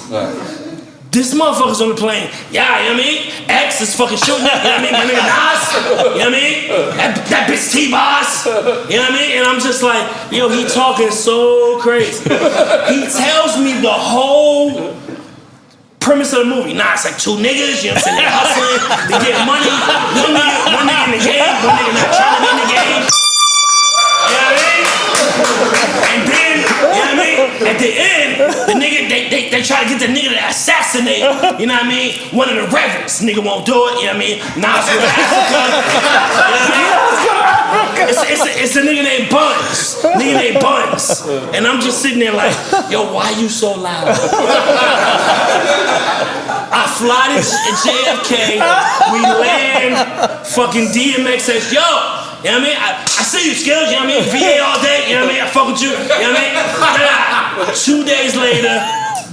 This motherfucker's on the plane. Yeah, you know what I mean? X is fucking shooting. You know what I mean? My nigga Nas. You know what I mean? That bitch T-Boss. You know what I mean? And I'm just like, yo, he talking so crazy. He tells me the whole premise of the movie. Nah, it's like two niggas, you know what I'm saying? They're hustling, they get money. One nigga in the game, one nigga not trying to be in the game. You know what I mean? And then, you know what I mean? At the end, the nigga, they try to get the nigga to assassinate, you know what I mean? One of the reverends. Nigga won't do it, you know what I mean? Nas from Africa. You know what I mean? It's a nigga named Buns. And I'm just sitting there like, yo, why you so loud? I fly to JFK, we land, fucking DMX says, yo, you know what I mean? I see you, Skillz, you know what I mean? VA all day, you know what I mean? I fuck with you, you know what I mean? 2 days later,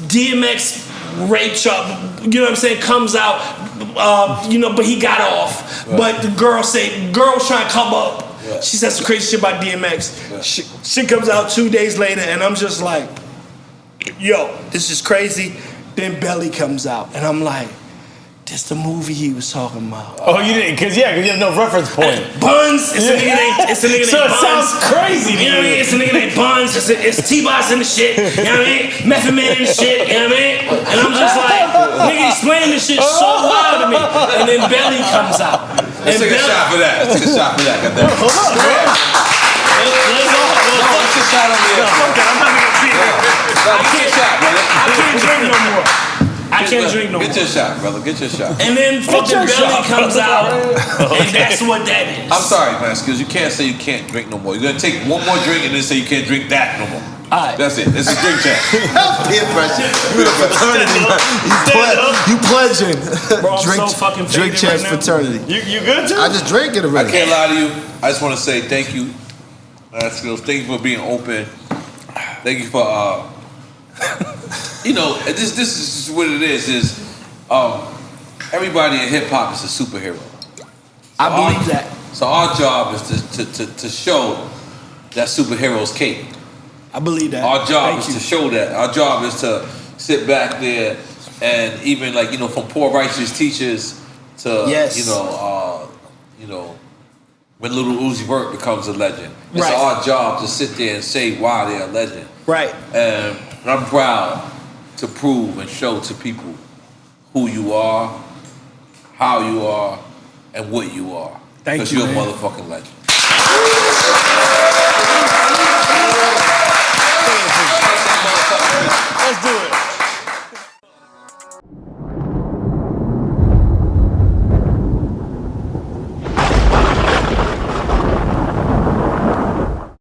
DMX rape charge, you know what I'm saying, comes out, you know, but he got off. But the girl's trying to come up. She said some crazy shit about DMX. She comes out 2 days later, and I'm just like, yo, this is crazy. Then Belly comes out, and I'm like, this the movie he was talking about. Oh, you didn't, because you have no reference point. Buns, it's a nigga named Buns. So it sounds crazy to you. Know what I mean? It's a nigga named Buns. It's T-Boss in the shit. You know what I mean? Method Man in the shit. You know what I mean? And I'm just like, nigga explaining this shit so wild to me. And then Belly comes out. Let's take a shot for that. Let's take a shot for that. Hold on. Let's get a shot on the air. Fuck that, I'm not gonna see that. I can't drink no more. I can't drink no more. Get your shot, brother. Get your shot. And then fucking Belly comes out, and that's what that is. I'm sorry, man, because you can't say you can't drink no more. You're gonna take one more drink and then say you can't drink that no more. All right. That's it. It's a drink champ. Peer pressure. You the fraternity, man. You pledging. Bro, I'm so fucking drink champs right now. fraternity. You good too? I just drank it already. I can't lie to you. I just want to say thank you, Skillz. Thank you for being open. Thank you for you know, this is what it is everybody in hip hop is a superhero. I believe that. So our job is to show that superhero's cape. I believe that. Our job is to show that. Our job is to sit back there and even like, you know, from poor righteous teachers to you know, when Lil Uzi Vert becomes a legend. It's our job to sit there and say why they're a legend. Right. And I'm proud to prove and show to people who you are, how you are, and what you are. Thank you, because you're man. a motherfucking legend.